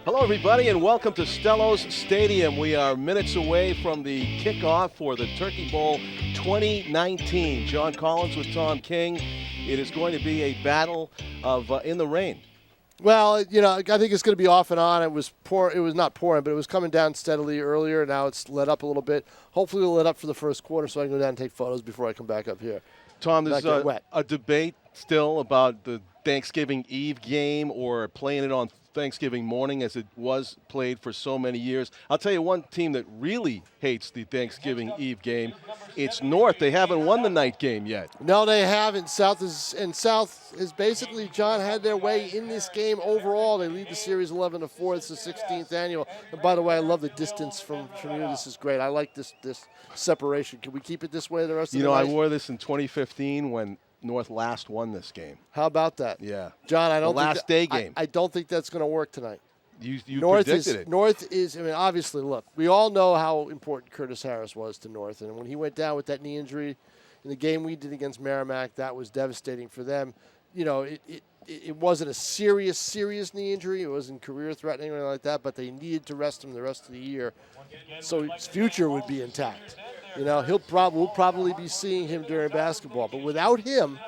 Hello, everybody, and welcome to Stellos Stadium. We are minutes away from the kickoff for the Turkey Bowl 2019. John Collins with Tom King. It is going to be a battle of in the rain. Well, you know, I think it's going to be off and on. It was not pouring, but it was coming down steadily earlier. Now it's let up a little bit. Hopefully it'll let up for the first quarter so I can go down and take photos before I come back up here. Tom, there's a debate still about the Thanksgiving Eve game or playing it on Thanksgiving morning as it was played for so many years. I'll tell you one team that really hates the Thanksgiving Eve game. It's North. They haven't won the night game yet. No, they haven't. South has basically, John, had their way in this game overall. They lead the series 11-4. It's the 16th annual. And by the way, I love the distance from you. This is great. I like this separation. Can we keep it this way the rest of the night? You know, I wore this in 2015 when North last won this game. How about that? Yeah. John, I don't the last day game. I don't think that's going to work tonight. You predicted it. North is, I mean, obviously, look, we all know how important Curtis Harris was to North. And when he went down with that knee injury in the game we did against Merrimack, that was devastating for them. You know, it wasn't a serious knee injury. It wasn't career-threatening or anything like that, but they needed to rest him the rest of the year so his future would be intact. You know, we'll probably be seeing him during basketball. But without him,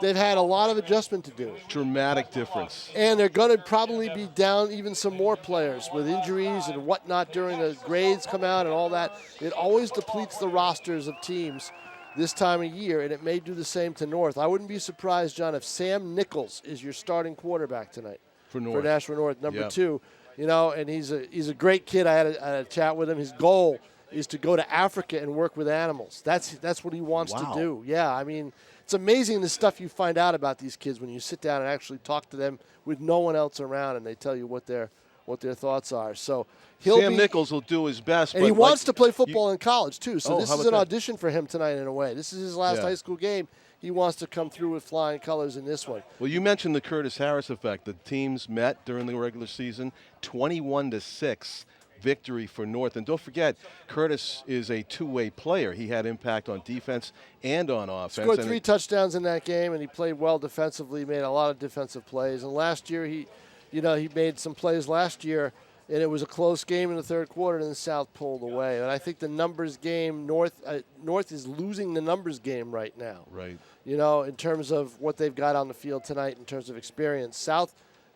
they've had a lot of adjustment to do. Dramatic difference. And they're going to probably be down even some more players with injuries and whatnot during the grades come out and all that. It always depletes the rosters of teams this time of year, and it may do the same to North. I wouldn't be surprised, John, if Sam Nichols is your starting quarterback tonight for Nashua North, number 2. You know, and he's a great kid. I had a chat with him. His goal is to go to Africa and work with animals. That's what he wants to do. Yeah, I mean, it's amazing the stuff you find out about these kids when you sit down and actually talk to them with no one else around, and they tell you what their thoughts are. So Sam Nichols will do his best. And he wants to play football in college, too. So this is an that? audition for him tonight in a way. This is his last high school game. He wants to come through with flying colors in this one. Well, you mentioned the Curtis Harris effect. The teams met during the regular season, 21-6. Victory for North. And don't forget, Curtis is a two-way player. He had impact on defense and on offense. Scored 3 touchdowns in that game, and he played well defensively, made a lot of defensive plays. And last year, he made some plays last year, and it was a close game in the third quarter, and the South pulled away. And I think the numbers game, North is losing the numbers game right now. Right. You know, in terms of what they've got on the field tonight in terms of experience. South,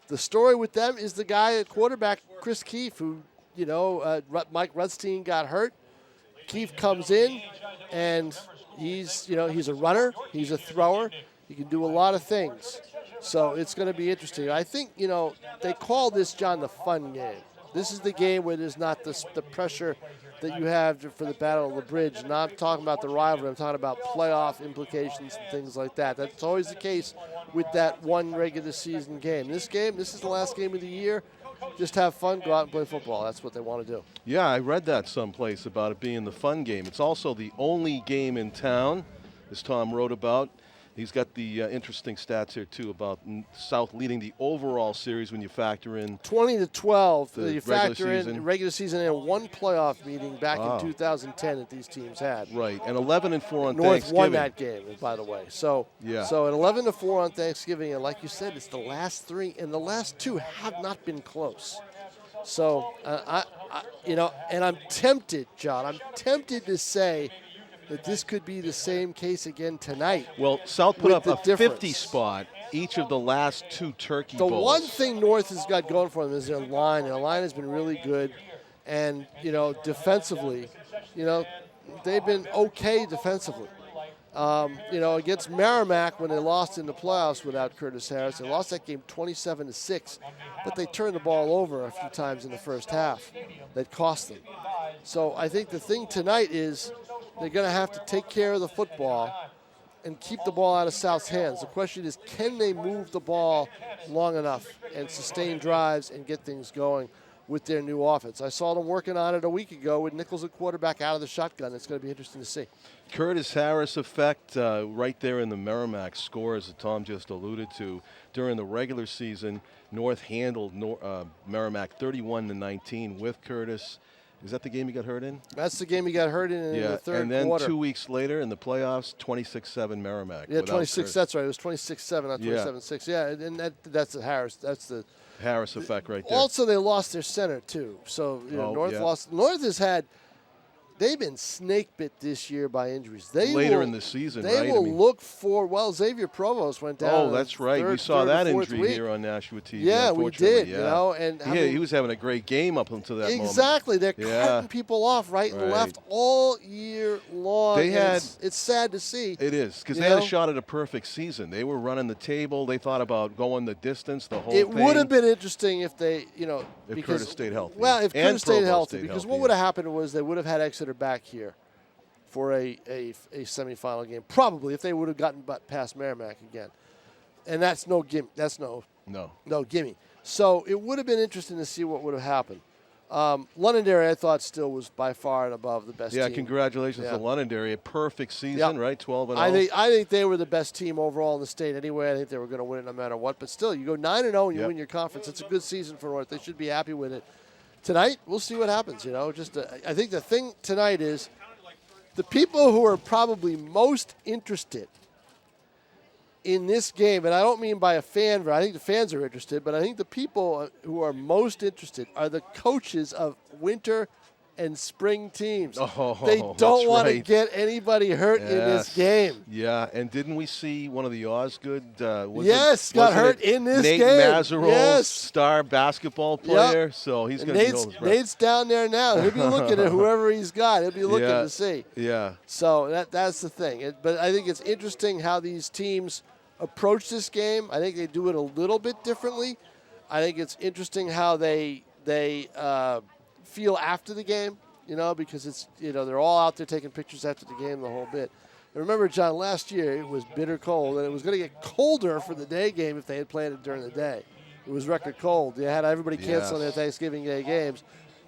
the story with them is the guy at quarterback, Chris Keefe, who, you know, Mike Rudstein got hurt. Keefe comes in, and he's a runner. He's a thrower. He can do a lot of things. So it's going to be interesting. I think, you know, they call this, John, the fun game. This is the game where there's not the pressure that you have for the Battle of the Bridge. Not talking about the rivalry. I'm talking about playoff implications and things like that. That's always the case with that one regular season game. This is the last game of the year. Just have fun, go out and play football. That's what they want to do. Yeah, I read that someplace about it being the fun game. It's also the only game in town, as Tom wrote about. He's got the interesting stats here, too, about South leading the overall series when you factor in 20-12. You factor in regular season and one playoff meeting back in 2010 that these teams had. Right, and 11-4 on Thanksgiving. North won that game, by the way. So at 11-4 on Thanksgiving, and like you said, it's the last 3, and the last 2 have not been close. So, and I'm tempted, John, to say that this could be the same case again tonight. Well, South put up a 50 spot each of the last 2 Turkey Bowls. The one thing North has got going for them is their line, and the line has been really good. And, you know, defensively, you know, they've been okay defensively. You know, against Merrimack when they lost in the playoffs without Curtis Harris, they lost that game 27-6, but they turned the ball over a few times in the first half that cost them. So I think the thing tonight is they're going to have to take care of the football and keep the ball out of South's hands. The question is, can they move the ball long enough and sustain drives and get things going? with their new offense. I saw them working on it a week ago with Nichols at quarterback out of the shotgun. It's going to be interesting to see. Curtis Harris effect right there in the Merrimack scores that Tom just alluded to. During the regular season, North handled Merrimack 31-19 with Curtis. Is that the game he got hurt in? That's the game he got hurt in the third quarter. And then 2 weeks later in the playoffs, 26-7 Merrimack. Yeah, 26. That's right. It was 26-7, not 27-6. Yeah, and that's the Harris. That's the Harris effect right there. Also, they lost their center too. So North lost. North has had. They've been snake bit this year by injuries. Later in the season, they will look for. Well, Xavier Provost went down. Oh, that's right. We saw that injury here on Nashua TV. Yeah, we did. You know, and he was having a great game up until that moment. Exactly. They're cutting people off right and left all year long. It's sad to see. It is because they had a shot at a perfect season. They were running the table. They thought about going the distance. The whole thing. It would have been interesting if they, if Curtis stayed healthy. Well, if Curtis stayed healthy, because what would have happened was they would have had Exeter back here for a semifinal game, probably, if they would have gotten past Merrimack again. And that's no gimme. That's no gimme. So it would have been interesting to see what would have happened. Londonderry, I thought, still was by far and above the best team. Yeah, congratulations to Londonderry. A perfect season, right? 12-0. I think they were the best team overall in the state anyway. I think they were going to win it no matter what. But still, you go 9-0 and you win your conference. It's a good season for North. They should be happy with it. Tonight, we'll see what happens. I think the thing tonight is the people who are probably most interested in this game, and I don't mean by a fan, I think the fans are interested, but I think the people who are most interested are the coaches of winter and spring teams. They don't want to get anybody hurt in this game. Yeah, and didn't we see one of the Osgood? Got hurt in this Nate game. Mazerol, star basketball player. So he's going to be Nate's down there now. He'll be looking at whoever he's got. He'll be looking to see. Yeah. So that's the thing. But I think it's interesting how these teams approach this game. I think they do it a little bit differently. I think it's interesting how they feel after the game, because it's, they're all out there taking pictures after the game, the whole bit. And remember, John, last year it was bitter cold, and it was going to get colder for the day game if they had played it during the day. It was record cold. They had everybody canceling their Thanksgiving Day games.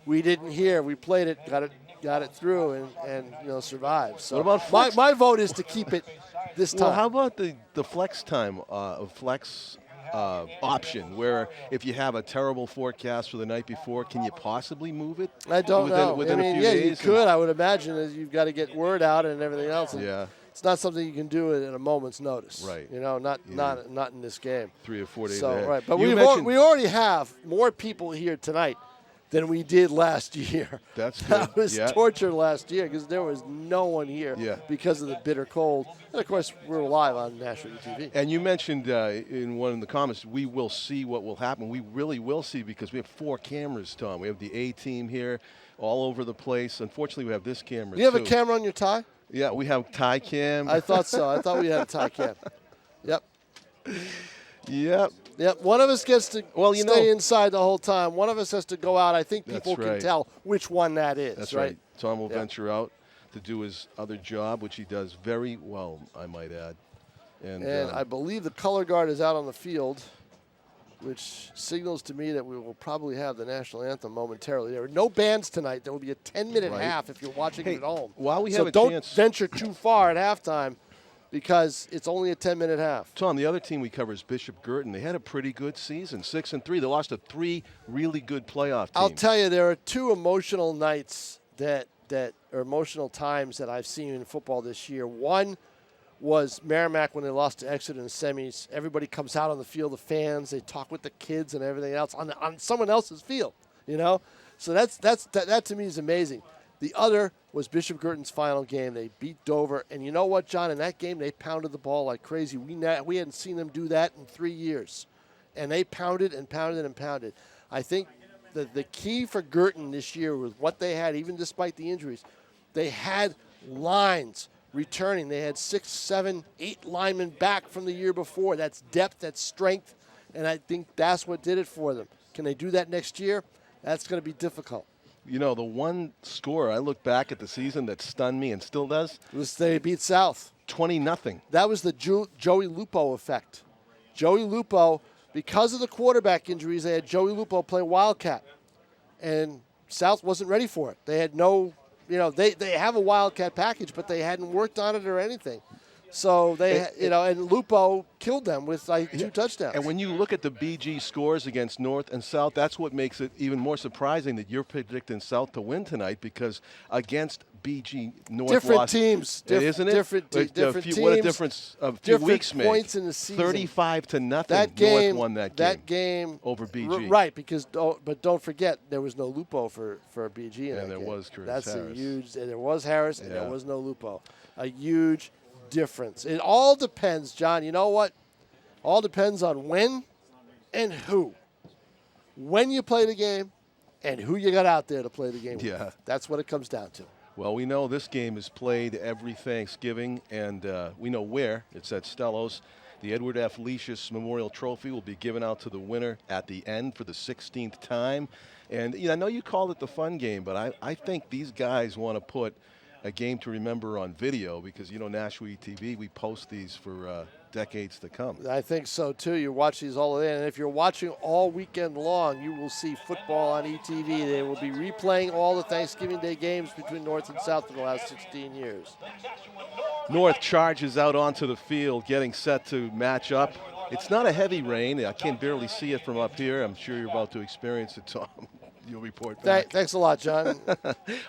We didn't hear. We played it, got it through, and survived. So what about my vote is to keep it this time. Well, how about the flex time, option, where if you have a terrible forecast for the night before, can you possibly move it? I don't know. Within a few days? You could. I would imagine that you've got to get word out and everything else. And yeah. It's not something you can do at a moment's notice. Right. Not in this game. 3 or 4 days So, ahead. right. But we already have more people here tonight than we did last year. That's good. That was torture last year because there was no one here because of the bitter cold. And, of course, we're live on Nashua TV. And you mentioned in one of the comments, we will see what will happen. We really will see because we have 4 cameras, Tom. We have the A team here all over the place. Unfortunately, we have this camera, You have a camera on your tie? Yeah, we have tie cam. I thought so. I thought we had a tie cam. Yep. Yep. One of us gets to stay inside the whole time. One of us has to go out. I think people can tell which one that is. That's right. Tom will venture out to do his other job, which he does very well, I might add. And I believe the color guard is out on the field, which signals to me that we will probably have the national anthem momentarily. There are no bands tonight. There will be a 10-minute half if you're watching it at home. While we have a don't chance, venture too far at halftime, because it's only a 10-minute half. Tom, the other team we cover is Bishop Girton. They had a pretty good season, 6-3. They lost to 3 really good playoff teams. I'll tell you, there are 2 emotional nights that are emotional times that I've seen in football this year. One was Merrimack when they lost to Exeter in the semis. Everybody comes out on the field, the fans, they talk with the kids and everything else on someone else's field, So that to me is amazing. The other was Bishop Girton's final game. They beat Dover. And you know what, John? In that game, they pounded the ball like crazy. We hadn't seen them do that in 3 years. And they pounded and pounded and pounded. I think the key for Girton this year was what they had, even despite the injuries. They had lines returning. They had 6, 7, 8 linemen back from the year before. That's depth, that's strength. And I think that's what did it for them. Can they do that next year? That's going to be difficult. The one score I look back at the season that stunned me and still does. Was they beat South. 20-0. That was the Joey Lupo effect. Joey Lupo, because of the quarterback injuries, they had Joey Lupo play Wildcat. and South wasn't ready for it. They had no, they have a Wildcat package, but they hadn't worked on it or anything. So and Lupo killed them with 2 touchdowns. And when you look at the BG scores against North and South, that's what makes it even more surprising that you're predicting South to win tonight, because against BG North different teams, isn't it? Different teams. What a difference a few weeks made. Points in the season. 35-0. That game, North won that game over BG. Right, but don't forget there was no Lupo for BG in that game. And there was Curtis That's Harris. a huge. And there was Harris, and there was no Lupo. A huge difference. It all depends, John. You know what? All depends on when and who. When you play the game and who you got out there to play the game with. Yeah. That's what it comes down to. Well, we know this game is played every Thanksgiving, and we know where. It's at Stellos. The Edward F. Leishus Memorial Trophy will be given out to the winner at the end for the 16th time. And I know you called it the fun game, but I think these guys want to put a game to remember on video, because Nashua TV, we post these for decades to come. I think so too. You watch these all day, and if you're watching all weekend long, you will see football on ETV. They will be replaying all the Thanksgiving Day games between North and South in the last 16 years. North charges out onto the field, getting set to match up. It's not a heavy rain. I can barely see it from up here. I'm sure you're about to experience it, Tom. You'll report back. Thanks a lot, John.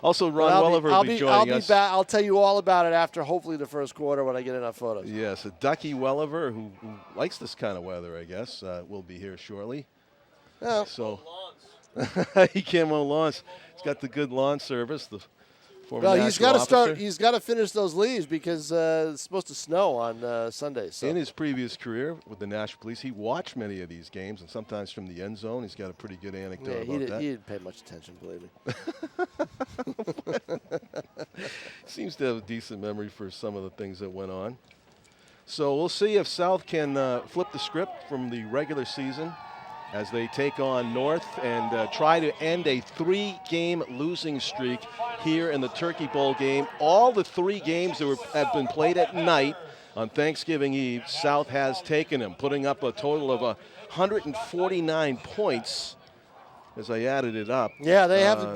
Also, Ron Welliver will be joining us. I'll tell you all about it after, hopefully, the first quarter when I get enough photos. Yes, Ducky Welliver, who likes this kind of weather, I guess, will be here shortly. Yeah. So he came on lawns. He's got the good lawn service. He's got to start. He's got to finish those leaves because it's supposed to snow on Sunday. So. In his previous career with the Nashua Police, he watched many of these games, and sometimes from the end zone. He's got a pretty good anecdote about that. He didn't pay much attention, believe me. Seems to have a decent memory for some of the things that went on. So we'll see if South can flip the script from the regular season as they take on North and try to end a 3-game losing streak here in the Turkey Bowl game. All the 3 games that have been played at night on Thanksgiving Eve, South has taken them, putting up a total of 149 points. As I added it up, yeah, they haven't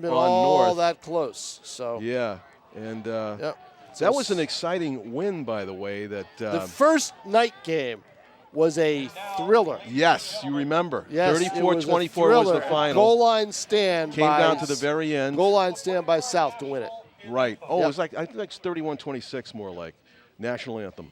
been all North. That close. So yeah, and yep. That was an exciting win, by the way. That the first night game was a thriller. Yes, you remember. Yes, 34-24 was the final. Goal line stand came down to the very end. Goal line stand by South to win it. Right. Oh, It was I think it's 31-26 more like. National anthem.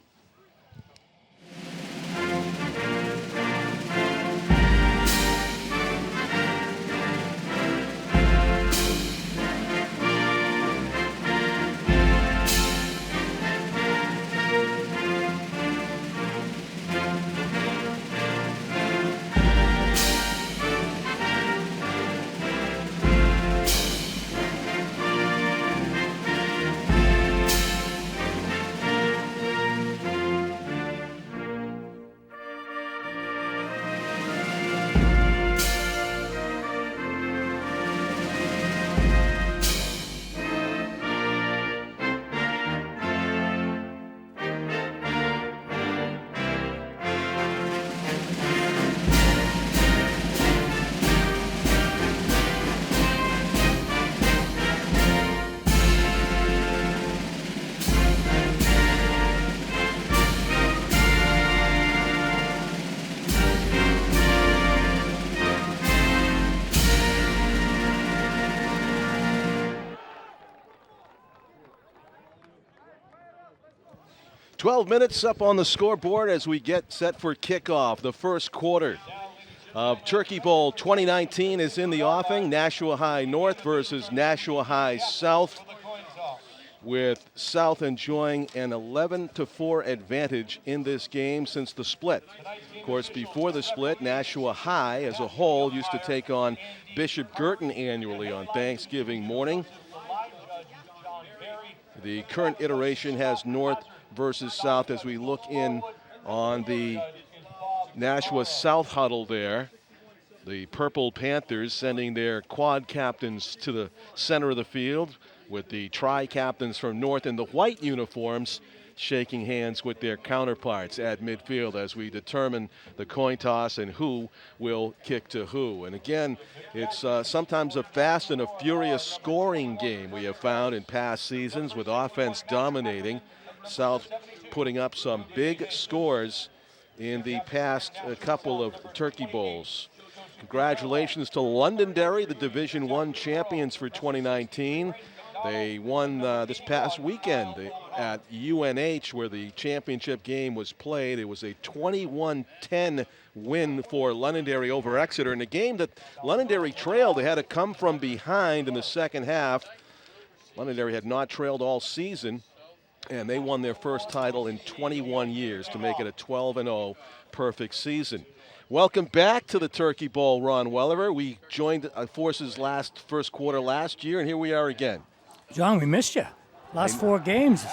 "12 minutes up on the scoreboard as we get set for kickoff. The first quarter of Turkey Bowl 2019 is in the offing. Nashua High North versus Nashua High South, with South enjoying an 11-4 advantage in this game since the split. Of course, before the split, Nashua High as a whole used to take on Bishop Girton annually on Thanksgiving morning. The current iteration has North versus South as we look in on the Nashua South huddle there. The Purple Panthers sending their quad captains to the center of the field, with the tri-captains from North in the white uniforms shaking hands with their counterparts at midfield as we determine the coin toss and who will kick to who. And again, it's sometimes a fast and a furious scoring game we have found in past seasons, with offense dominating. South putting up some big scores in the past couple of Turkey Bowls. Congratulations to Londonderry, the Division I champions for 2019. They won this past weekend at UNH, where the championship game was played. It was a 21-10 win for Londonderry over Exeter. In a game that Londonderry trailed, they had to come from behind in the second half. Londonderry had not trailed all season, and they won their first title in 21 years to make it a 12-0 perfect season. Welcome back to the Turkey Bowl, Ron Welliver. We joined forces first quarter last year, and here we are again. John, we missed you. Last 4 games.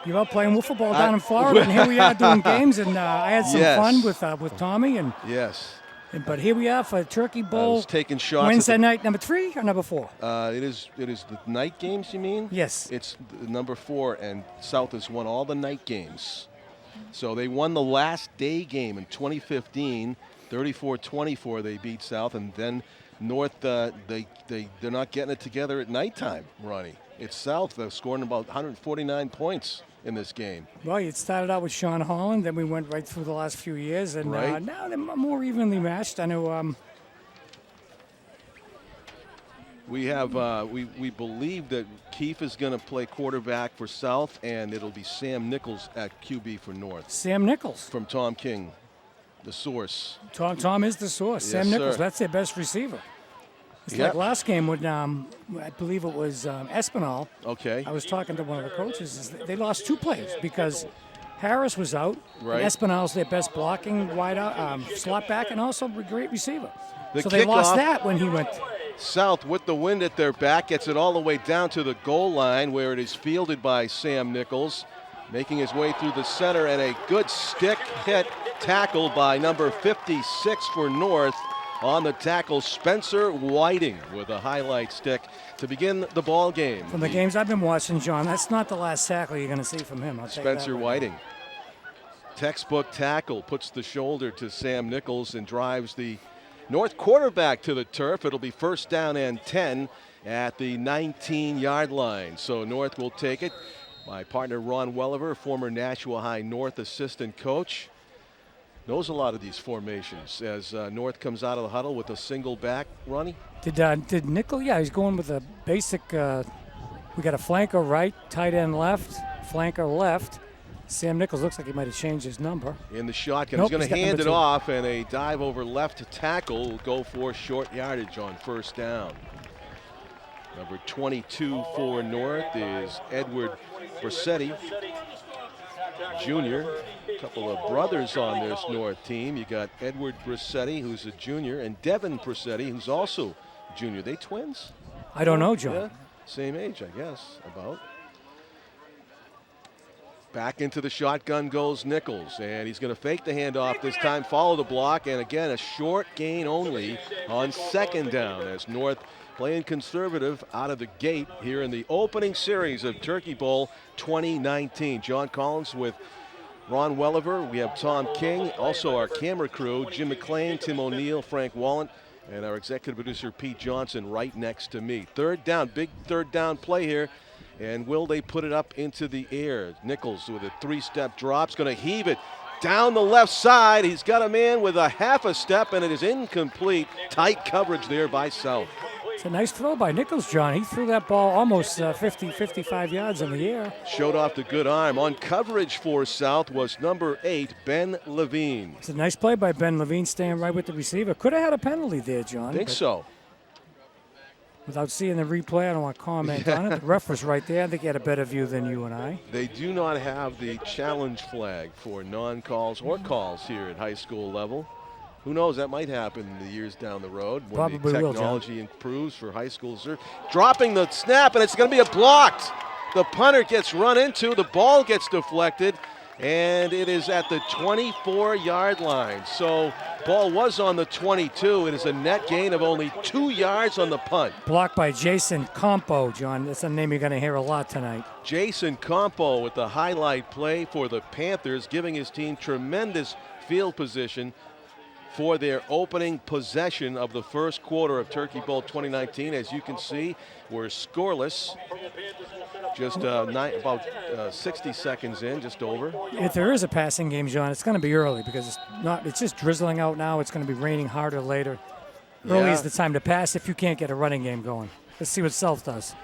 You're out playing wiffle ball down in Florida, and here we are doing games, and I had some fun with Tommy. And yes. But here we are for the Turkey Bowl. Taking shots. Wednesday night, number 3 or number 4? It is the night games, you mean? Yes. It's number 4, and South has won all the night games. So they won the last day game in 2015, 34-24. They beat South, and then North, they're not getting it together at nighttime, Ronnie. It's South. They're scoring about 149 points in this game. Well, it started out with Sean Holland, then we went right through the last few years, and now they're more evenly matched. I know. We have we believe that Keefe is going to play quarterback for South, and it'll be Sam Nichols at QB for North. Sam Nichols from Tom King, the source. Tom is the source. Yes, Sam Nichols, that's their best receiver. It's like last game when I believe it was Espinal. Okay. I was talking to one of the coaches. They lost 2 players because Harris was out. Right. Espinal's their best blocking wide out, slot back, and also a great receiver. So they lost that when he went. South, with the wind at their back, gets it all the way down to the goal line, where it is fielded by Sam Nichols, making his way through the center, and a good stick hit tackle by number 56 for North. On the tackle, Spencer Whiting with a highlight stick to begin the ball game. From the games I've been watching, John, that's not the last tackle you're going to see from him. Spencer Whiting. Textbook tackle, puts the shoulder to Sam Nichols and drives the North quarterback to the turf. It'll be first down and 10 at the 19-yard line. So North will take it. My partner, Ron Welliver, former Nashua High North assistant coach, knows a lot of these formations as North comes out of the huddle with a single back. Ronnie? Did Nichols? Yeah, he's going with a basic, we got a flanker right, tight end left, flanker left. Sam Nichols looks like he might have changed his number. In the shotgun, he's going to hand it off, and a dive over left tackle will go for short yardage on first down. Number 22 for North is Edward Brissetti, junior. A couple of brothers on this North team. You got Edward Brissetti, who's a junior, and Devin Brissetti, who's also junior. They twins? I don't know, John. Yeah, same age, I guess, about. Back into the shotgun goes Nichols, and he's going to fake the handoff this time, follow the block, and again a short gain only on second down as North playing conservative out of the gate here in the opening series of Turkey Bowl 2019. John Collins with Ron Welliver. We have Tom King, also our camera crew, Jim McLean, Tim O'Neill, Frank Wallen, and our executive producer Pete Johnson right next to me. Third down, big third down play here. And will they put it up into the air? Nichols with a 3-step drop's going to heave it down the left side. He's got a man with a half a step, and it is incomplete. Tight coverage there by South. It's a nice throw by Nichols, John. He threw that ball almost 50, 55 yards in the air. Showed off the good arm. On coverage for South was number 8, Ben Levine. It's a nice play by Ben Levine, staying right with the receiver. Could have had a penalty there, John. I think so. Without seeing the replay, I don't want to comment on it. The ref was right there. I think he had a better view than you and I. They do not have the challenge flag for non-calls or calls here at high school level. Who knows, that might happen in the years down the road when Probably the technology will, improves for high schools. Dropping the snap, and it's going to be blocked. The punter gets run into, the ball gets deflected, and it is at the 24-yard line. So ball was on the 22. It is a net gain of only 2 yards on the punt. Blocked by Jason Campo, John. That's a name you're going to hear a lot tonight. Jason Campo with the highlight play for the Panthers, giving his team tremendous field position for their opening possession of the first quarter of Turkey Bowl 2019. As you can see, we're scoreless. Just about 60 seconds in, just over. If there is a passing game, John, it's going to be early because it's just drizzling out now. It's going to be raining harder later. Early is the time to pass if you can't get a running game going. Let's see what South does.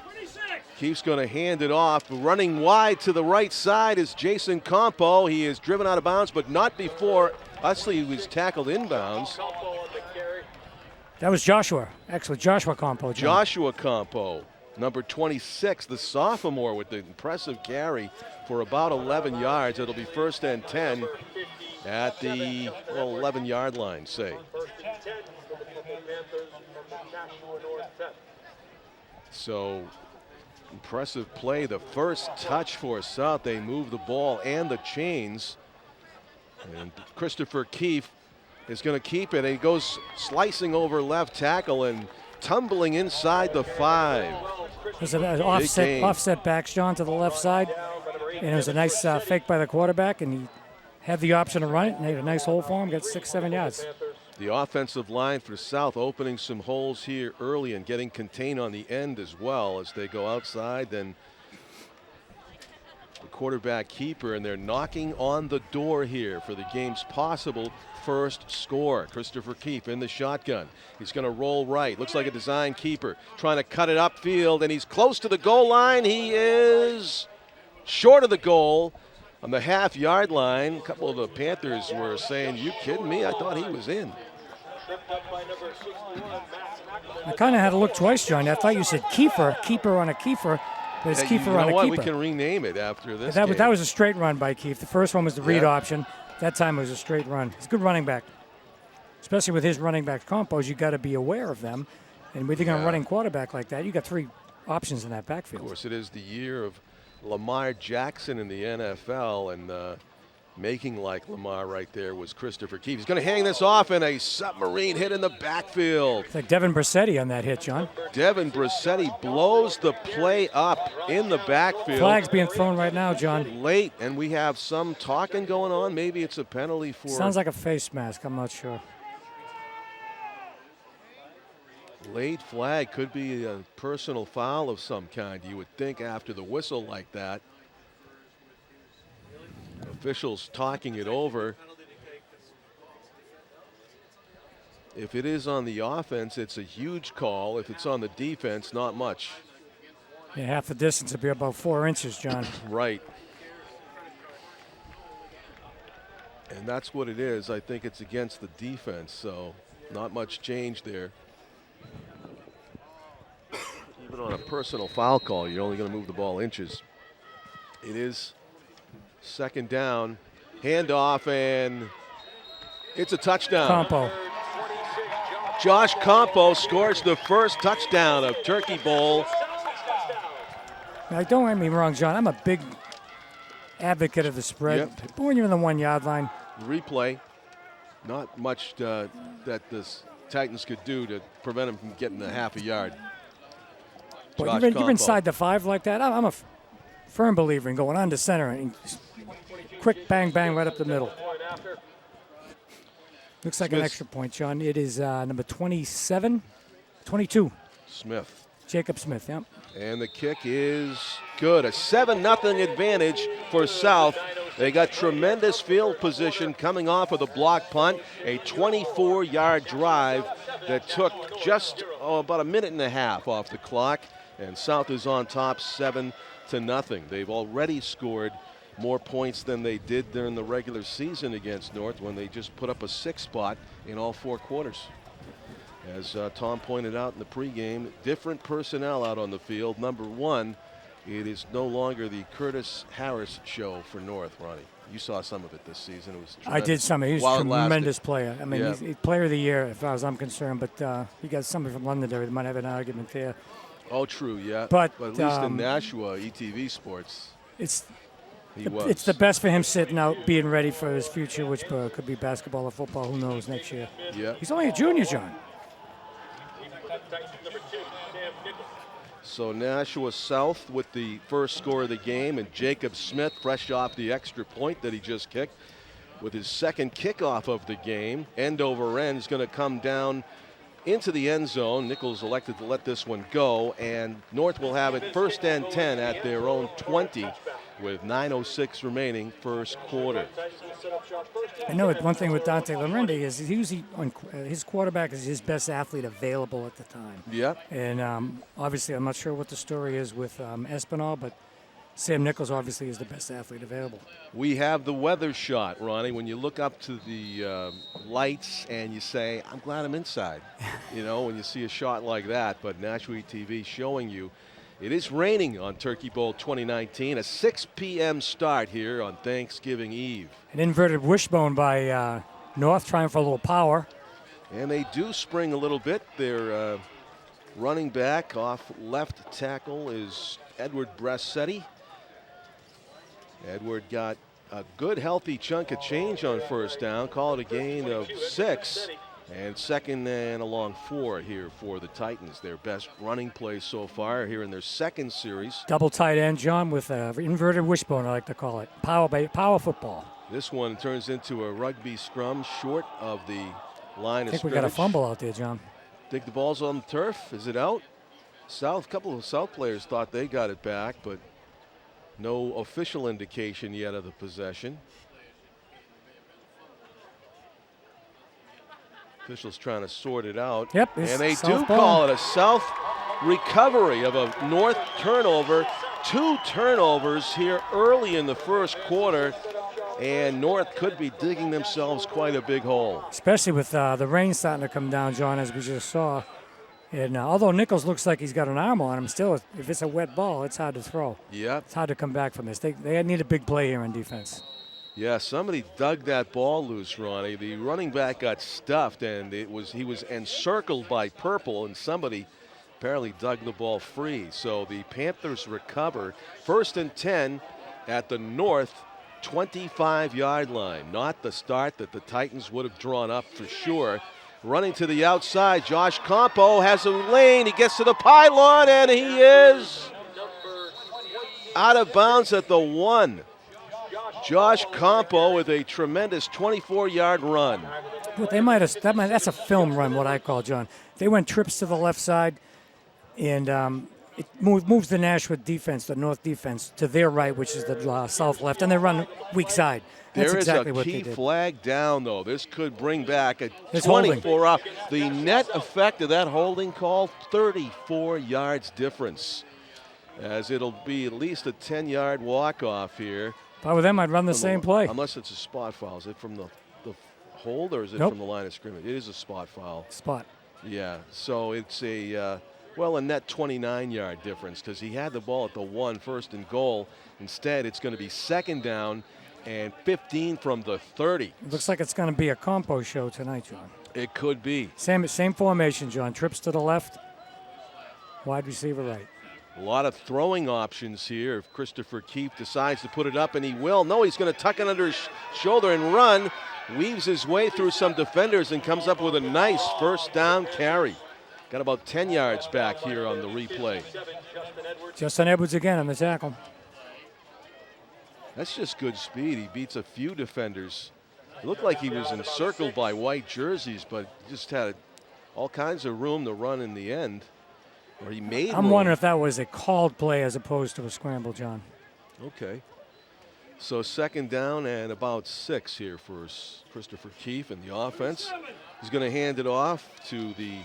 Keefe's going to hand it off. Running wide to the right side is Jason Campo. He is driven out of bounds, but not before. Actually, he was tackled inbounds. That was Joshua. Excellent. Joshua Campo, John. Joshua Campo, number 26, the sophomore, with the impressive carry for about 11 yards. It'll be 1st and 10 at the 11-yard line, say. So, impressive play. The first touch for South. They move the ball and the chains. And Christopher Keefe is going to keep it. And he goes slicing over left tackle and tumbling inside the 5. There's an offset backs, John, to the left side. And it was a nice fake by the quarterback, and he had the option to run it, and they had a nice hole for him, got 6-7 yards. The offensive line for South opening some holes here early and getting contained on the end as well as they go outside. Then the quarterback keeper, and they're knocking on the door here for the game's possible first score. Christopher Keefe in the shotgun. He's going to roll right. Looks like a design keeper trying to cut it upfield, and he's close to the goal line. He is short of the goal on the half-yard line. A couple of the Panthers were saying, "You kidding me? I thought he was in." I kind of had to look twice, John. I thought you said keeper on a keeper. But it's Keefer on a keeper. We can rename it after this. That was a straight run by Keefe. The first one was the read option. That time it was a straight run. He's a good running back. Especially with his running back combos, you got to be aware of them. And with a running quarterback like that, you got 3 options in that backfield. Of course, it is the year of Lamar Jackson in the NFL, and making like Lamar right there was Christopher Keefe. He's going to hang this off, and a submarine hit in the backfield. It's like Devin Brassetti on that hit, John. Devin Brassetti blows the play up in the backfield. Flag's being thrown right now, John. Late, and we have some talking going on. Maybe it's a penalty for... Sounds like a face mask. I'm not sure. Late flag. Could be a personal foul of some kind, you would think, after the whistle like that. Officials talking it over. If it is on the offense, it's a huge call. If it's on the defense, not much. Yeah, half the distance would be about 4 inches, John. Right. And that's what it is. I think it's against the defense, so not much change there. Even on a personal foul call, you're only going to move the ball inches. It is 2nd down, handoff, and it's a touchdown. Campo. Josh Campo scores the first touchdown of Turkey Bowl. Now, don't get me wrong, John. I'm a big advocate of the spread. Yep. But when you're in the 1-yard line. Replay. Not much that the Titans could do to prevent him from getting a half a yard. But you're inside the 5 like that. I'm a firm believer in going on to center and quick bang, bang right up the middle. Looks like an extra point, John. It is number 22. Smith. Jacob Smith, yep. And the kick is good. A 7-0 advantage for South. They got tremendous field position coming off of the block punt. A 24-yard drive that took just about a minute and a half off the clock. And South is on top 7-0. They've already scored more points than they did during the regular season against North when they just put up a 6 spot in all 4 quarters. As Tom pointed out in the pregame, different personnel out on the field. Number 1, it is no longer the Curtis Harris show for North, Ronnie. You saw some of it this season. It was tremendous. I did some of it. He was a tremendous player. I mean, he's player of the year as far as I'm concerned, but you got somebody from Londonderry that might have an argument there. Oh, true, yeah. But at least in Nashua, ETV Sports. He was. It's the best for him sitting out, being ready for his future, which could be basketball or football. Who knows next year? Yeah. He's only a junior, John. So Nashua South with the first score of the game, and Jacob Smith, fresh off the extra point that he just kicked, with his second kickoff of the game. End over end is going to come down into the end zone. Nichols elected to let this one go, and North will have it first and 10 at their own 20 with 9:06 remaining first quarter. I know one thing with Dante Lorendi is he's usually his quarterback is his best athlete available at the time. Yeah. And obviously, I'm not sure what the story is with Espinal, but Sam Nichols obviously is the best athlete available. We have the weather shot, Ronnie. When you look up to the lights and you say, I'm glad I'm inside, you know, when you see a shot like that. But Nashua TV showing you it is raining on Turkey Bowl 2019, a 6 p.m. start here on Thanksgiving Eve. An inverted wishbone by North, trying for a little power. And they do spring a little bit. Their running back off left tackle is Edward Brassetti. Edward got a good, healthy chunk of change on first down. Call it a gain of 6. And second and a long 4 here for the Titans. Their best running play so far here in their second series. Double tight end, John, with inverted wishbone, I like to call it. Power football. This one turns into a rugby scrum short of the line of scrimmage. I think we got a fumble out there, John. Think the ball's on the turf. Is it out? A couple of South players thought they got it back, but no official indication yet of the possession. Officials trying to sort it out. Yep, and they South do ball. call it a South recovery of a North turnover. 2 turnovers here early in the first quarter, and North could be digging themselves quite a big hole. Especially with the rain starting to come down, John, as we just saw. And although Nichols looks like he's got an arm on him, still, if it's a wet ball, it's hard to throw. Yeah. It's hard to come back from this. They need a big play here in defense. Yeah, somebody dug that ball loose, Ronnie. The running back got stuffed, and he was encircled by purple, and somebody apparently dug the ball free. So the Panthers recover. First and 10 at the North 25-yard line. Not the start that the Titans would have drawn up for sure. Running to the outside, Josh Campo has a lane. He gets to the pylon, and he is out of bounds at the 1. Josh Campo with a tremendous 24-yard run. But that's a film run, what I call, John. They went trips to the left side, and it moves the Nashua defense, the North defense, to their right, which is the south left, and they run weak side. That's There is exactly a what key they did. flag down, though. This could bring back a It's 24 hour. The net effect of that holding call, 34 yards difference, as it'll be at least a 10-yard walk-off here. If I were them, I'd run the same play. Unless it's a spot foul. Is it from the hold, or is it Nope. from the line of scrimmage? It is a spot foul. Spot. Yeah, so it's a net 29-yard difference, because he had the ball at the 1, first and goal. Instead, it's going to be second down and 15 from the 30. It looks like it's going to be a compo show tonight, John. It could be. Same formation, John. Trips to the left, wide receiver right. A lot of throwing options here if Christopher Keefe decides to put it up, and he will. No, he's going to tuck it under his shoulder and run. Weaves his way through some defenders and comes up with a nice first down carry. Got about 10 yards back here on the replay. Justin Edwards again on the tackle. That's just good speed. He beats a few defenders. It looked like he was encircled by white jerseys, but just had all kinds of room to run in the end. Or he made I'm room. wondering if that was a called play as opposed to a scramble, John. Okay. So second down and about 6 here for Christopher Keefe in the offense. He's going to hand it off to the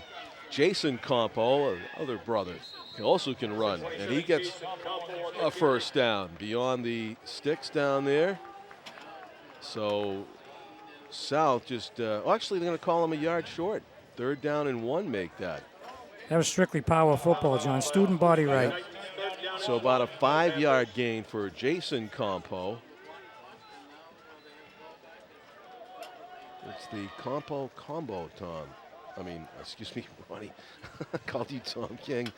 Jason Campo, other brother. He also can run, and he gets a first down beyond the sticks down there. So South just, actually they're going to call him a yard short. 3rd down and 1 make that. That was strictly power football, John. Student body right. So about a 5-yard gain for Jason Campo. It's the Campo combo, Tom. Excuse me, Ronnie. I called you Tom King.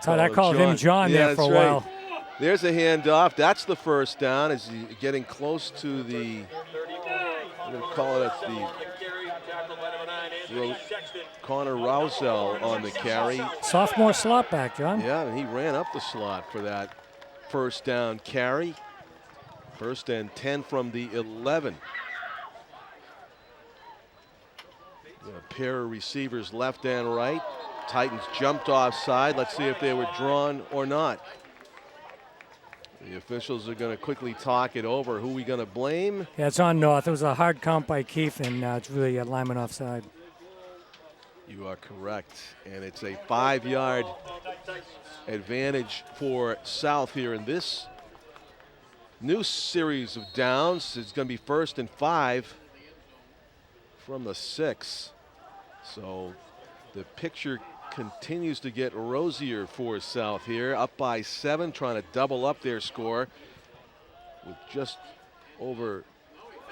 I called him John there for a while. There's a handoff. That's the first down as he getting close to the, I'm going to call it Connor Rousell on the carry. Sophomore slot back, John. Yeah, and he ran up the slot for that first down carry. 1st and 10 from the 11. A pair of receivers left and right. Titans jumped offside. Let's see if they were drawn or not. The officials are going to quickly talk it over. Who are we going to blame? Yeah, it's on North. It was a hard count by Keith, and it's really a lineman offside. You are correct. And it's a 5-yard advantage for South here in this new series of downs. It's going to be 1st and 5 from the 6. So the picture continues to get rosier for South here. Up by 7, trying to double up their score with just over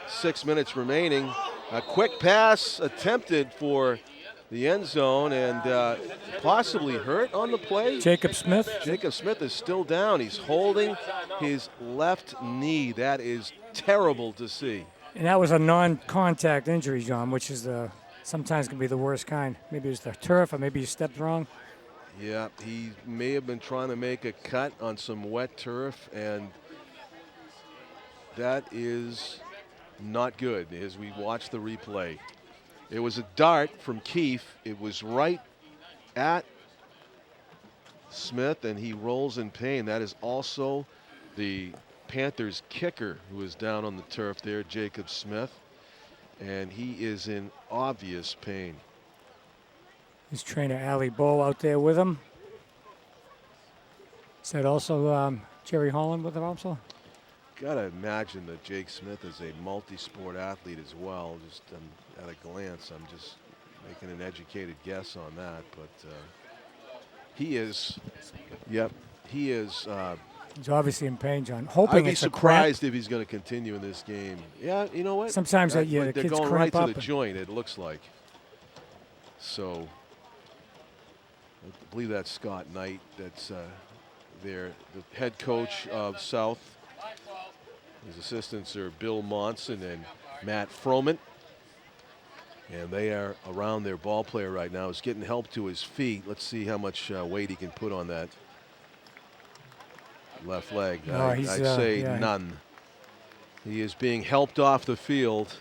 6 minutes remaining. A quick pass attempted for the end zone and possibly hurt on the play. Jacob Smith. Jacob Smith is still down. He's holding his left knee. That is terrible to see. And that was a non-contact injury, John, which is sometimes can be the worst kind. Maybe it was the turf, or maybe he stepped wrong. Yeah, he may have been trying to make a cut on some wet turf, and that is not good as we watch the replay. It was a dart from Keefe. It was right at Smith, and he rolls in pain. That is also the Panthers kicker who is down on the turf there, Jacob Smith, and he is in obvious pain. His trainer, Ali Bow, out there with him. Is that also Jerry Holland with him also? Gotta imagine that Jake Smith is a multi-sport athlete as well. Just at a glance, I'm just making an educated guess on that, but he is, yep, he is. He's obviously in pain, John. Hoping I'd be it's surprised if he's going to continue in this game. Yeah, you know what? Sometimes the they're kids going cramp right up to the joint, it looks like. So I believe that's Scott Knight. That's the head coach of South. His assistants are Bill Monson and Matt Froman. And they are around their ball player right now. He's getting help to his feet. Let's see how much weight he can put on that left leg. No, I'd say none. He is being helped off the field,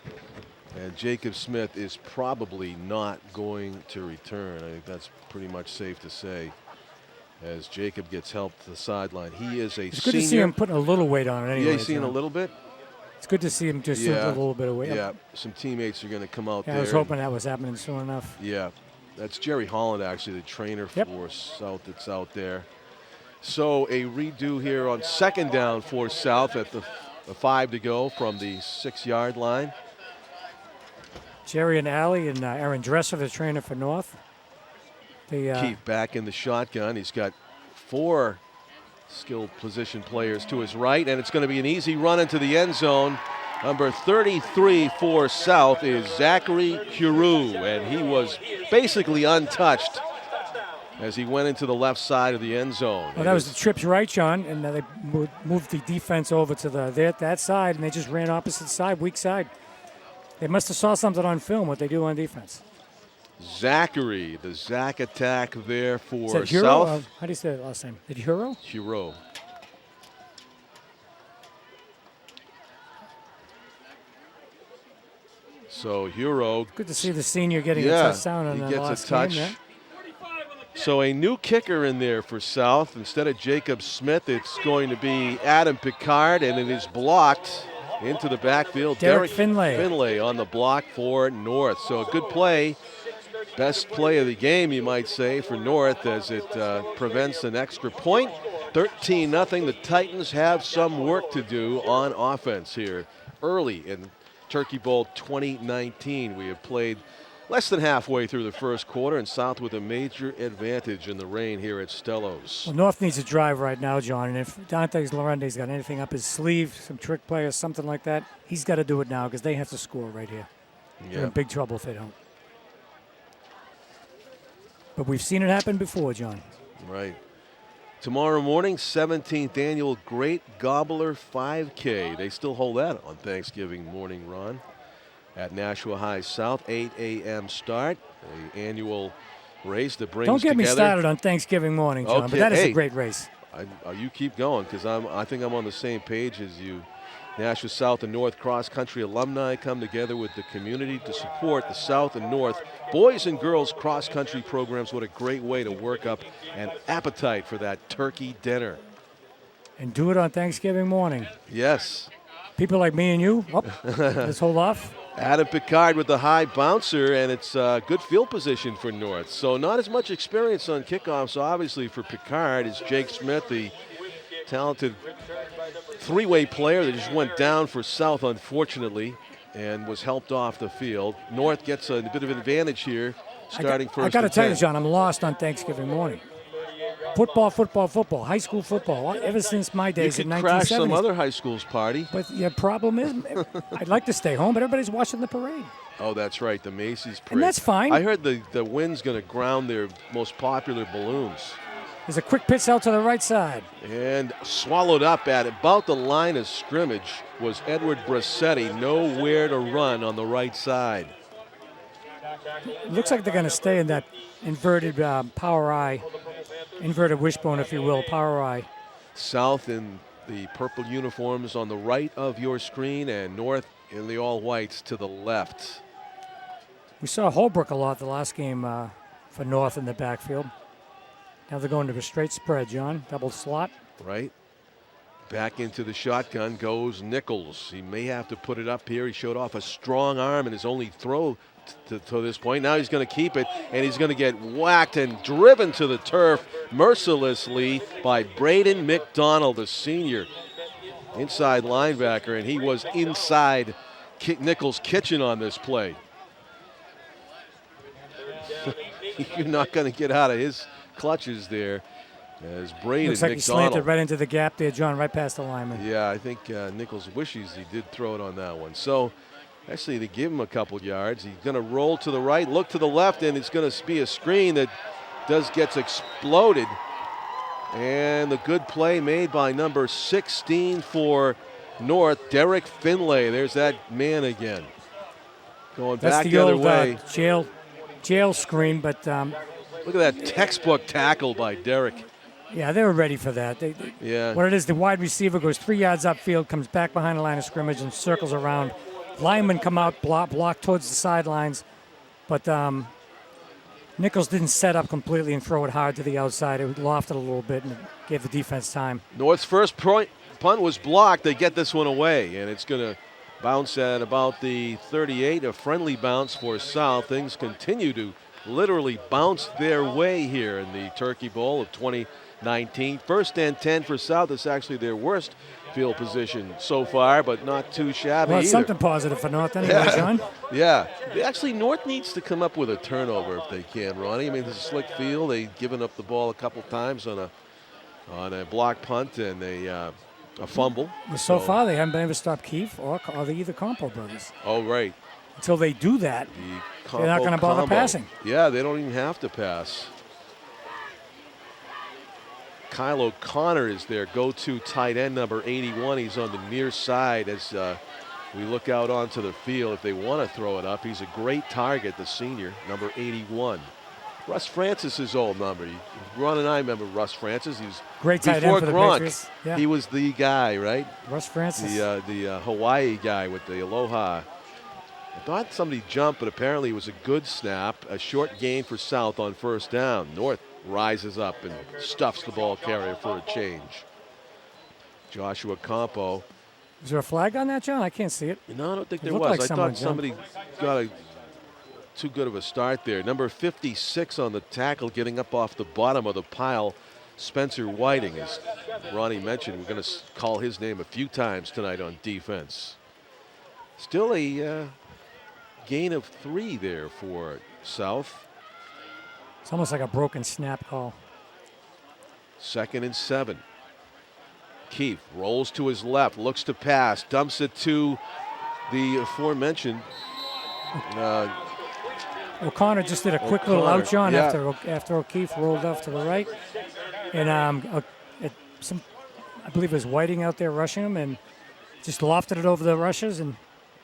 and Jacob Smith is probably not going to return. I think that's pretty much safe to say, as Jacob gets helped to the sideline. He is a It's senior. good to see him putting a little weight on it anyway. Yeah, he's seen John. a little bit. It's good to see him just a little bit of weight. Yeah, some teammates are going to come out there. I was hoping that was happening soon enough. Yeah, that's Jerry Holland, actually, the trainer for South that's out there. So a redo here on 2nd down for South at the 5 to go from the 6-yard line. Jerry and Allie and Aaron Dresser, the trainer for North. Keith back in the shotgun. He's got 4 skilled position players to his right, and it's going to be an easy run into the end zone. Number 33 for South is Zachary Huru, and he was basically untouched as he went into the left side of the end zone. Well, that was the trips right, John, and they moved the defense over to that side, and they just ran opposite side, weak side. They must have saw something on film, what they do on defense. Zachary, the Zach attack there for Is that Huro? South. How do you say it last name? Did Huro? Huro. So Huro. Good to see the senior getting a touchdown on the last touch. game. Yeah. So a new kicker in there for South. Instead of Jacob Smith, it's going to be Adam Picard, and it is blocked into the backfield. Derek Finlay. Finlay on the block for North. So a good play. Best play of the game, you might say, for North as it prevents an extra point. 13-0. The Titans have some work to do on offense here early in Turkey Bowl 2019. We have played less than halfway through the first quarter, and South with a major advantage in the rain here at Stellos. Well, North needs a drive right now, John, and if Dante's Lorende's got anything up his sleeve, some trick play or something like that, he's got to do it now because they have to score right here. They're in big trouble if they don't. But we've seen it happen before, John. Right. Tomorrow morning, 17th annual Great Gobbler 5K. They still hold that on Thanksgiving morning, Ron, at Nashua High South, 8 a.m. start. The annual race that brings Don't get together. me started on Thanksgiving morning, John, Okay, but that is hey, a great race. You keep going, because I think I'm on the same page as you. Nashua South and North cross country alumni come together with the community to support the South and North boys and girls cross country programs. What a great way to work up an appetite for that turkey dinner. And do it on Thanksgiving morning. Yes. People like me and you, let's hold off. Adam Picard with the high bouncer, and it's good field position for North. So not as much experience on kickoffs, obviously, for Picard. It's Jake Smith, the talented three-way player that just went down for South, unfortunately, and was helped off the field. North gets a bit of an advantage here, starting first. I got to and tell 10. you, John, I'm lost on Thanksgiving morning. Football, high school football, ever since my days in You could 1970s. crash some other high school's party. But the problem is, I'd like to stay home, but everybody's watching the parade. Oh, that's right, the Macy's parade. And that's fine. I heard the wind's going to ground their most popular balloons. There's a quick pitch out to the right side. And swallowed up at about the line of scrimmage was Edward Brassetti, nowhere to run on the right side. It looks like they're going to stay in that inverted power eye, inverted wishbone, if you will, power eye. South in the purple uniforms on the right of your screen, and North in the all whites to the left. We saw Holbrook a lot the last game for North in the backfield. Now they're going to a straight spread, John. Double slot. Right. Back into the shotgun goes Nichols. He may have to put it up here. He showed off a strong arm in his only throw to this point. Now he's going to keep it, and he's going to get whacked and driven to the turf mercilessly by Braden McDonald, the senior inside linebacker, and he was inside Nichols' kitchen on this play. You're not going to get out of his clutches there as Braden Looks like he McDonald. slanted right into the gap there, John, right past the lineman. Yeah, I think Nichols wishes he did throw it on that one. So actually they give him a couple yards. He's going to roll to the right, look to the left, and it's going to be a screen that gets exploded. And the good play made by number 16 for North, Derek Finlay. There's that man again. Going That's back the the other old way. jail screen, but Look at that textbook tackle by Derek. yeah, they were ready for that. Yeah. What it is, the wide receiver goes 3 yards upfield, comes back behind the line of scrimmage and circles around. Linemen come out, block towards the sidelines, but Nichols didn't set up completely and throw it hard to the outside. It lofted a little bit and it gave the defense time. North's first punt was blocked. They get this one away, and it's going to bounce at about the 38, a friendly bounce for South. Things continue to literally bounce their way here in the Turkey Bowl of 2019. First and 10 for South. It's actually their worst field position so far, but not too shabby Well, either. something positive for North anyway, John. Yeah. Actually, North needs to come up with a turnover if they can, Ronnie. I mean, it's a slick field. They've given up the ball a couple times on a block punt and a fumble. So far, they haven't been able to stop Keefe or the either Compo brothers. Oh, right. Until they do that, The they're not going to bother combo. passing. Yeah, they don't even have to pass. Kyle O'Connor is their go-to tight end, number 81. He's on the near side as we look out onto the field. If they want to throw it up, he's a great target, the senior, number 81. Russ Francis' old number. Ron and I remember Russ Francis. He was Great tight end before for the Gronk. Patriots. Yeah. He was the guy, right? Russ Francis. The Hawaii guy with the aloha. I thought somebody jumped, but apparently it was a good snap. A short gain for South on first down. North rises up and stuffs the ball carrier for a change. Joshua Campo. Is there a flag on that, John? I can't see it. No, I don't think It there looked was. like I someone thought somebody got too good of a start there. Number 56 on the tackle, getting up off the bottom of the pile. Spencer Whiting, as Ronnie mentioned, we're going to call his name a few times tonight on defense. Still a gain of 3 there for South. It's almost like a broken snap call. 2nd and 7. Keefe rolls to his left, looks to pass, dumps it to the aforementioned. O'Connor just did a quick little O'Connor, out, John, yeah. after O'Keefe rolled off to the right. And I believe it was Whiting out there rushing him and just lofted it over the rushers. And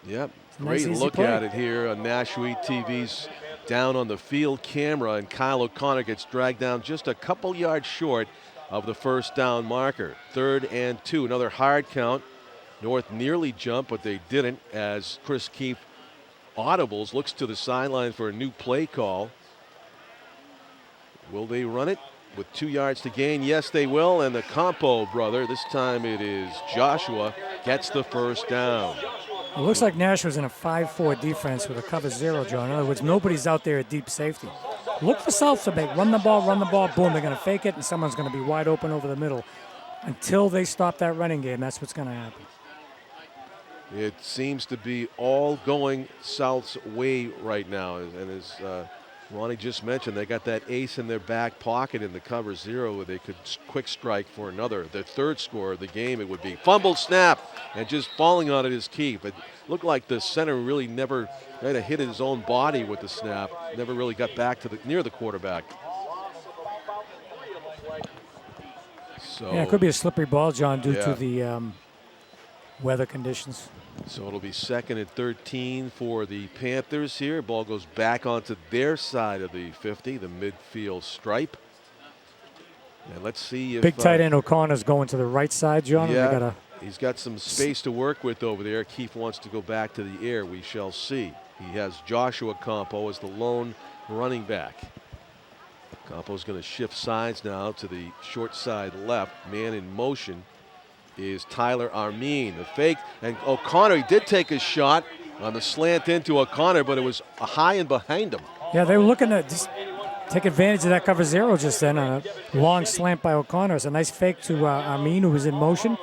yep, nice, great easy look play. at it here on Nashua TV's down on the field camera, and Kyle O'Connor gets dragged down just a couple yards short of the first down marker. 3rd and 2, another hard count. North nearly jumped, but they didn't, as Chris Keefe audibles, looks to the sideline for a new play call. Will they run it with 2 yards to gain? Yes, they will, and the Campo brother, this time it is Joshua, gets the first down. It looks like Nashua's in a 5-4 defense with a cover 0, John. In other words, nobody's out there at deep safety. Look for South to make run the ball, boom, they're going to fake it, and someone's going to be wide open over the middle. Until they stop that running game, that's what's going to happen. It seems to be all going South's way right now, and as Ronnie just mentioned, they got that ace in their back pocket in the cover 0 where they could quick strike for another. The 3rd score of the game, it would be. Fumble snap, and just falling on it is Keefe. It looked like the center really never might have hit his own body with the snap, never really got back to near the quarterback. So, yeah, it could be a slippery ball, John, due to the weather conditions. So it'll be 2nd and 13 for the Panthers here. Ball goes back onto their side of the 50, the midfield stripe. And let's see if big tight end O'Connor's going to the right side, John. Yeah, he's got some space to work with over there. Keefe wants to go back to the air. We shall see. He has Joshua Campo as the lone running back. Campo's going to shift sides now to the short side left. Man in motion is Tyler Armin. The fake, and O'Connor, he did take a shot on the slant into O'Connor, but it was high and behind him. Yeah, they were looking to just take advantage of that cover 0 just then. A long slant by O'Connor. It's a nice fake to Armin, who was in motion.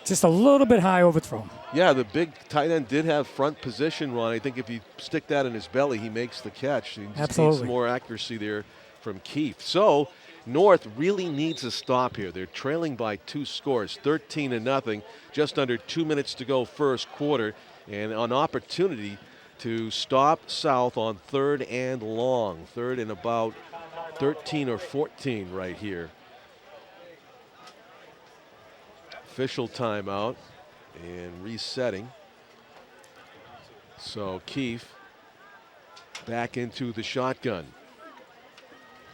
Just a little bit high overthrow. Yeah, the big tight end did have front position, Ron. I think if you stick that in his belly, he makes the catch. He just Absolutely. needs more accuracy there from Keefe. So North really needs a stop here. They're trailing by 2 scores, 13-0, just under 2 minutes to go first quarter, and an opportunity to stop South on 3rd and long. 3rd and about 13 or 14 right here. Official timeout and resetting. So Keefe back into the shotgun.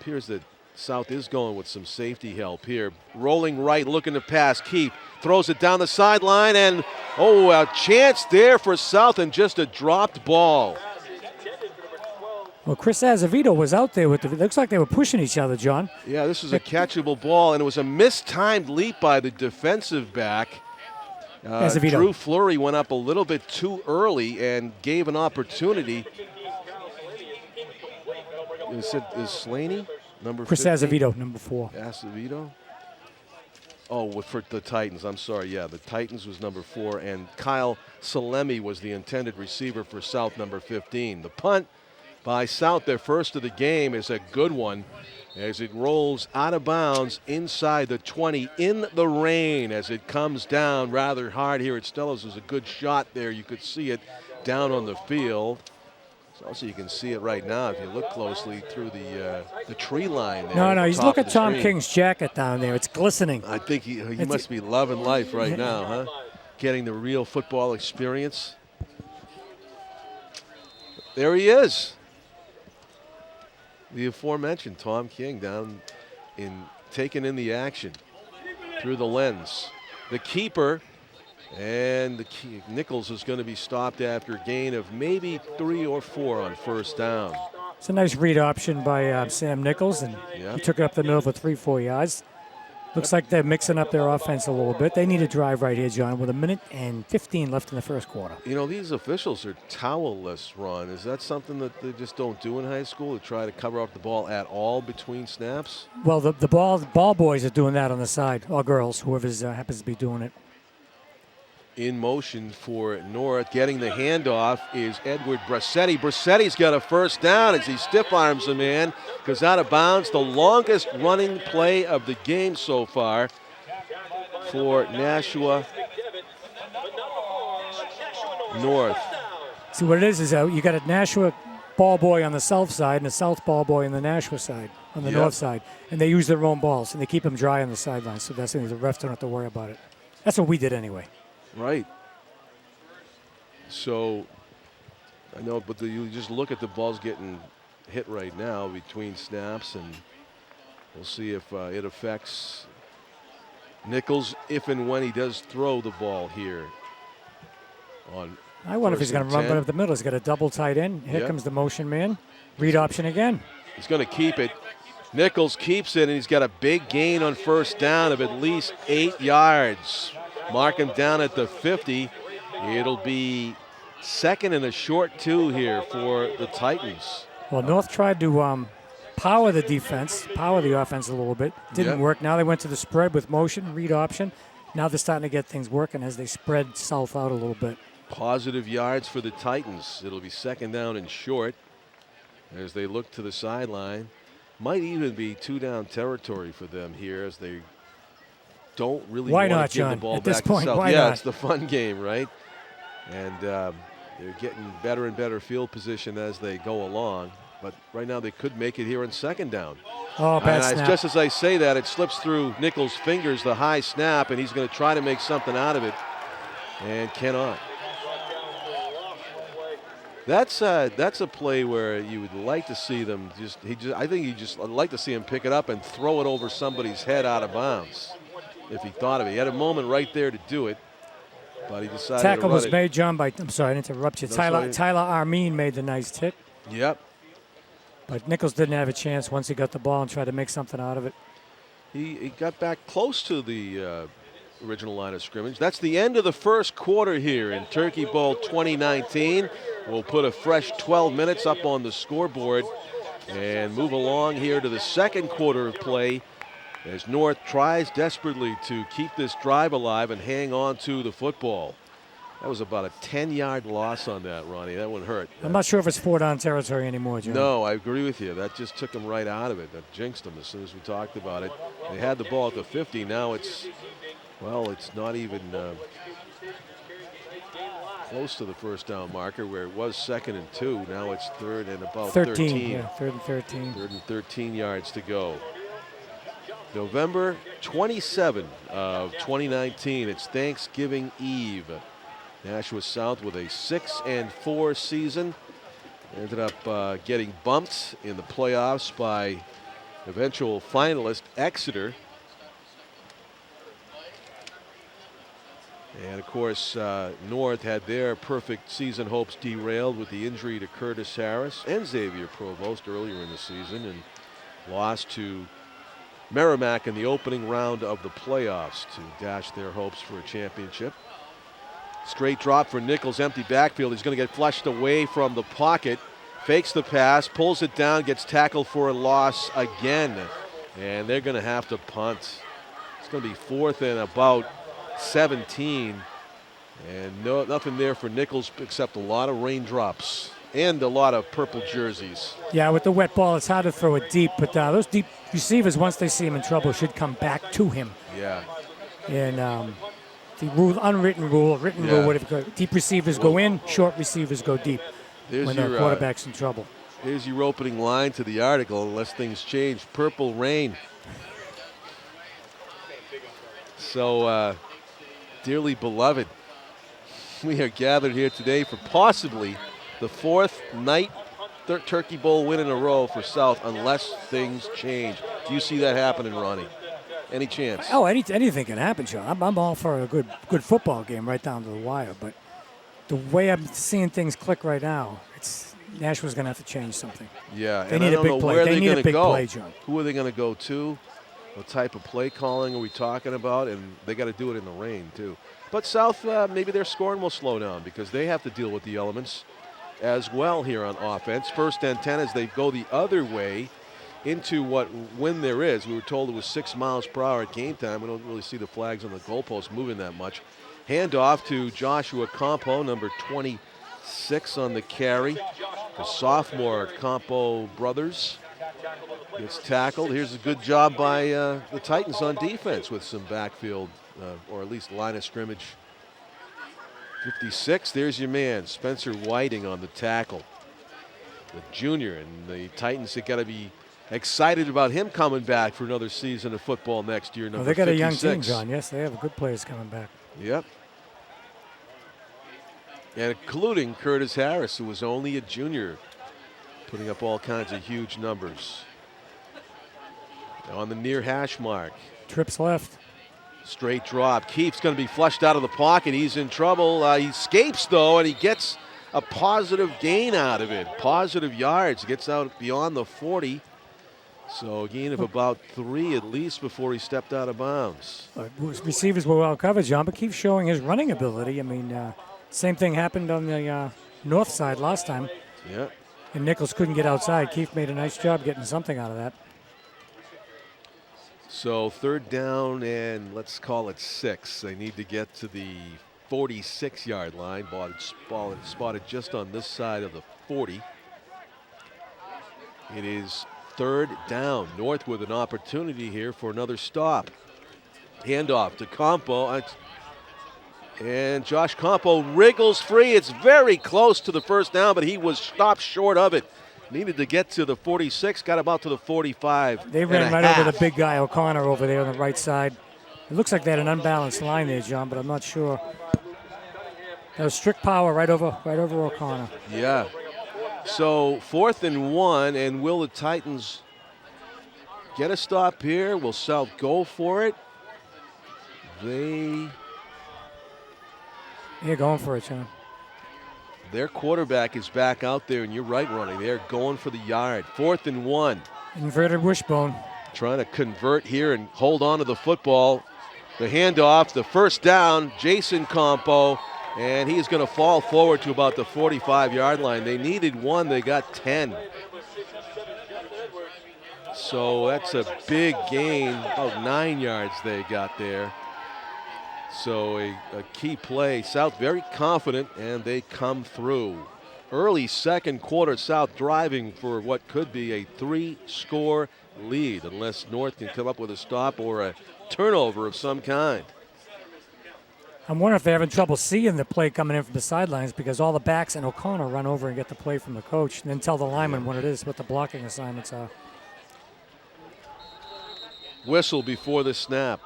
Appears that South is going with some safety help here. Rolling right, looking to pass. Keefe throws it down the sideline, and a chance there for South, and just a dropped ball. Well, Chris Azevedo was out there with it looks like they were pushing each other, John. Yeah, this was a catchable ball, and it was a mistimed leap by the defensive back. Azevedo. Drew Fleury went up a little bit too early and gave an opportunity. Is Slaney number Chris 15? Azevedo, number 4. Azevedo? Oh, for the Titans. I'm sorry. Yeah, the Titans was number 4, and Kyle Salemi was the intended receiver for South, number 15. The punt by South, their first of the game, is a good one as it rolls out of bounds inside the 20 in the rain as it comes down rather hard here at Stellos. There's a good shot there. You could see it down on the field. Also, you can see it right now if you look closely through the tree line there. No, he's looking at Tom King's jacket down there. It's glistening. I think he must be loving life right now, huh? Getting the real football experience. There he is. The aforementioned Tom King down taking in the action through the lens. The keeper. And Nichols is going to be stopped after a gain of maybe 3 or 4 on first down. It's a nice read option by Sam Nichols, and he took it up the middle for 3-4 yards. Looks like they're mixing up their offense a little bit. They need a drive right here, John, with 1:15 left in the first quarter. You know, these officials are towel-less, Ron. Is that something that they just don't do in high school, to try to cover up the ball at all between snaps? Well, the ball boys are doing that on the side, or girls, whoever happens to be doing it. In motion for North, getting the handoff is Edward Brassetti. Brassetti's got a first down as he stiff arms a man, goes out of bounds. The longest running play of the game so far for Nashua North. See, what it is you got a Nashua ball boy on the south side and a south ball boy on the Nashua side, on the north side. And they use their own balls, and they keep them dry on the sidelines. So that's the refs don't have to worry about it. That's what we did anyway. Right. So, I know, but you just look at the balls getting hit right now between snaps, and we'll see if it affects Nichols if and when he does throw the ball here. I wonder if he's going to run right up the middle. He's got a double tight end. Here comes the motion man. Read option again. He's going to keep it. Nichols keeps it, and he's got a big gain on first down of at least 8 yards. Mark him down at the 50. It'll be second and a short 2 here for the Titans. Well, North tried to power the defense, power the offense a little bit. Didn't work. Now they went to the spread with motion, read option. Now they're starting to get things working as they spread south out a little bit. Positive yards for the Titans. It'll be second down and short as they look to the sideline. Might even be 2-down territory for them here as they don't really want to give the ball at back this point, to South. Why yeah, not? It's the fun game, right? And they're getting better and better field position as they go along. But right now they could make it here in second down. Oh, bad snap. Just as I say that, it slips through Nichols' fingers, the high snap, and he's going to try to make something out of it and cannot. That's a play where you would like to see them I'd like to see him pick it up and throw it over somebody's head out of bounds if he thought of it. He had a moment right there to do it, but he decided Tackle to run was it. made, John, by, I'm sorry, I didn't interrupt you. No, Tyler sorry. Armin made the nice hit. Yep. But Nichols didn't have a chance once he got the ball and tried to make something out of it. He got back close to the original line of scrimmage. That's the end of the first quarter here in Turkey Bowl 2019. We'll put a fresh 12 minutes up on the scoreboard and move along here to the second quarter of play as North tries desperately to keep this drive alive and hang on to the football. That was about a 10-yard loss on that, Ronnie. That one hurt. I'm not sure if it's 4-down territory anymore, John. No, I agree with you. That just took them right out of it. That jinxed them as soon as we talked about it. They had the ball at the 50. Now it's not even close to the first down marker where it was 2nd and 2. Now it's 3rd and about 13. Yeah, 3rd and 13. 3rd and 13 yards to go. November 27 of 2019. It's Thanksgiving Eve. Nashua South with a 6-4 season. Ended up getting bumped in the playoffs by eventual finalist Exeter. And of course, North had their perfect season hopes derailed with the injury to Curtis Harris and Xavier Provost earlier in the season, and lost to Merrimack in the opening round of the playoffs to dash their hopes for a championship. Straight drop for Nichols, empty backfield. He's going to get flushed away from the pocket. Fakes the pass, pulls it down, gets tackled for a loss again. And they're going to have to punt. It's going to be 4th and about 17. And nothing there for Nichols except a lot of raindrops and a lot of purple jerseys. Yeah, with the wet ball, it's hard to throw it deep. But those deep receivers, once they see him in trouble, should come back to him. Yeah. And the unwritten rule, written rule, whatever. Deep receivers go in, short receivers go deep when the quarterback's in trouble. Here's your opening line to the article, unless things change. Purple rain. So, dearly beloved, we are gathered here today for possibly the 4th night Turkey Bowl win in a row for South, unless things change. Do you see that happening, Ronnie? Any chance? Oh, anything can happen, Sean. I'm all for a good football game right down to the wire. But the way I'm seeing things click right now, Nashua's going to have to change something. Yeah, they need a big play. They need a big play, John. Who are they going to go to? What type of play calling are we talking about? And they got to do it in the rain, too. But South, maybe their scoring will slow down because they have to deal with the elements as well here on offense. First and 10 as they go the other way into when there is. We were told it was 6 miles per hour at game time. We don't really see the flags on the goalpost moving that much. Handoff to Joshua Campo, number 26 on the carry. The sophomore Campo brothers gets tackled. Here's a good job by the Titans on defense with some backfield, or at least line of scrimmage. 56, there's your man, Spencer Whiting on the tackle. the junior, and the Titans have got to be excited about him coming back for another season of football next year. Well, they got 56. a young team, John. Yes, they have good players coming back. Yep. And including Curtis Harris, who was only a junior, putting up all kinds of huge numbers. On the near hash mark. Trips left. Straight drop. Keefe's going to be flushed out of the pocket. He's in trouble. He escapes, though, and he gets a positive gain out of it. Positive yards. Gets out beyond the 40. So a gain of about 3 at least before he stepped out of bounds. Receivers were well covered, John, but Keefe showing his running ability. I mean, same thing happened on the north side last time. Yeah. And Nichols couldn't get outside. Keefe made a nice job getting something out of that. So 3rd down and let's call it 6. They need to get to the 46-yard line. Spotted just on this side of the 40. It is 3rd down. North with an opportunity here for another stop. Handoff to Campo. And Josh Campo wriggles free. It's very close to the first down, but he was stopped short of it. Needed to get to the 46, got about to the 45. They ran right over the big guy, O'Connor, over there on the right side. It looks like they had an unbalanced line there, John, but I'm not sure. That was strict power right over O'Connor. Yeah. So 4th and 1, and will the Titans get a stop here? Will South go for it? They're going for it, John. Their quarterback is back out there, and you're right, Ronnie. They're going for the yard. 4th and 1. Inverted wishbone. Trying to convert here and hold on to the football. The handoff, the first down, Jason Campo, and he's going to fall forward to about the 45-yard line. They needed 1, they got 10. So that's a big gain, about 9 yards they got there. So a key play. South very confident, and they come through. Early second quarter, South driving for what could be a 3-score lead, unless North can come up with a stop or a turnover of some kind. I'm wondering if they're having trouble seeing the play coming in from the sidelines because all the backs and O'Connor run over and get the play from the coach and then tell the lineman what it is, what the blocking assignments are. Whistle before the snap.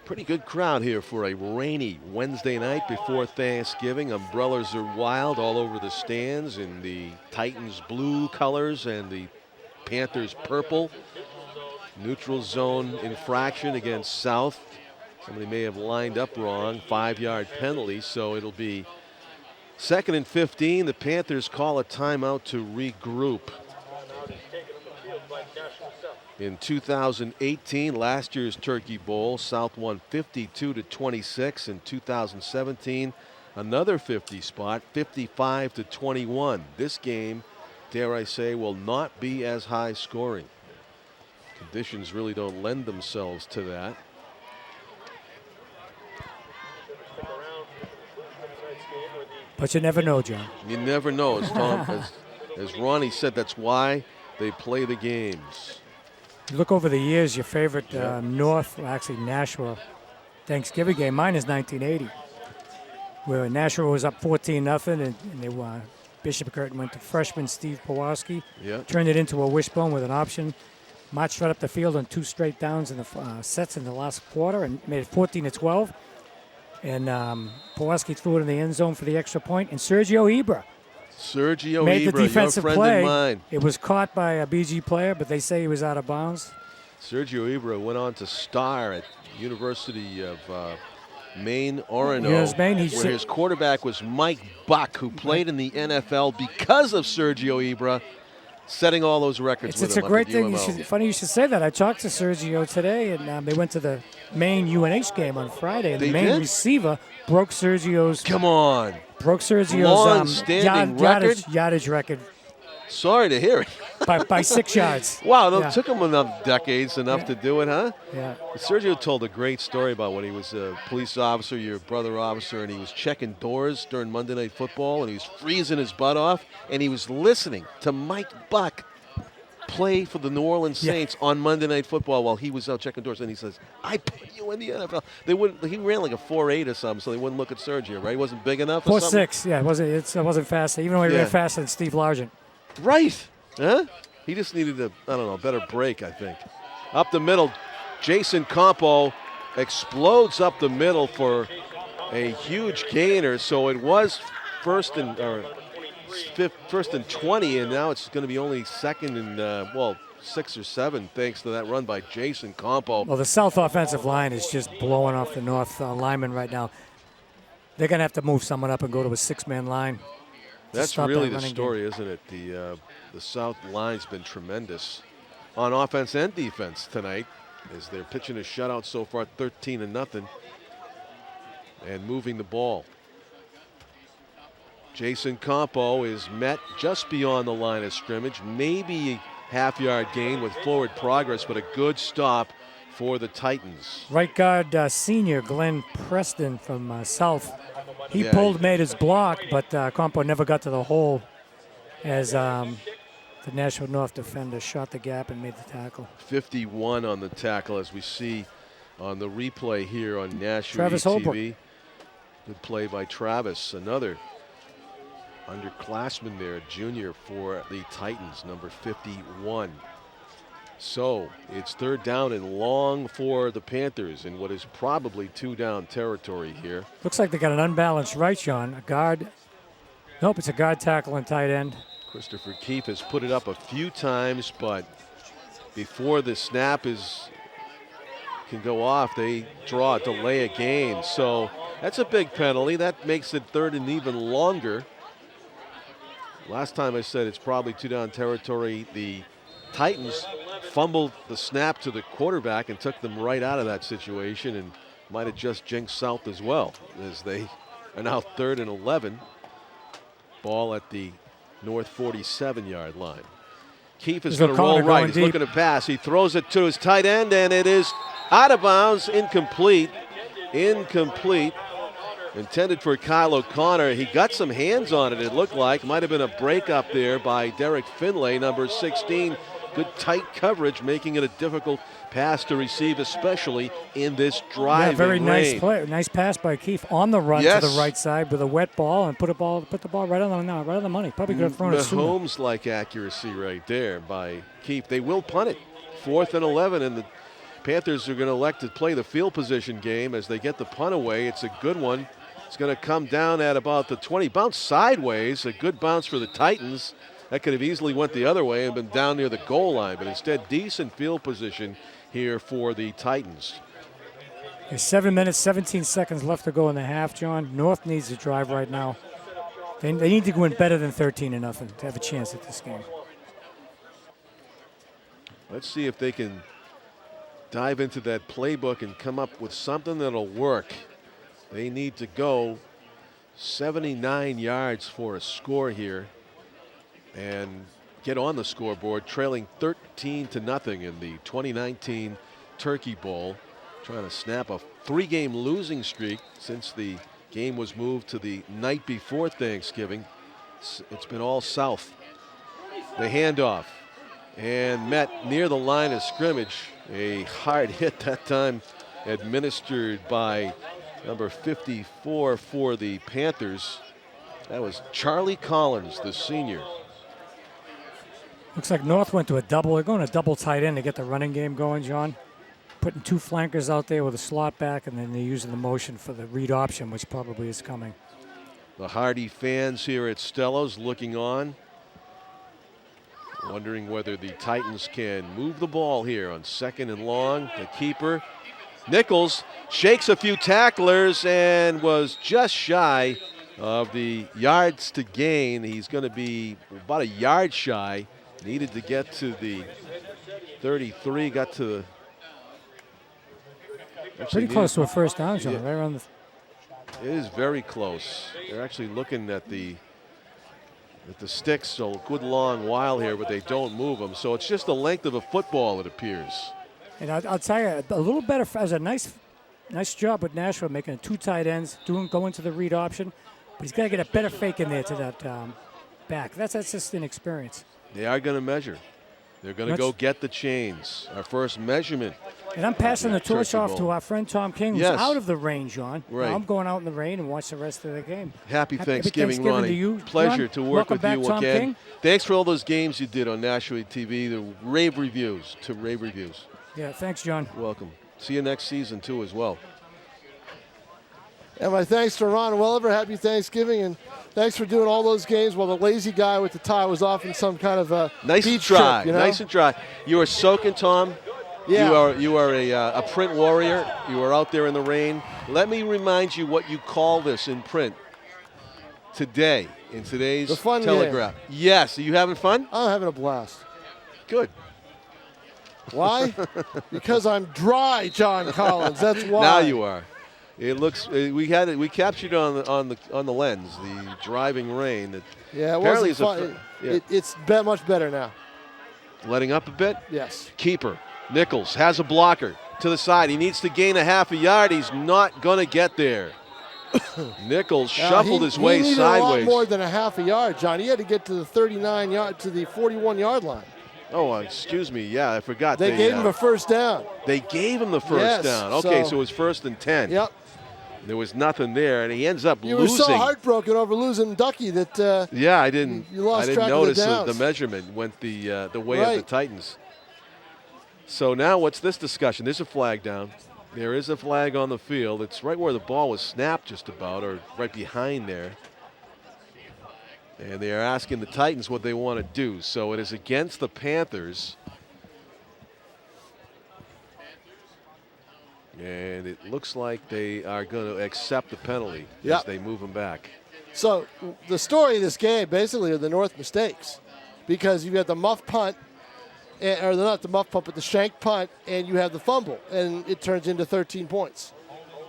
Pretty good crowd here for a rainy Wednesday night before Thanksgiving. Umbrellas are wild all over the stands in the Titans blue colors and the Panthers purple. Neutral zone infraction against South. Somebody may have lined up wrong. 5-yard penalty, so it'll be 2nd and 15. The Panthers call a timeout to regroup. In 2018, last year's Turkey Bowl, South won 52-26. In 2017, another 50 spot, 55-21. This game, dare I say, will not be as high scoring. Conditions really don't lend themselves to that. But you never know, John. You never know. As Tom, as Ronnie said, that's why they play the games. You look over the years, your favorite North, well, actually Nashua Thanksgiving game, mine is 1980, where Nashua was up 14-0, and they won. Bishop Curtin went to freshman Steve Pawlowski, turned it into a wishbone with an option, marched right up the field on 2 straight downs in the sets in the last quarter, and made it 14-12. And Pawlowski threw it in the end zone for the extra point, and Sergio Ibra made the defensive play. It was caught by a BG player, but they say he was out of bounds. Sergio Ibra went on to star at University of Maine, Orono, where his quarterback was Mike Buck, who played in the NFL because of Sergio Ibra, setting all those records with him. It's a great thing. Funny you should say that. I talked to Sergio today, and they went to the Maine UNH game on Friday, and the Maine receiver broke Sergio's. Come on. Broke Sergio's long-standing yardage record. Sorry to hear it. by 6 yards. Wow, it took him enough decades to do it, huh? Yeah. Sergio told a great story about when he was a police officer, your brother officer, and he was checking doors during Monday Night Football, and he was freezing his butt off, and he was listening to Mike Buck play for the New Orleans Saints on Monday Night Football while he was out checking doors, and he says, "I put you in the NFL." They wouldn't. He ran like a 4.8 or something, so they wouldn't look at Sergio, right? He wasn't big enough. 4.6. Yeah, it wasn't fast. Even though he ran faster than Steve Largent. Right. Huh? He just needed a, I don't know, better break, I think. Up the middle, Jason Campo explodes up the middle for a huge gainer. So it was first and 20, and now it's going to be only second and, 6 or 7, thanks to that run by Jason Campo. Well, the South offensive line is just blowing off the North lineman right now. They're going to have to move someone up and go to a 6-man line. That's really the story, isn't it? The South line's been tremendous on offense and defense tonight, as they're pitching a shutout so far, 13-0, and moving the ball. Jason Campo is met just beyond the line of scrimmage, maybe half-yard gain with forward progress, but a good stop for the Titans. Right guard senior Glenn Preston from South. He made his block, but Campo never got to the hole as the Nashua North defender shot the gap and made the tackle. 51 on the tackle, as we see on the replay here on Nashua Travis TV. Holbrook. Good play by Travis, another underclassman there, junior for the Titans, number 51. So it's 3rd down and long for the Panthers in what is probably 2-down territory here. Looks like they got an unbalanced right, Sean. A guard. Nope, it's a guard tackle and tight end. Christopher Keefe has put it up a few times, but before the snap can go off, they draw a delay of game. So that's a big penalty. That makes it 3rd and even longer. Last time I said it's probably 2-down territory. The Titans fumbled the snap to the quarterback and took them right out of that situation, and might have just jinxed South as well, as they are now 3rd and 11. Ball at the North 47-yard line. Keefe is going to roll right. He's looking to pass. He throws it to his tight end, and it is out of bounds, incomplete. Intended for Kyle O'Connor. He got some hands on it, it looked like. Might have been a break up there by Derek Finlay, number 16. Good tight coverage, making it a difficult pass to receive, especially in this driving very rain. Nice play, nice pass by Keefe on the run to the right side with a wet ball and put the ball right on the money. Probably could have thrown it sooner. Mahomes-like accuracy right there by Keefe. They will punt it. 4th and 11, and the Panthers are going to elect to play the field position game as they get the punt away. It's a good one. It's going to come down at about the 20. Bounce sideways. A good bounce for the Titans. That could have easily went the other way and been down near the goal line, but instead decent field position here for the Titans. There's 7 minutes, 17 seconds left to go in the half, John. North needs to drive right now. They need to win better than 13-0 to have a chance at this game. Let's see if they can dive into that playbook and come up with something that'll work. They need to go 79 yards for a score here and get on the scoreboard, trailing 13-0 in the 2019 Turkey Bowl, trying to snap a 3-game losing streak since the game was moved to the night before Thanksgiving. It's been all South. The handoff, and met near the line of scrimmage. A hard hit that time administered by number 54 for the Panthers. That was Charlie Collins, the senior. Looks like North went to a double. They're going a double tight end to get the running game going, John. Putting 2 flankers out there with a slot back, and then they're using the motion for the read option, which probably is coming. The Hardy fans here at Stellos looking on, wondering whether the Titans can move the ball here on 2nd and long. The keeper, Nichols, shakes a few tacklers and was just shy of the yards to gain. He's going to be about a yard shy. Needed to get to the 33, got to the... Pretty close to a first down, John. Yeah. Right around It is very close. They're actually looking at the sticks a good long while here, but they don't move them. So it's just the length of a football, it appears. And I'll tell you, a little better as a nice job with Nashua making 2 tight ends, going to the read option. But he's got to get a better fake in there to that back. That's just inexperience. They are going to measure. They're going to go get the chains. Our first measurement. And I'm passing the torch Turkey off Bowl. to our friend Tom King, who's Yes. out of the rain, John. Right. I'm going out in the rain and watch the rest of the game. Happy Thanksgiving, Ronnie. to you, Pleasure John. to work Welcome with back, you Tom again. King. Thanks for all those games you did on Nashua TV, the rave reviews. Yeah, thanks, John. Welcome. See you next season, too, as well. And my thanks to Ron Welliver. Happy Thanksgiving, and thanks for doing all those games while the lazy guy with the tie was off in some kind of a Nice and beach dry. trip, you know? Nice and dry. You are soaking, Tom. Yeah. You are a print warrior. You are out there in the rain. Let me remind you what you call this in print today, in today's The fun Telegraph. Yes. Are you having fun? I'm having a blast. Good. Why? Because I'm dry, John Collins. That's why. Now you are. It looks. We had it. We captured it on the lens, the driving rain. That Yeah, it apparently wasn't is fun. yeah. It's much better now. letting up a bit. Yes. Keeper. Nichols has a blocker to the side. He needs to gain a half a yard. He's not going to get there. Nichols shuffled his way he needed sideways. a lot more than a half a yard, John. He had to get to the 41-yard line. Oh, excuse me. Yeah, I forgot. They gave him a first down. They gave him the first down. Okay, so it was 1st and 10. Yep. There was nothing there, and he ends up You losing. were so heartbroken over losing Ducky that yeah, I didn't. You lost I didn't track notice of the the downs. measurement went the way of the Titans. So now, what's this discussion? There's a flag down. There is a flag on the field. It's right where the ball was snapped, just about, or right behind there. And they are asking the Titans what they want to do. So it is against the Panthers. And it looks like they are going to accept the penalty as they move them back. So the story of this game basically are the North mistakes, because you've got the muff punt, or not the muff punt, but the shank punt, and you have the fumble, and it turns into 13 points.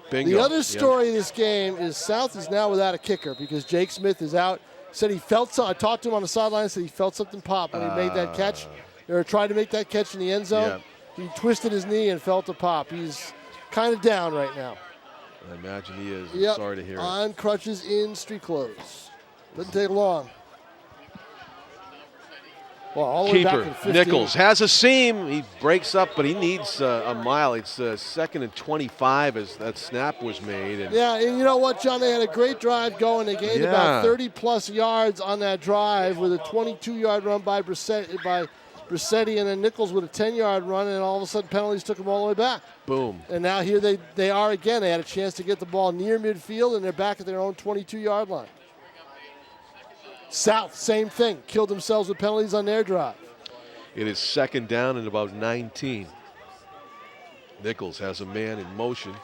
Bingo. The other story of this game is South is now without a kicker because Jake Smith is out. Said he felt something. I talked to him on the sideline. Said he felt something pop when he made that catch. Or tried to make that catch in the end zone. He twisted his knee and felt a pop. He's kind of down right now. I imagine he is. Yep. Sorry to hear it. On crutches in street clothes. Doesn't take long. Well, all the way back Keeper in 15. Nichols has a seam. He breaks up, but he needs a mile. It's 2nd and 25 as that snap was made. And Yeah, and you know what, John? They had a great drive going. They gained about 30-plus yards on that drive with a 22-yard run by Brissetti, and then Nichols with a 10-yard run, and all of a sudden penalties took them all the way back. Boom. And now here they are again. They had a chance to get the ball near midfield, and they're back at their own 22-yard line. South, same thing. Killed themselves with penalties on their drive. It is 2nd down and about 19. Nichols has a man in motion.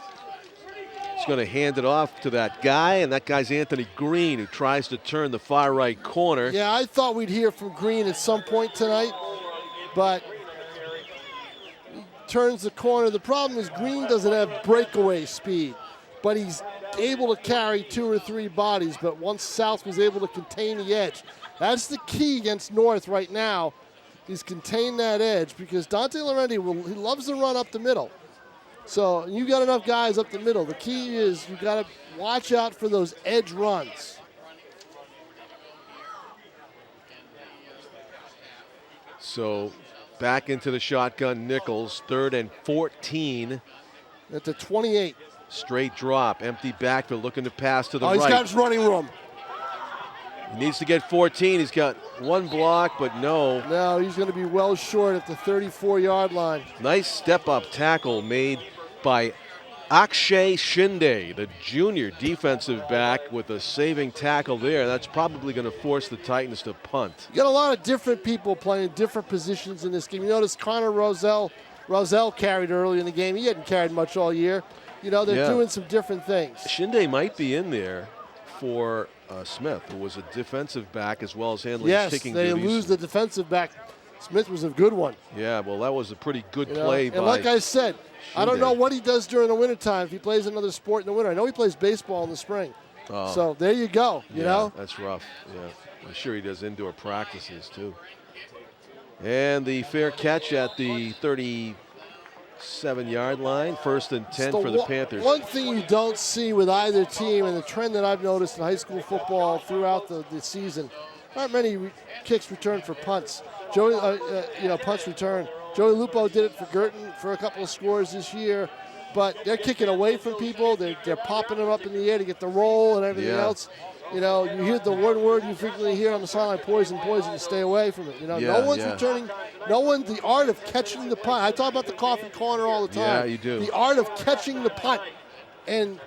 He's going to hand it off to that guy, and that guy's Anthony Green, who tries to turn the far right corner. Yeah, I thought we'd hear from Green at some point tonight, but he turns the corner. The problem is Green doesn't have breakaway speed, but he's able to carry 2 or 3 bodies. But once South was able to contain the edge, that's the key against North right now, is contain that edge, because Dante Laurenti he loves to run up the middle. So you got enough guys up the middle. The key is you got to watch out for those edge runs. So back into the shotgun, Nichols, 3rd and 14. At the 28. Straight drop, empty backfield, looking to pass to the right. He's got his running room. He needs to get 14. He's got 1 block, but no. No, he's going to be well short at the 34-yard line. Nice step-up tackle made by Akshay Shinde, the junior defensive back, with a saving tackle there. That's probably going to force the Titans to punt. You got a lot of different people playing different positions in this game. You notice Connor Roselle carried early in the game. He hadn't carried much all year. You know, they're doing some different things. Shinde might be in there for Smith, who was a defensive back as well as handling kicking duties. Yes, they lose the defensive back. Smith was a good one. Yeah, well, that was a pretty good play by And like I said, Shinde. I don't know what he does during the wintertime if he plays another sport in the winter. I know he plays baseball in the spring. So there you go, you know. That's rough, yeah. I'm sure he does indoor practices, too. And the fair catch at the 37-yard line, 1st and 10 for the Panthers. One thing you don't see with either team, and the trend that I've noticed in high school football throughout the season, aren't many kicks returned for punts. Joey, punts return. Joey Lupo did it for Girton for a couple of scores this year, but they're kicking away from people. They're popping them up in the air to get the roll and everything else. You hear the one word you frequently hear on the sideline, poison, poison, to stay away from it. No one's returning. No one, the art of catching the punt. I talk about the coffin corner all the time. Yeah, you do. The art of catching the punt and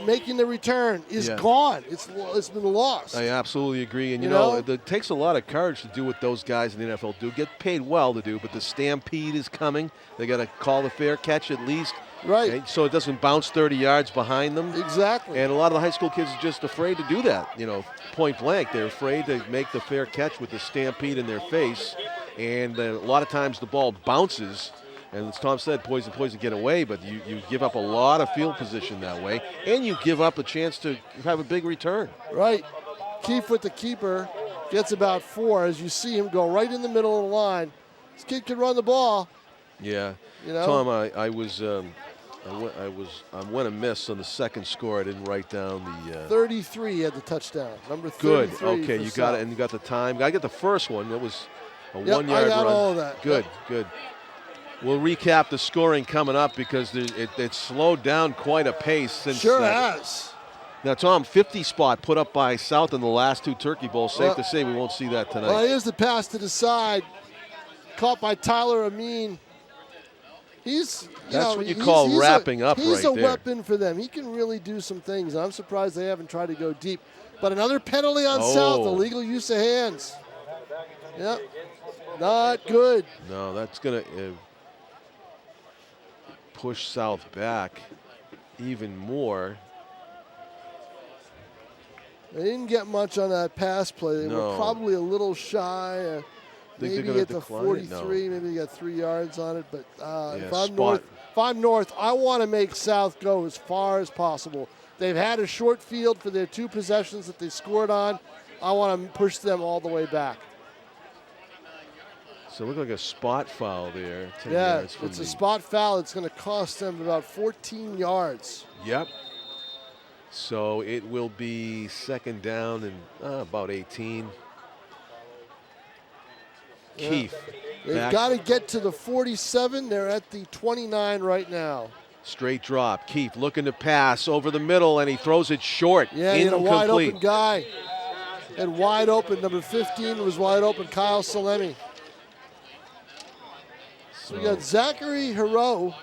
making the return is gone. It's been lost. I absolutely agree. And, it takes a lot of courage to do what those guys in the NFL do. Get paid well to do, but the stampede is coming. They got to call the fair catch at least. Right. Okay, so it doesn't bounce 30 yards behind them. Exactly. And a lot of the high school kids are just afraid to do that, point blank. They're afraid to make the fair catch with the stampede in their face. And a lot of times the ball bounces. And as Tom said, poison, poison, get away. But you give up a lot of field position that way. And you give up a chance to have a big return. Right. Keefe with the keeper gets about 4 as you see him go right in the middle of the line. This kid can run the ball. Yeah. Tom, I went amiss on the second score. I didn't write down the 33 had the touchdown. Number 33. Good. Okay, you got it, and you got the time. I got the first one. It was a 1 yard I got run. all of that. Good, good. We'll recap the scoring coming up because it slowed down quite a pace since. Sure has. Now, Tom, 50 spot put up by South in the last 2 Turkey Bowls. Safe to say we won't see that tonight. Well, here's the pass to the side, caught by Tyler Amin. That's what you call wrapping up right there. He's a weapon for them. He can really do some things. I'm surprised they haven't tried to go deep. But another penalty on South, illegal use of hands. Yep, not good. No, that's going to push South back even more. They didn't get much on that pass play. They were probably a little shy. Maybe at the 43, maybe they got 3 yards on it. But if I'm North, I want to make South go as far as possible. They've had a short field for their 2 possessions that they scored on. I want to push them all the way back. So it looked like a spot foul there. It's a spot foul. It's going to cost them about 14 yards. Yep. So it will be second down and about 18. Keefe. They've got to get to the 47. They're at the 29 right now. Straight drop. Keefe looking to pass over the middle, and he throws it short. Yeah, he had a wide open guy. And wide open. Number 15 was wide open. Kyle Salemi. So we got Zachary Hero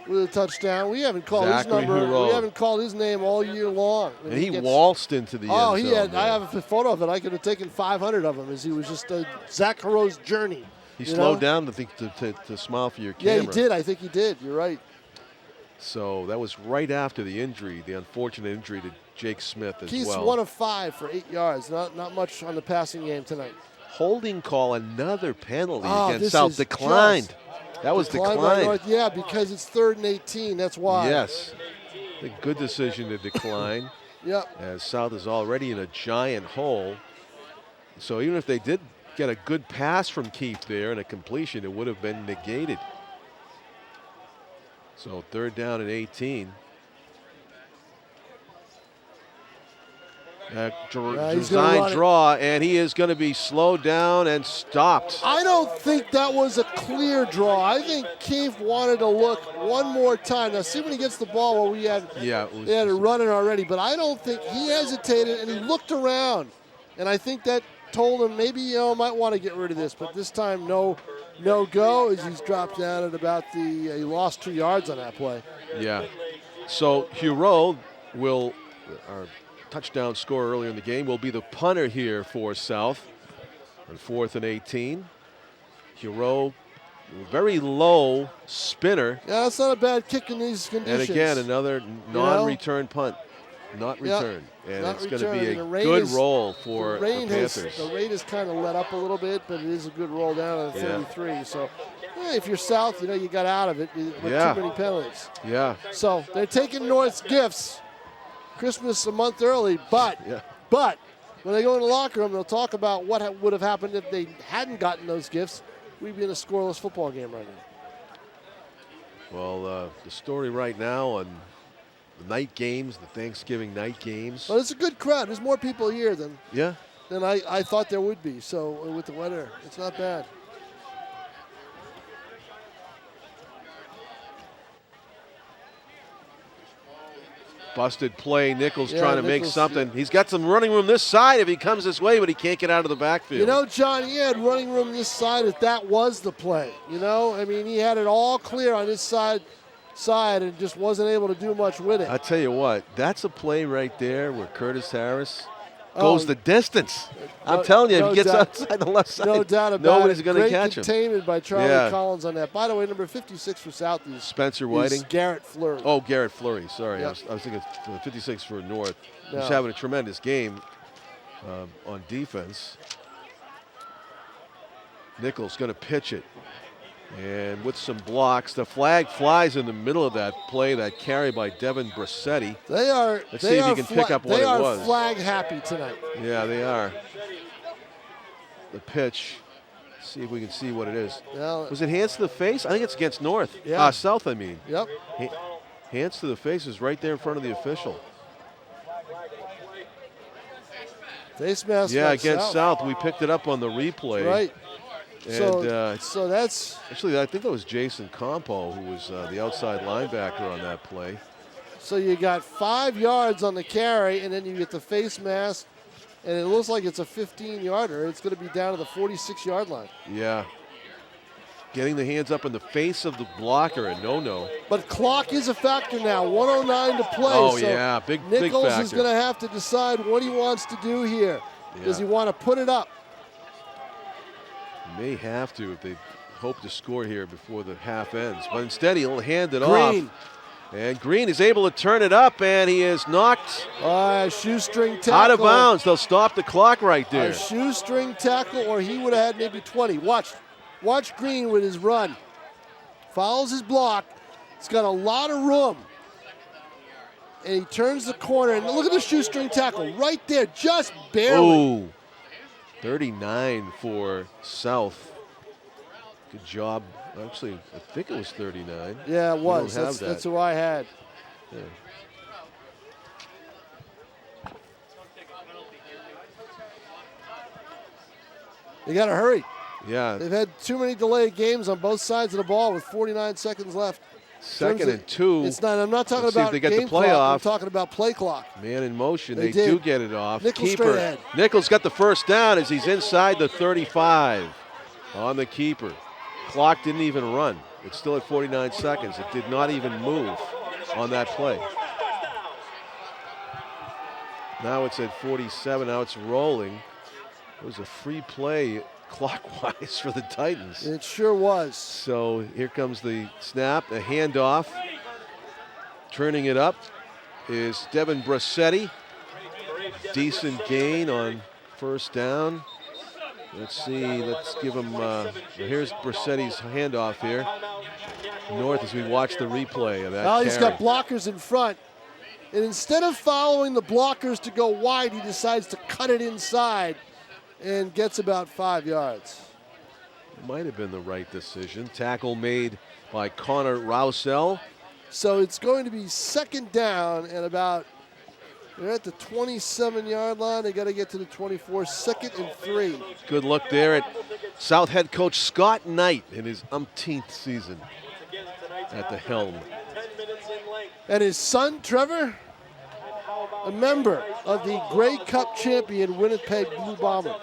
with a touchdown. We haven't called his number. Hero. We haven't called his name all year long. And he waltzed into the end zone. I have a photo of it. I could have taken 500 of him as he was just Zach Hero's journey. He slowed down to smile for your camera. Yeah, he did. I think he did. You're right. So that was right after the injury, the unfortunate injury to Jake Smith as Keith's well. 1 of 5 for 8 yards. Not much on the passing game tonight. Holding call, another penalty against South declined. That was declined. Yeah, because it's 3rd and 18. That's why. Yes. A good decision to decline. Yep. As South is already in a giant hole. So even if they did get a good pass from Keefe there and a completion, it would have been negated. So 3rd down and 18. Design draw, and he is going to be slowed down and stopped. I don't think that was a clear draw. I think Keefe wanted to look one more time. Now, see when he gets the ball where we had it running already, but I don't think he hesitated, and he looked around. And I think that told him maybe, might want to get rid of this, but this time no go as he's dropped down at about he lost 2 yards on that play. Yeah. So Hero our touchdown scorer earlier in the game, will be the punter here for South on 4th and 18. Hero, very low spinner. Yeah, that's not a bad kick in these conditions. And again, another non-return punt. Not returned. And it's going to be a good roll for the Panthers. The rate has kind of let up a little bit, but it is a good roll down on 33. So if you're South, you got out of it with too many penalties. Yeah. So they're taking North's gifts. Christmas a month early, but when they go in the locker room, they'll talk about what would have happened if they hadn't gotten those gifts. We'd be in a scoreless football game right now. Well, the story right now on the night games, the Thanksgiving night games. Well, it's a good crowd. There's more people here than than I thought there would be. So with the weather, it's not bad. Busted play. Nichols trying to make Nichols, something. He's got some running room this side if he comes this way, but he can't get out of the backfield. You know, John, he had running room this side if that was the play. You know, I mean, he had it all clear on his side and just wasn't able to do much with it. I tell you what, that's a play right there where Curtis Harris goes the distance. I'm telling you, if he gets outside the left side, no doubt about nobody's going to catch him. Great containment by Charlie Collins on that. By the way, number 56 for South is Spencer Whiting. Garrett Fleury. Oh, Garrett Fleury. Sorry, Yep. I was thinking 56 for North. No. He's having a tremendous game on defense. Nichols going to pitch it. And with some blocks, the flag flies in the middle of that play, that carry by Devin Brassetti. Let's see if he can pick up what it was. They are flag happy tonight. Yeah, they are. The pitch. See if we can see what it is. Well, was it hands to the face? I think it's against North. Yeah. South, I mean. Yep. Hands to the face is right there in front of the official. Face mask. Yeah, against South. We picked it up on the replay. Right. And, so that's actually, I think that was Jason Campo who was the outside linebacker on that play. So you got 5 yards on the carry, and then you get the face mask, and it looks like it's a 15-yarder. It's going to be down to the 46-yard line. Yeah. Getting the hands up in the face of the blocker, a no-no. But clock is a factor now. 1:09 to play. Oh, so yeah, big factor. Nichols is going to have to decide what he wants to do here. Yeah. Does he want to put it up? May have to if they hope to score here before the half ends. But instead, he'll hand it Green. off. And Green is able to turn it up, and he is knocked Shoestring tackle. out of bounds. They'll stop the clock right there. A shoestring tackle, or he would have had maybe 20. Watch Green with his run. Follows his block. He's got a lot of room. And he turns the corner, and look at the shoestring tackle right there, just barely. Ooh. 39 for South. Good job. Actually, I think it was 39. Yeah, it was. Don't have That's who I had. Yeah. They got to hurry. Yeah. They've had too many delayed games on both sides of the ball with 49 seconds left. Second and 2. It's not. I'm not talking Let's see if about they get the game play clock. off. I'm talking about play clock. Man in motion. They did. do get it off. Nichols straight Keeper. ahead. Nichols got the first down as he's inside the 35 on the keeper. Clock didn't even run. It's still at 49 seconds. It did not even move on that play. Now it's at 47. Now it's rolling. It was a free play clockwise for the Titans. It sure was. So here comes the snap, a handoff. Turning it up is Devin Brassetti. Decent gain on first down. Let's see, let's give him, here's Brassetti's handoff here. North as we watch the replay of that Well, carry. he's got blockers in front. And instead of following the blockers to go wide, he decides to cut it inside and gets about 5 yards. Might have been the right decision. Tackle made by Connor Rousell. So it's going to be second down and about, they're at the 27-yard line. They got to get to the 24, 2nd and 3. Good look there at South head coach Scott Knight in his umpteenth season at the helm. And his son, Trevor, a member of the Grey Cup champion Winnipeg Blue Bombers,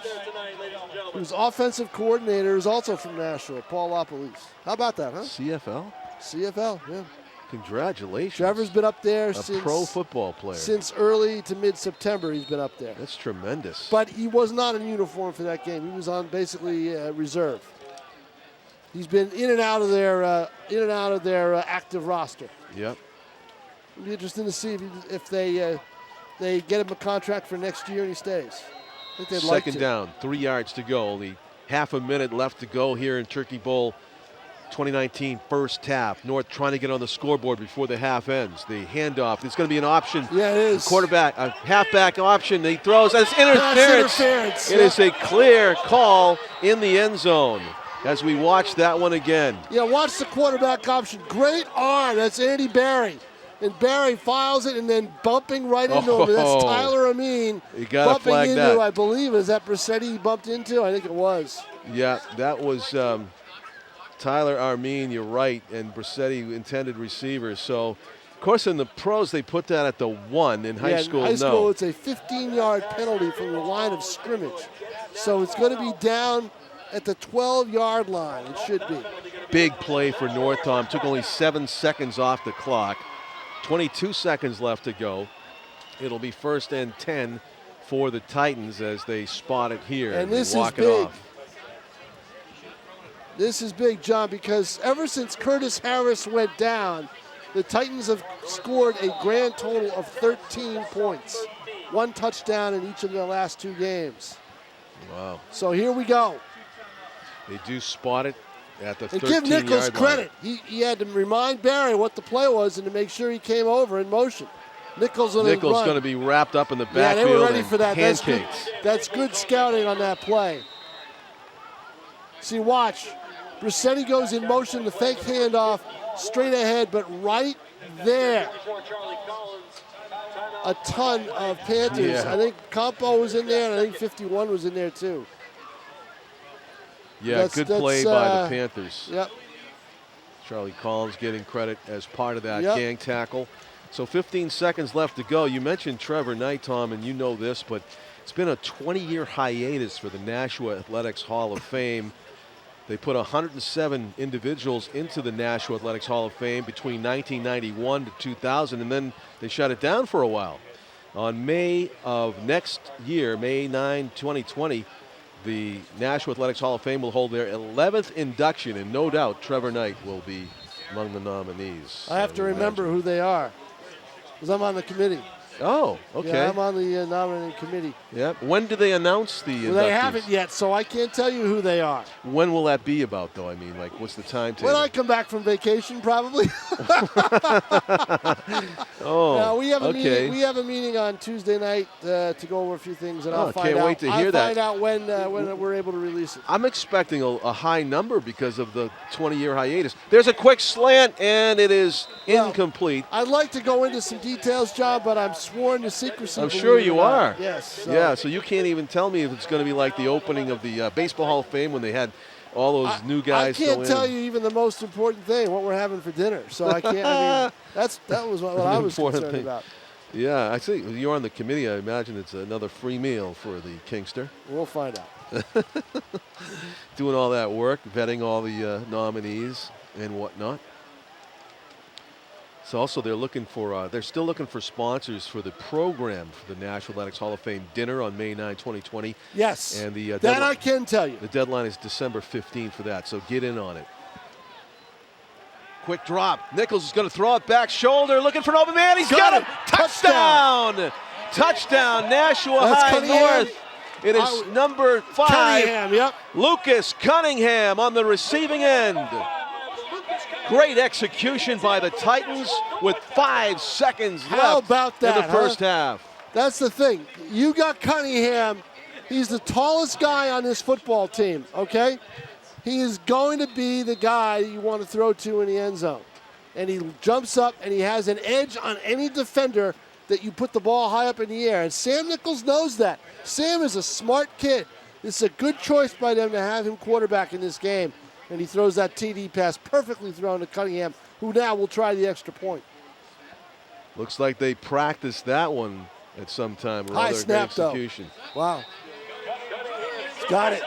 whose offensive coordinator is also from Nashua, Paul LaPolice. How about that, huh? CFL? CFL, yeah. Congratulations. Trevor's been up there since pro football player. Since early to mid-September, he's been up there. That's tremendous. But he was not in uniform for that game. He was on basically reserve. He's been in and out of their active roster. Yep. It'll be interesting to see if they get him a contract for next year and he stays. I think they'd like to. Second down, 3 yards to go. Only half a minute left to go here in Turkey Bowl 2019 first half. North trying to get on the scoreboard before the half ends. The handoff, it's going to be an option. Yeah, it is. Quarterback, a halfback option. He throws, and it's interference. It is a clear call in the end zone as we watch that one again. Yeah, watch the quarterback option. Great arm. That's Andy Barry. and Barry files it and then bumping right into him. That's Tyler Amin You gotta bumping flag into, that. I believe, is that Brissetti he bumped into? I think it was. Yeah, that was Tyler Armin, you're right, and Brissetti intended receiver. So, of course, in the pros, they put that at the 1. In high school, in high school, no. it's a 15-yard penalty from the line of scrimmage. So it's going to be down at the 12-yard line. It should be. Big play for North, Tom. Took only 7 seconds off the clock. 22 seconds left to go. It'll be 1st and 10 for the Titans as they spot it here. And this walk is it big. off. This is big, John, because ever since Curtis Harris went down, the Titans have scored a grand total of 13 points. 1 touchdown in each of their last 2 games. Wow. So here we go. They do spot it at the 13-yard And line. give Nichols credit. He had to remind Barry what the play was and to make sure he came over in motion. Nichols going to be wrapped up in the backfield. Yeah, they were ready for that. Pancakes. That's good scouting on that play. See, watch. Brissetti goes in motion, the fake handoff, straight ahead, but right there. A ton of Panthers. Yeah. I think Campo was in there, and I think 51 was in there too. Yeah, good play by the Panthers. Yep. Charlie Collins getting credit as part of that Yep. gang tackle. So 15 seconds left to go. You mentioned Trevor Knight, Tom, and you know this, but it's been a 20-year hiatus for the Nashua Athletics Hall of Fame. They put 107 individuals into the Nashua Athletics Hall of Fame between 1991 to 2000, and then they shut it down for a while. On May of next year, May 9, 2020, the Nashua Athletics Hall of Fame will hold their 11th induction, and no doubt Trevor Knight will be among the nominees. I have to remember who they are because I'm on the committee. Oh, okay. Yeah, I'm on the nominating committee. Yep. When do they announce the inductees? Well, they haven't yet, so I can't tell you who they are. When will that be about, though? I mean, like, what's the timetable? When I come back from vacation, probably. Oh, Now, we have a okay. meeting. We have a meeting on Tuesday night to go over a few things, and I'll find can't out. wait to hear that. I'll find out when we're able to release it. I'm expecting a high number because of the 20-year hiatus. There's a quick slant, and it is incomplete. I'd like to go into some details, John, but I'm sworn to secrecy. I'm sure believe it you or not. are. Yes. Yeah, so you can't even tell me if it's going to be like the opening of the Baseball Hall of Fame when they had all those new guys I can't go tell in. you even the most important thing, what we're having for dinner. So I can't. I mean, that was what I was Important concerned thing. about. Yeah, I see. You're on the committee. I imagine it's another free meal for the Kingster. We'll find out. Doing all that work, vetting all the nominees and whatnot. So also they're looking for, they're still looking for sponsors for the program for the Nashua Athletics Hall of Fame dinner on May 9, 2020. Yes. And the that I can tell you. The deadline is December 15 for that, so get in on it. Quick drop. Nichols is going to throw it back shoulder, looking for an open man. He's got him. Touchdown! Touchdown, Nashua That's High Cunningham. North. It is number 5. Cunningham, yep. Lucas Cunningham on the receiving end. Great execution by the Titans with 5 seconds How left about that, in the first half. That's the thing. You got Cunningham. He's the tallest guy on this football team, okay? He is going to be the guy you want to throw to in the end zone. And he jumps up and he has an edge on any defender that you put the ball high up in the air. And Sam Nichols knows that. Sam is a smart kid. It's a good choice by them to have him quarterback in this game. And he throws that TD pass perfectly thrown to Cunningham, who now will try the extra point. Looks like they practiced that one at some time or High other. snap, though. Execution. Wow. Got it.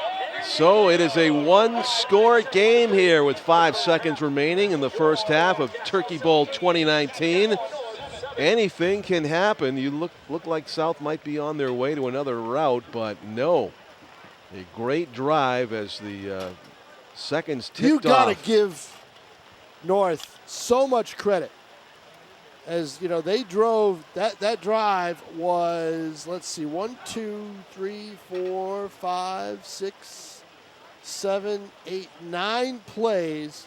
So it is a one-score game here with 5 seconds remaining in the first half of Turkey Bowl 2019. Anything can happen. You look like South might be on their way to another route, but no. A great drive as the seconds ticked off. You got to give North so much credit. As you know, they drove that drive was, let's see, 1, 2, 3, 4, 5, 6, 7, 8, 9 plays,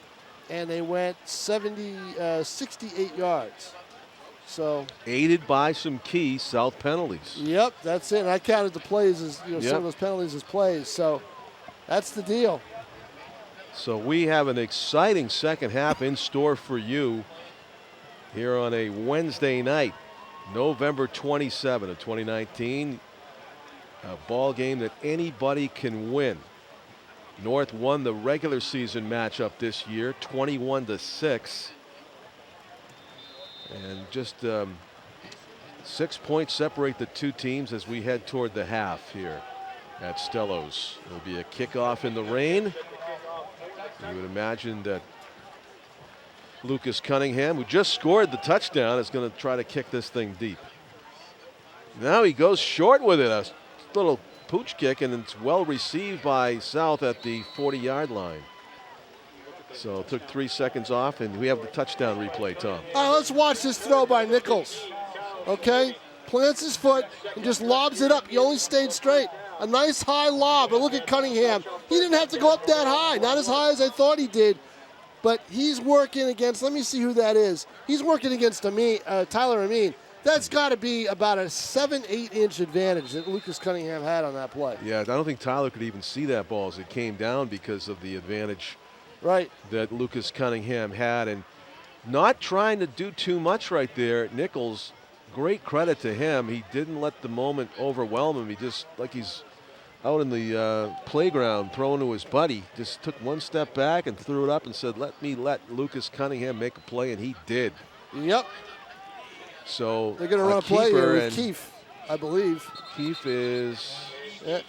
and they went 68 yards. So aided by some key South penalties. Yep, that's it. And I counted the plays as some Yep. of those penalties as plays. So that's the deal. So we have an exciting second half in store for you here on a Wednesday night, November 27 of 2019. A ball game that anybody can win. North won the regular season matchup this year, 21-6. And just 6 points separate the two teams as we head toward the half here at Stellos. There'll be a kickoff in the rain. You would imagine that Lucas Cunningham, who just scored the touchdown, is going to try to kick this thing deep. Now he goes short with it, a little pooch kick, and it's well received by South at the 40-yard line. So it took 3 seconds off, and we have the touchdown replay, Tom. All right, let's watch this throw by Nichols. Okay, plants his foot and just lobs it up. He only stayed straight. A nice high lob, but look at Cunningham. He didn't have to go up that high, not as high as I thought he did. But he's working against, let me see who that is. He's working against Tyler Amin. That's got to be about a 7-8 inch advantage that Lucas Cunningham had on that play. Yeah, I don't think Tyler could even see that ball as it came down because of the advantage that Lucas Cunningham had. And not trying to do too much right there. Nichols, great credit to him. He didn't let the moment overwhelm him. He just, like he's out in the playground throwing to his buddy, just took one step back and threw it up and said, let Lucas Cunningham make a play, and he did. Yep. So they're going to run a play here with Keefe, I believe. Keefe is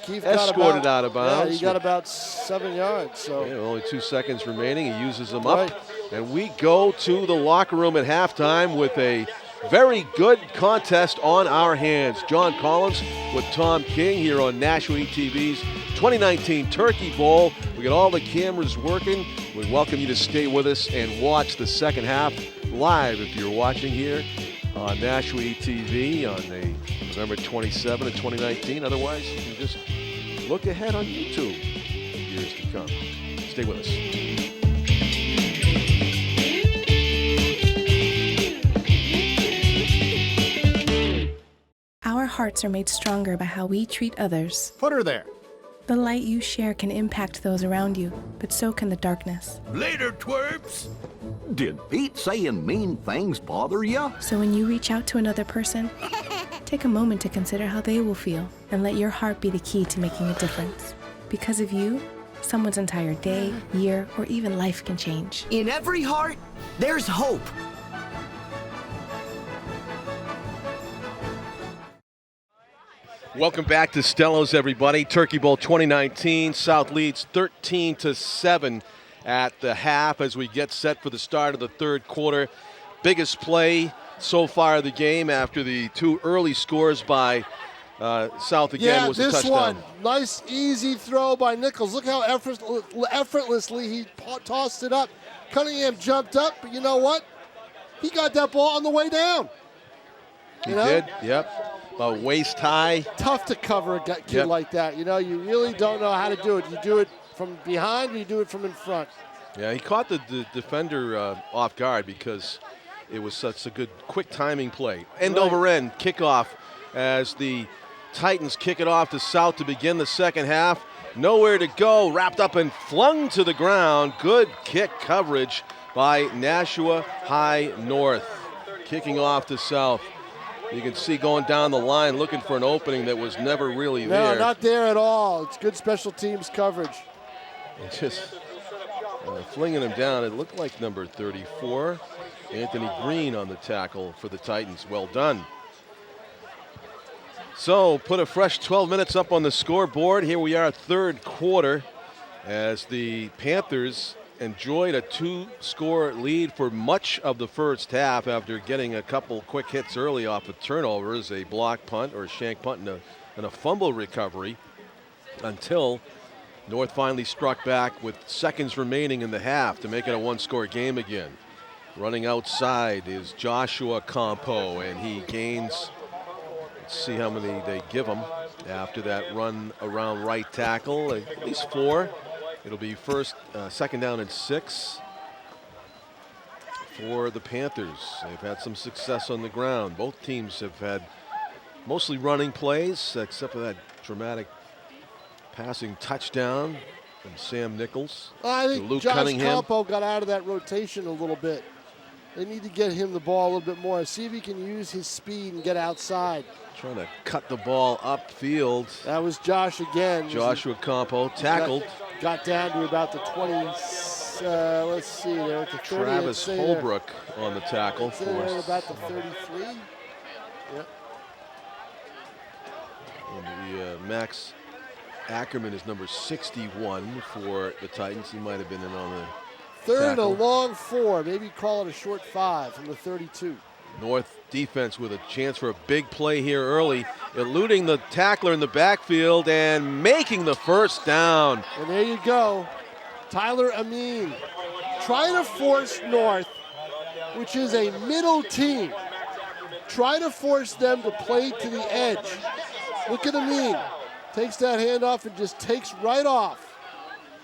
Keefe escorted out of bounds. Yeah, he got about 7 yards. So only 2 seconds remaining. He uses them up. And we go to the locker room at halftime with a very good contest on our hands. John Collins with Tom King here on Nashua TV's 2019 Turkey Bowl. We got all the cameras working. We welcome you to stay with us and watch the second half live if you're watching here on Nashua TV on the November 27 of 2019. Otherwise, you can just look ahead on YouTube years to come. Stay with us. Our hearts are made stronger by how we treat others. Put her there. The light you share can impact those around you, but so can the darkness. Later, twerps. Did Pete saying mean things bother you? So when you reach out to another person, take a moment to consider how they will feel and let your heart be the key to making a difference. Because of you, someone's entire day, year, or even life can change. In every heart, there's hope. Welcome back to Stellos, everybody. Turkey Bowl 2019. South leads 13-7 at the half as we get set for the start of the third quarter. Biggest play so far of the game after the 2 early scores by South again was a touchdown. Yeah, this one. Nice, easy throw by Nichols. Look how effortlessly he tossed it up. Cunningham jumped up, but you know what? He got that ball on the way down. He did, yep. Waist high. Tough to cover a kid like that. You know, you really don't know how to do it. You do it from behind or you do it from in front. Yeah, he caught the defender off guard because it was such a good, quick timing play. End over end kickoff as the Titans kick it off to South to begin the second half. Nowhere to go, wrapped up and flung to the ground. Good kick coverage by Nashua High North. Kicking off to South. You can see going down the line looking for an opening that was never really there. No, not there at all. It's good special teams coverage. And just flinging him down. It looked like number 34, Anthony Green on the tackle for the Titans. Well done. So put a fresh 12 minutes up on the scoreboard. Here we are, third quarter, as the Panthers enjoyed a 2-score lead for much of the first half after getting a couple quick hits early off of turnovers, a block punt or a shank punt and a fumble recovery, until North finally struck back with seconds remaining in the half to make it a 1-score game again. Running outside is Joshua Campo, and he gains, let's see how many they give him after that run around right tackle, at least 4. It'll be second down and 6 for the Panthers. They've had some success on the ground. Both teams have had mostly running plays, except for that dramatic passing touchdown from Sam Nichols. I think Luke Josh Cunningham. Campo got out of that rotation a little bit. They need to get him the ball a little bit more. See if he can use his speed and get outside. Trying to cut the ball upfield. That was Josh again. Joshua Campo tackled. Got down to about the 20. Let's see, they're at the 30. Travis Holbrook on the tackle. They're about the 33. Yep. And Max Ackerman is number 61 for the Titans. He might have been in on the third, tackle. a long 4. Maybe call it a short 5 from the 32. North defense with a chance for a big play here early, eluding the tackler in the backfield and making the first down. And there you go. Tyler Amin trying to force North, which is a middle team, try to force them to play to the edge. Look at Amin. Takes that handoff and just takes right off.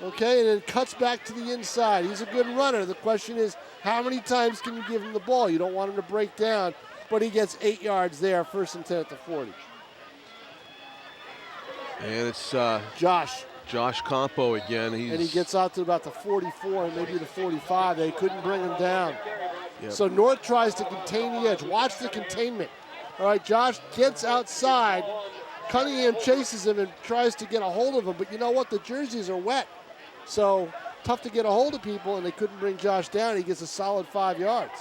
Okay, and then cuts back to the inside. He's a good runner. The question is, how many times can you give him the ball? You don't want him to break down, but he gets 8 yards there, 1st and 10 at the 40. And it's Josh Campo again. And he gets out to about the 44 and maybe the 45. They couldn't bring him down. Yep. So North tries to contain the edge. Watch the containment. All right, Josh gets outside. Cunningham chases him and tries to get a hold of him, but you know what? The jerseys are wet. So tough to get a hold of people, and they couldn't bring Josh down. He gets a solid 5 yards.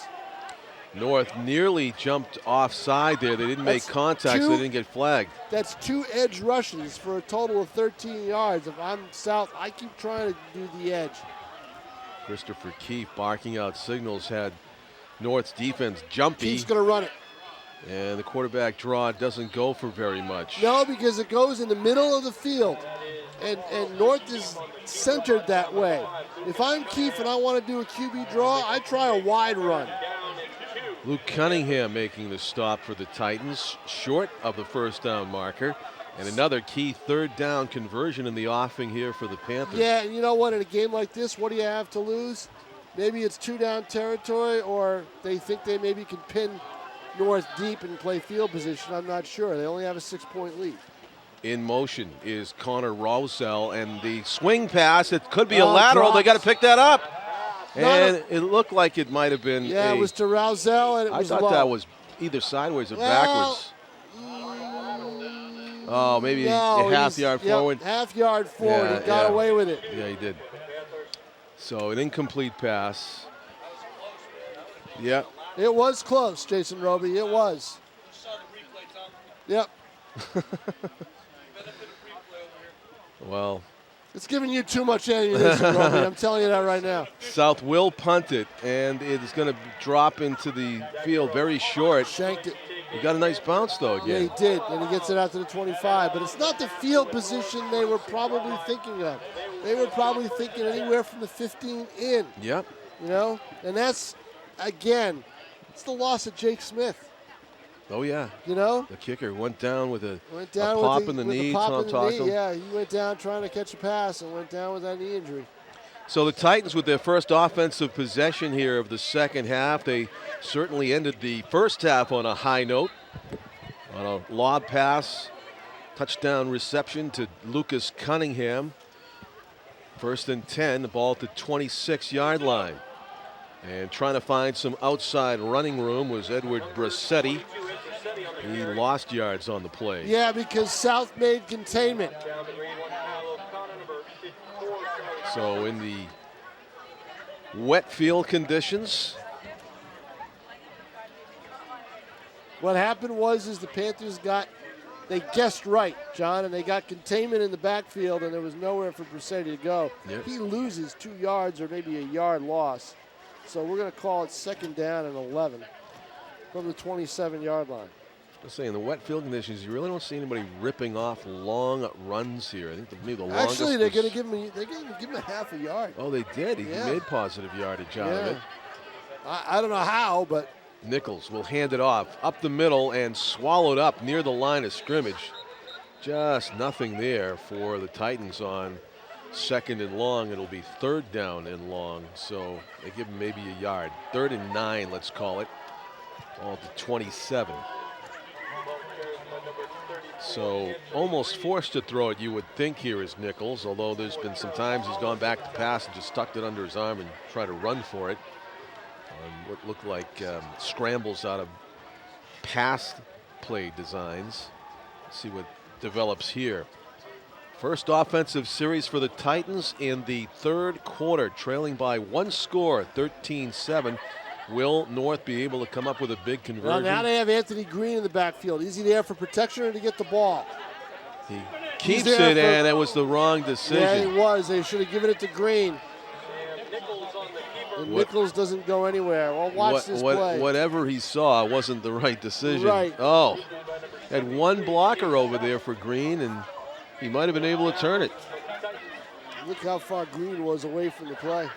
North nearly jumped offside there. They didn't make contact, so they didn't get flagged. That's 2 edge rushes for a total of 13 yards. If I'm South, I keep trying to do the edge. Christopher Keefe barking out signals had North's defense jumpy. Keefe's going to run it. And the quarterback draw doesn't go for very much. No, because it goes in the middle of the field. And North is centered that way. If I'm Keefe and I want to do a QB draw, I try a wide run. Luke Cunningham making the stop for the Titans, short of the first down marker. And another key 3rd down conversion in the offing here for the Panthers. Yeah, and you know what? In a game like this, what do you have to lose? Maybe it's 2 down territory, or they think they maybe can pin North deep and play field position. I'm not sure. They only have a 6-point lead. In motion is Connor Rosell, and the swing pass, it could be a lateral. They got to pick that up. And it looked like it might have been. Yeah, it was to Rosell, and it was I thought low. that was either sideways or backwards. Oh, maybe a half yard forward. Half yard forward. Yeah, he got away with it. Yeah, he did. So an incomplete pass. Yep. It was close, Jason Roby. It was. Yep. Well, it's giving you too much ammunition, Roby. I'm telling you that right now. South will punt it, and it is going to drop into the field very short. Shanked it. He got a nice bounce, though, again. Yeah, he did, and he gets it out to the 25. But it's not the field position they were probably thinking of. They were probably thinking anywhere from the 15 in. Yep. You know? And that's, again, it's the loss of Jake Smith. Oh, yeah. You know? The kicker went down with a with pop in the knee. Tom talked to him. Yeah, he went down trying to catch a pass and went down with that knee injury. So the Titans with their first offensive possession here of the second half. They certainly ended the first half on a high note. On a lob pass, touchdown reception to Lucas Cunningham. 1st and 10, the ball at the 26-yard line. And trying to find some outside running room was Edward Brassetti. He lost yards on the play. Yeah, because South made containment. So in the wet field conditions. What happened was the Panthers they guessed right, John, and they got containment in the backfield, and there was nowhere for Brassetti to go. Yep. He loses 2 yards or maybe a yard loss. So we're going to call it 2nd down and 11 from the 27-yard line. I was saying, in the wet field conditions, you really don't see anybody ripping off long runs here. I think maybe the longest. Actually, they're going to give him a half a yard. Oh, they did. He made positive yardage out of it. I don't know how, but Nichols will hand it off up the middle and swallowed up near the line of scrimmage. Just nothing there for the Titans on 2nd and long. It'll be 3rd down and long, so they give him maybe a yard. 3rd and 9, let's call it. All to 27. So almost forced to throw it, you would think, here is Nichols, although there's been some times he's gone back to pass and just tucked it under his arm and tried to run for it. on what looked like scrambles out of past play designs. Let's see what develops here. First offensive series for the Titans in the third quarter, trailing by one score, 13-7. Will North be able to come up with a big conversion? Well, now they have Anthony Green in the backfield. Is he there for protection or to get the ball? He keeps it, and that was the wrong decision. Yeah, it was. They should have given it to Green. And Nichols doesn't go anywhere. Well, watch this play. Whatever he saw wasn't the right decision. Right. Oh, had one blocker over there for Green, and he might have been able to turn it. Look how far Green was away from the play.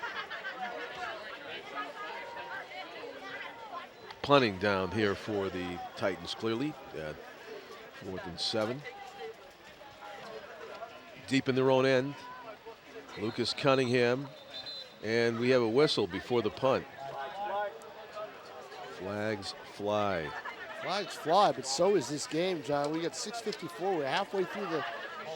Punting down here for the Titans clearly at 4th and 7. Deep in their own end. Lucas Cunningham. And we have a whistle before the punt. Flags fly. Flags fly, but so is this game, John. We got 6:54. We're halfway through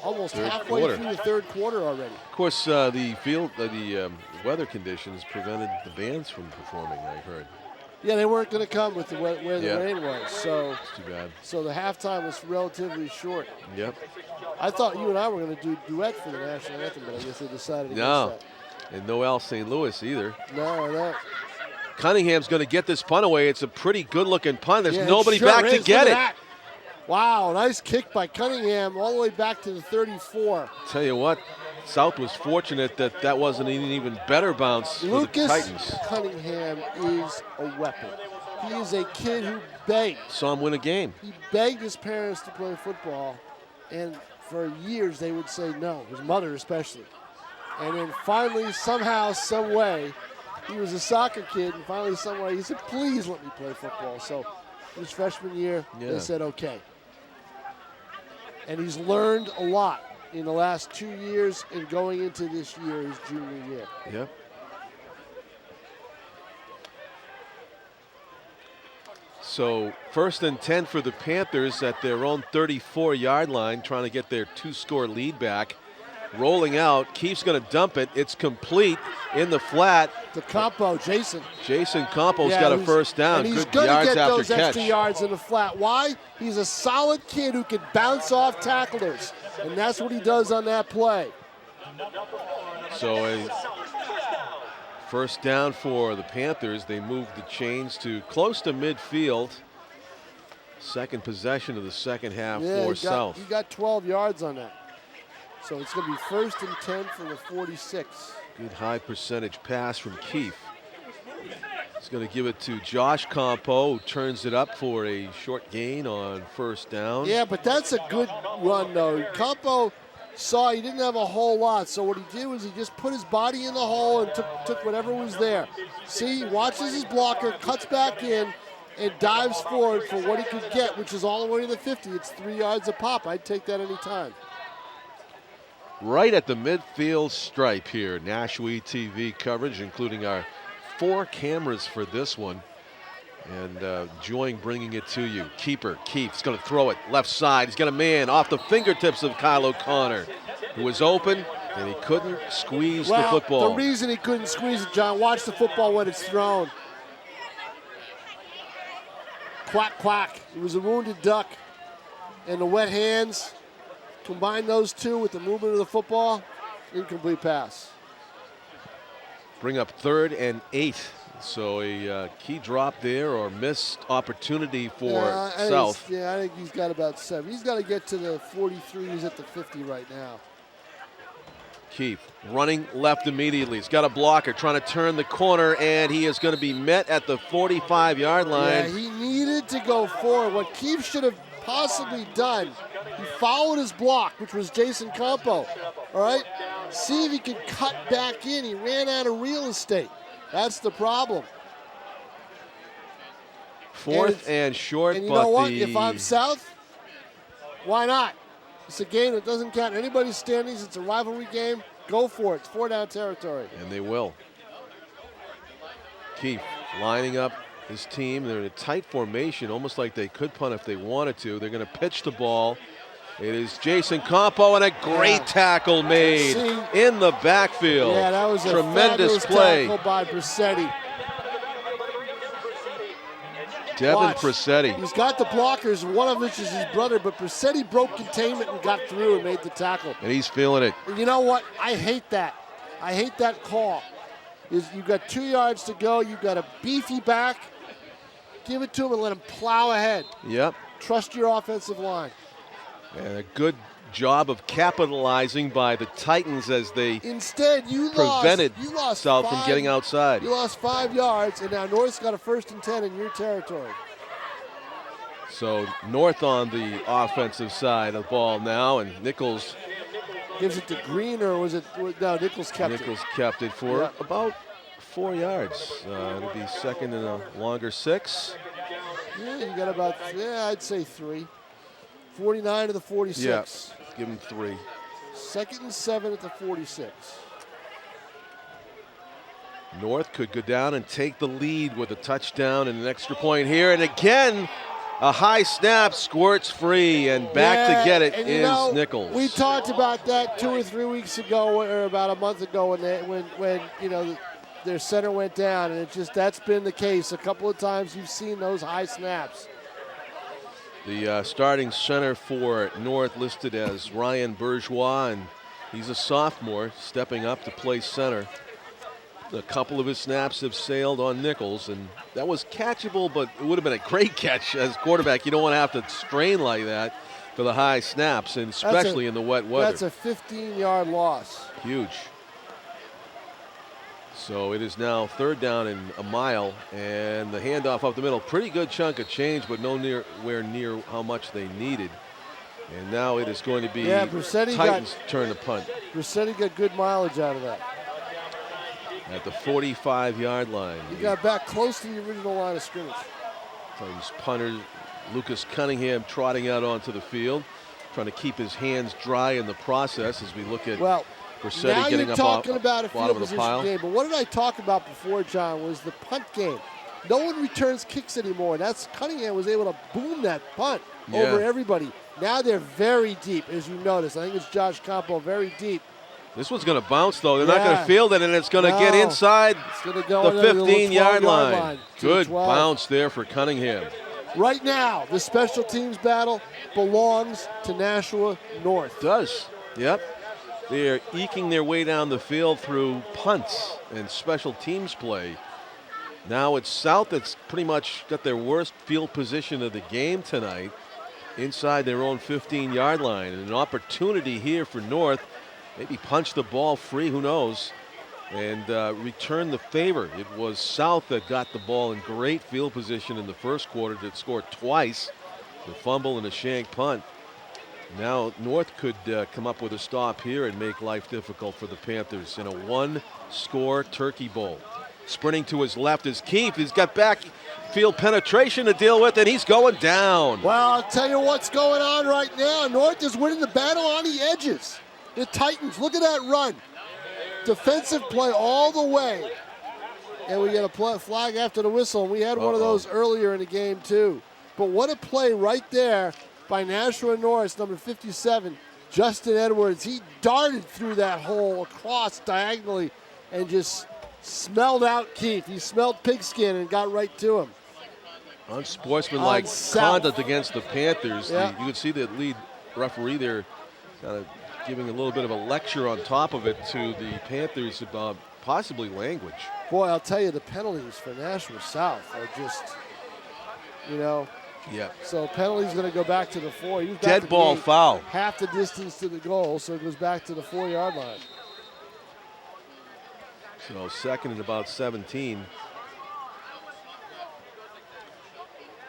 halfway through the third quarter already. Of course, the weather conditions prevented the bands from performing, I heard. Yeah, they weren't going to come with where the rain was. So it's too bad. So the halftime was relatively short. Yep. I thought you and I were going to do duet for the national anthem, but I guess they decided against that. And no Al St. Louis either. No. Cunningham's going to get this punt away. It's a pretty good-looking punt. There's nobody back to get it. Wow, nice kick by Cunningham all the way back to the 34. Tell you what, South was fortunate that wasn't an even better bounce for the Titans. Lucas Cunningham is a weapon. He is a kid who begged. Saw him win a game. He begged his parents to play football, and for years they would say no, his mother especially. And then finally, somehow, some way, he was a soccer kid, and finally, some way, he said, please let me play football. So his freshman year, they said okay. And he's learned a lot in the last 2 years and going into this year, his junior year. Yep. So 1st and 10 for the Panthers at their own 34-yard line, trying to get their 2-score lead back. Rolling out, Keefe's going to dump it. It's complete in the flat. To Campo, Jason. Jason Campo's got a first down. And he's Good going to yards get after those catch. extra yards in the flat. Why? He's a solid kid who can bounce off tacklers, and that's what he does on that play. So a first down for the Panthers. They moved the chains to close to midfield. Second possession of the second half for South. He got 12 yards on that. So it's going to be 1st and 10 for the 46. Good high percentage pass from Keefe. He's going to give it to Josh Campo, who turns it up for a short gain on first down. Yeah, but that's a good run, though. Campo saw he didn't have a whole lot, so what he did was he just put his body in the hole and took whatever was there. See, he watches his blocker, cuts back in, and dives forward for what he could get, which is all the way to the 50. It's 3 yards a pop. I'd take that any time. Right at the midfield stripe here. Nashua TV coverage, including our 4 cameras for this one. And enjoying bringing it to you. Keefe's going to throw it left side. He's got a man off the fingertips of Kyle O'Connor, who was open, and he couldn't squeeze the football. The reason he couldn't squeeze it, John, watch the football when it's thrown. Quack, quack. It was a wounded duck. And the wet hands. Combine those two with the movement of the football, incomplete pass. Bring up 3rd and 8. So a key drop there or missed opportunity for South. I think he's got about 7. He's got to get to the 43. He's at the 50 right now. Keefe running left immediately. He's got a blocker trying to turn the corner, and he is going to be met at the 45-yard line. Yeah, he needed to go forward. What Keefe should have possibly done, he followed his block, which was Jason Campo. All right? See if he could cut back in. He ran out of real estate. That's the problem. 4th and short. And you know what? If I'm South, why not? It's a game that doesn't count anybody's standings. It's a rivalry game. Go for it. It's 4-down territory. And they will. Keefe lining up his team. They're in a tight formation, almost like they could punt if they wanted to. They're going to pitch the ball. It is Jason Campo, and a great tackle made in the backfield. Yeah, that was a tremendous fabulous play tackle by Brissetti. Devin Watch. Pressetti. He's got the blockers, one of which is his brother, but Pressetti broke containment and got through and made the tackle. And he's feeling it. And you know what? I hate that. I hate that call. You've got 2 yards to go. You've got a beefy back. Give it to him and let him plow ahead. Yep. Trust your offensive line. And a good job of capitalizing by the Titans as they Instead, you prevented lost South from getting outside. You lost 5 yards, and now North's got a 1st and 10 in your territory. So North on the offensive side of the ball now, and Nichols Gives it to Green, or was it? No, Nichols kept it. Nichols kept it for about 4 yards. It'll be second and a longer 6. Yeah, you got about, I'd say 3. 49 to the 46. Yeah, give him 3. 2nd and 7 at the 46. North could go down and take the lead with a touchdown and an extra point here. And again, a high snap, squirts free, and back to get it is Nichols. We talked about that 2 or 3 weeks ago, or about a month ago, when their center went down, and that's been the case. A couple of times you've seen those high snaps. The starting center for North listed as Ryan Bourgeois, and he's a sophomore stepping up to play center. A couple of his snaps have sailed on Nichols, and that was catchable, but it would have been a great catch as quarterback. You don't want to have to strain like that for the high snaps, and especially in the wet weather. That's a 15-yard loss. Huge. So it is now 3rd down and a mile, and the handoff up the middle. Pretty good chunk of change, but nowhere near how much they needed. And now it is going to be Titans' turn to punt. Pressetti got good mileage out of that. At the 45-yard line. He got back close to the original line of scrimmage. Titans punter Lucas Cunningham trotting out onto the field, trying to keep his hands dry in the process as we look at Pressetti getting up off the bottom of the pile. Game, but what did I talk about before, John, was the punt game. No one returns kicks anymore. Cunningham was able to boom that punt over everybody. Now they're very deep, as you notice. I think it's Josh Campo, very deep. This one's going to bounce, though. They're not going to field it, and it's going to get inside the 15-yard line. Good bounce there for Cunningham. Right now, the special teams battle belongs to Nashua North. It does. Yep. They are eking their way down the field through punts and special teams play. Now it's South that's pretty much got their worst field position of the game tonight, inside their own 15-yard line. And an opportunity here for North. Maybe punch the ball free, who knows, and return the favor. It was South that got the ball in great field position in the first quarter to score twice, the fumble and a shank punt. Now North could come up with a stop here and make life difficult for the Panthers in a 1-score Turkey Bowl. Sprinting to his left is Keefe. He's got backfield penetration to deal with, and he's going down. Well, I'll tell you what's going on right now. North is winning the battle on the edges. The Titans, look at that run. Defensive play all the way. And we get a flag after the whistle. And we had one of those earlier in the game, too. But what a play right there by Nashua North, number 57, Justin Edwards. He darted through that hole across diagonally and just smelled out Keefe. He smelled pigskin and got right to him. Unsportsmanlike conduct against the Panthers. You could see the lead referee there kind of giving a little bit of a lecture on top of it to the Panthers about possibly language. Boy, I'll tell you, the penalties for Nashua South are just, Yeah. So penalty's going to go back to the 4. He was back Dead ball foul. Half the distance to the goal, so it goes back to the 4-yard line. So second and about 17.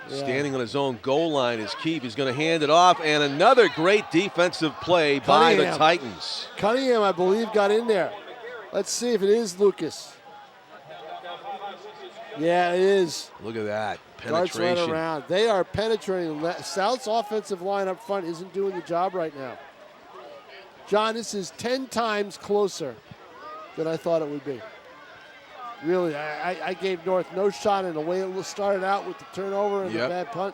Standing on his own goal line is Keefe. He's going to hand it off, and another great defensive play by the Titans. Cunningham, I believe, got in there. Let's see if it is Lucas. Yeah, it is. Look at that penetration. penetration. Right around. They are penetrating. South's offensive line up front isn't doing the job right now. John, this is 10 times closer than I thought it would be. Really, I gave North no shot in the way it started out with the turnover and the bad punt.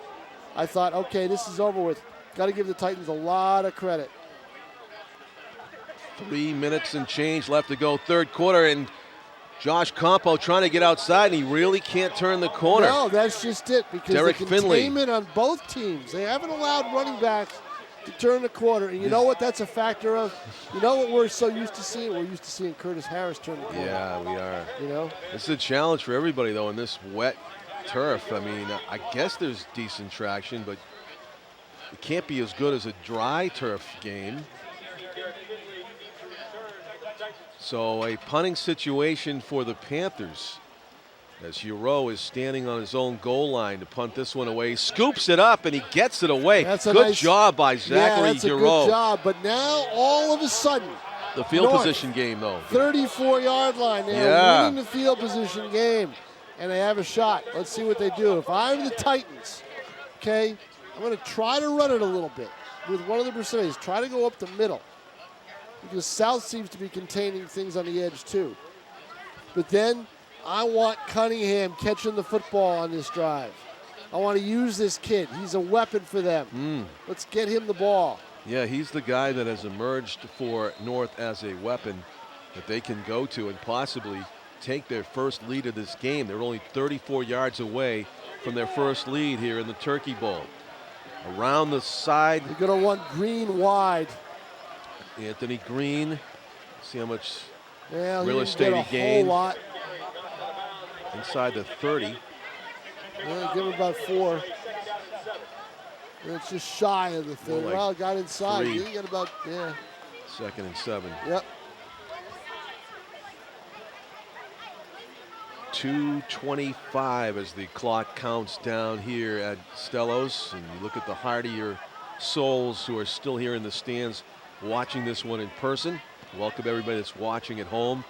I thought, okay, this is over with. Got to give the Titans a lot of credit. 3 minutes and change left to go, third quarter, and Josh Campo trying to get outside, and he really can't turn the corner. No, that's just it, because Derek the Finley. containment on both teams. They haven't allowed running backs to turn the corner, and you know what that's a factor of? You know what we're so used to seeing? We're used to seeing Curtis Harris turn the corner. Yeah, we are. You know? It's a challenge for everybody, though, in this wet turf. I mean, I guess there's decent traction, but it can't be as good as a dry turf game. So a punting situation for the Panthers, as Giroux is standing on his own goal line to punt this one away. Scoops it up, and he gets it away. That's a good nice job by Zachary that's Giroux. a good job, but now all of a sudden, The field North, position game, though. 34-yard line. They're winning the field position game, and they have a shot. Let's see what they do. If I'm the Titans, okay, I'm going to try to run it a little bit with one of the percentages. Try to go up the middle, because South seems to be containing things on the edge too. But then I want Cunningham catching the football on this drive. I want to use this kid. He's a weapon for them. Let's get him the ball. Yeah, he's the guy that has emerged for North as a weapon that they can go to and possibly take their first lead of this game. They're only 34 yards away from their first lead here in the Turkey Bowl. Around the side, You're going to want Green wide. Anthony Green. See how much Well, he real didn't estate get a he gained. whole lot. Inside the 30. Yeah, give him about 4. It's just shy of the 30. More like Well, it got inside. 3. He got about, yeah. 2nd and 7. Yep. 2:25 as the clock counts down here at Stellos. And you look at the heartier souls who are still here in the stands watching this one in person. Welcome everybody that's watching at home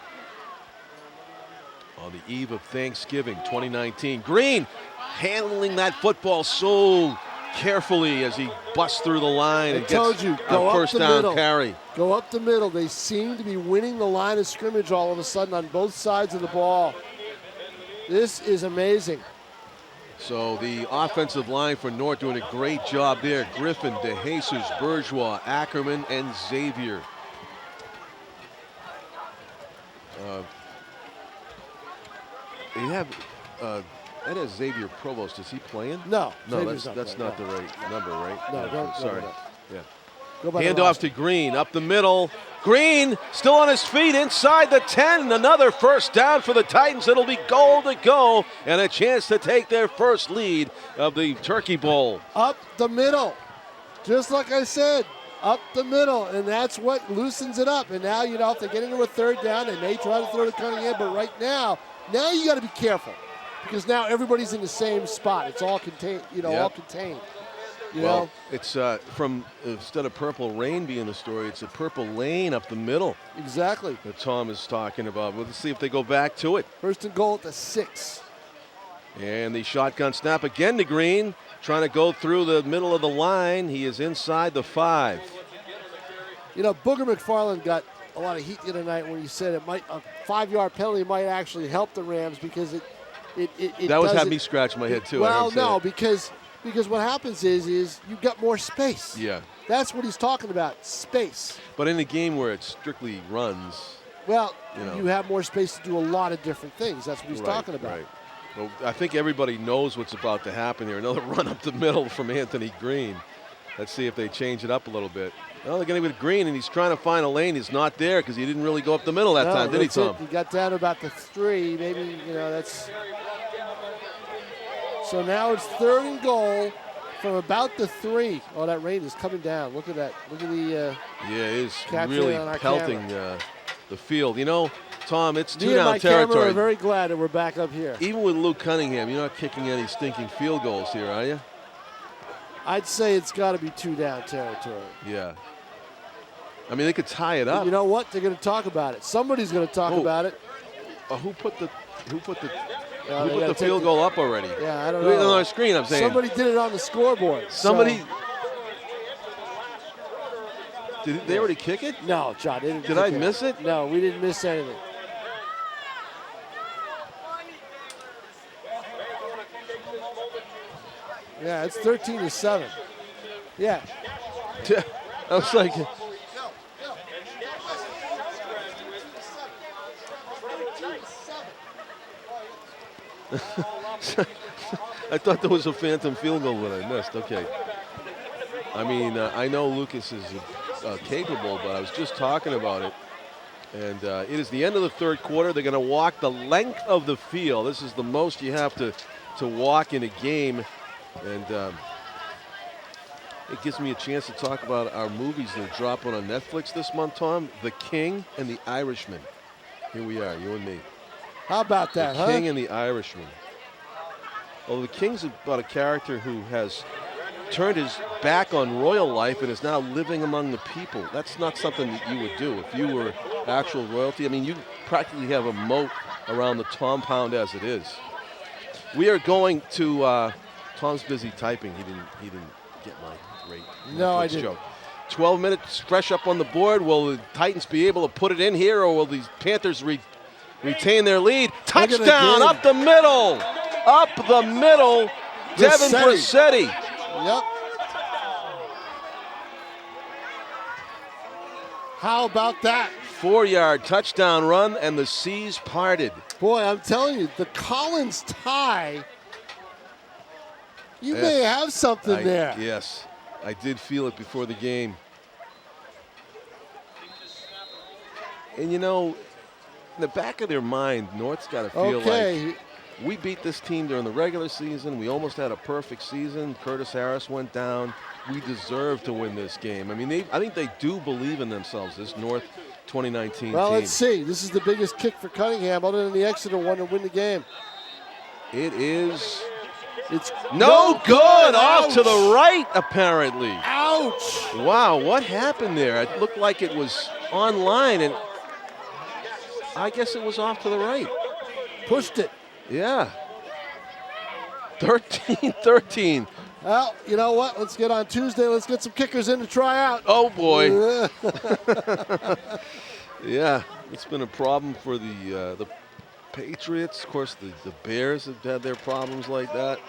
on the eve of Thanksgiving 2019. Green handling that football so carefully as he busts through the line and told gets you, a go up first the down middle. carry. Go up the middle. They seem to be winning the line of scrimmage all of a sudden on both sides of the ball. This is amazing. So the offensive line for North doing a great job there. Griffin, DeJesus, Bourgeois, Ackerman, and Xavier. They have that is Xavier Provost. Is he playing? No. No, Xavier's that's not not the playing. right number, right? No, don't. Sorry. No. Yeah. Go by the Hand off roster. to Green, up the middle. Green still on his feet inside the 10. Another first down for the Titans. It'll be goal to go and a chance to take their first lead of the Turkey Bowl. Up the middle. Just like I said, up the middle. And that's what loosens it up. And now, you know, if they get into a third down, they may try to throw to Cunningham. But right now you got to be careful. Because now everybody's in the same spot. It's all contained, all contained. You know? It's from, instead of Purple Rain being the story, it's a Purple Lane up the middle Exactly. that Tom is talking about. Well, let's see if they go back to it. First and goal at the 6. And the shotgun snap again to Green, trying to go through the middle of the line. He is inside the 5. You know, Booger McFarland got a lot of heat the other night when he said a 5-yard penalty might actually help the Rams because it That was doesn't- had me scratch my head too. I Well, heard him say no, that. because what happens is you've got more space. Yeah. That's what he's talking about, space. But in a game where it strictly runs, Well, You you have more space to do a lot of different things. That's what he's talking about. Right. Well, I think everybody knows what's about to happen here. Another run up the middle from Anthony Green. Let's see if they change it up a little bit. Well, they're going to go with Green, and he's trying to find a lane. He's not there because he didn't really go up the middle that time, did he, that's it. Tom? He got down to about the 3. Maybe, that's. So now it's 3rd and goal from about the 3. Oh, that rain is coming down. Look at that. Look at the. Yeah, it is capture really on our pelting the field. You know, Tom, it's Me and my two-down camera territory. are very glad that we're back up here. Even with Luke Cunningham, you're not kicking any stinking field goals here, are you? I'd say it's got to be 2-down territory. Yeah. I mean, they could tie it But up. you know what? They're going to talk about it. Somebody's going to talk about it. Who put the They field gotta goal up already? Yeah, I don't Look at it know. on our screen, I'm saying. Somebody did it on the scoreboard. Somebody. so- Did they already kick it? No, John. They didn't Did kick I miss it? No, we didn't miss anything. Yeah, it's 13-7. Yeah. I was like, I thought there was a phantom field goal that I missed. Okay. I mean, I know Lucas is capable, but I was just talking about it. And it is the end of the third quarter. They're going to walk the length of the field. This is the most you have to walk in a game. And it gives me a chance to talk about our movies that are dropping on Netflix this month, Tom. The King and the Irishman. Here we are, you and me. How about that, The King and the Irishman. Well, the King's about a character who has turned his back on royal life and is now living among the people. That's not something that you would do if you were actual royalty. I mean, you practically have a moat around the compound as it is. We are going to. Tom's busy typing. He didn't get my great No, I didn't. joke. 12 minutes fresh up on the board. Will the Titans be able to put it in here, or will these Panthers retain their lead? Touchdown up the middle. Up the middle. Devin Brassetti. Yep. How about that? 4-yard touchdown run, and the seas parted. Boy, I'm telling you, the Collins tie, you may have something there. Yes, I did feel it before the game. And you know, in the back of their mind, North's got to feel like we beat this team during the regular season. We almost had a perfect season. Curtis Harris went down. We deserve to win this game. I mean, I think they do believe in themselves, this North 2019 Well, team. let's see. This is the biggest kick for Cunningham other than the Exeter one to win the game. It is It's no good. Off to the right, apparently. Ouch. Wow, what happened there? It looked like it was online, and I guess it was off to the right. Pushed it. Yeah. 13-13. Well, you know what? Let's get on Tuesday. Let's get some kickers in to try out. Oh, boy. Yeah, it's been a problem for the Patriots. Of course, the Bears have had their problems like that.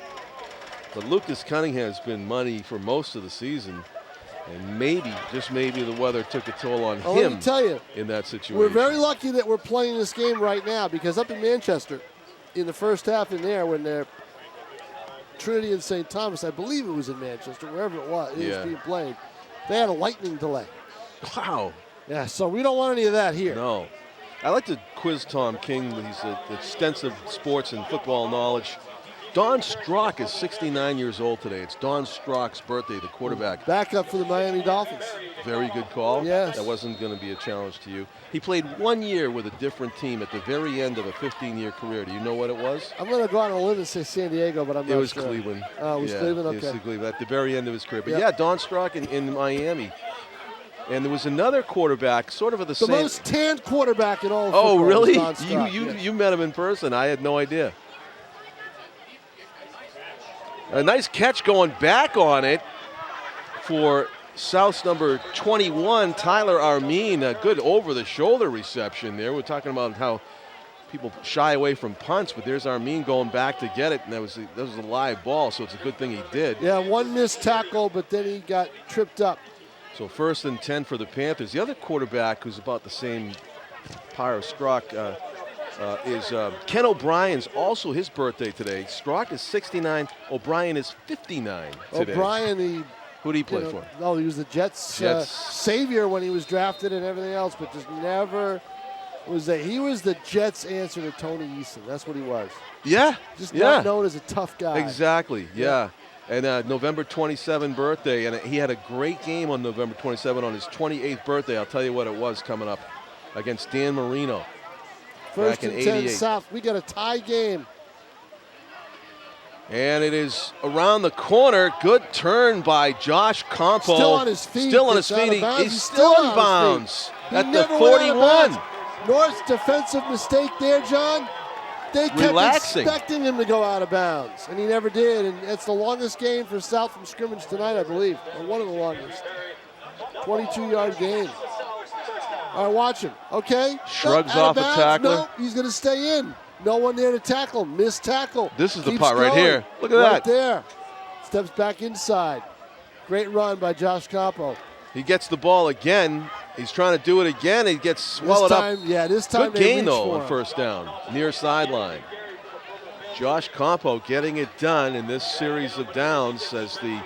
But Lucas Cunningham has been money for most of the season. And maybe, just maybe, the weather took a toll on him. Let me tell you, in that situation. we're very lucky that we're playing this game right now, because up in Manchester, in the first half in there, when they're Trinity and St. Thomas, I believe it was in Manchester, wherever it was being played, they had a lightning delay. Wow. Yeah, so we don't want any of that here. No. I like to quiz Tom King. He's extensive sports and football knowledge. Don Strock is 69 years old today. It's Don Strock's birthday, the quarterback. Backup for the Miami Dolphins. Very good call. Yes. That wasn't going to be a challenge to you. He played 1 year with a different team at the very end of a 15-year career. Do you know what it was? I'm going to go out on a limb and say San Diego, but I'm not sure. It was Cleveland. Oh, it was Cleveland? Okay. It was Cleveland at the very end of his career. But Yep. yeah, Don Strock in Miami. And there was another quarterback, sort of The most tanned quarterback in all of Oh, football really? is Don Strock. You met him in person. I had no idea. A nice catch going back on it for South's number 21, Tyler Armin. A good over-the-shoulder reception there. We're talking about how people shy away from punts, but there's Armin going back to get it, and that was a live ball, so it's a good thing he did. Yeah, one missed tackle, but then he got tripped up. So 1st and 10 for the Panthers. The other quarterback who's about the same par of Strock is Ken O'Brien's also his birthday today. Strock is 69. O'Brien is 59 today. O'Brien, who did he play for? No, he was the Jets' savior when he was drafted and everything else, but just never was that. He was the Jets' answer to Tony Eason. That's what he was. Yeah. Just not known as a tough guy. Exactly. Yeah. And November 27 birthday, and he had a great game on November 27 on his 28th birthday. I'll tell you what it was coming up against Dan Marino. First back in and 10 88. South. We got a tie game. And it is around the corner. Good turn by Josh Campo. Still on his feet. Still on his Gets out of feet. bounds. He's still in bounds He at the never went out of 41. bounds. North's defensive mistake there, John. They kept Relaxing. expecting him to go out of bounds, and he never did. And it's the longest game for South from scrimmage tonight, I believe, or one of the longest. 22-yard game. All right, watch him. Okay. Shrugs Out off a bounds. tackler. No, he's going to stay in. No one there to tackle. Missed tackle. This is the Keeps part right going. here. Look at right that. there. Steps back inside. Great run by Josh Campo. He gets the ball again. He's trying to do it again. He gets swallowed up. Yeah, this time Good they gain, reach though, for on him. first down. Near sideline. Josh Campo getting it done in this series of downs as the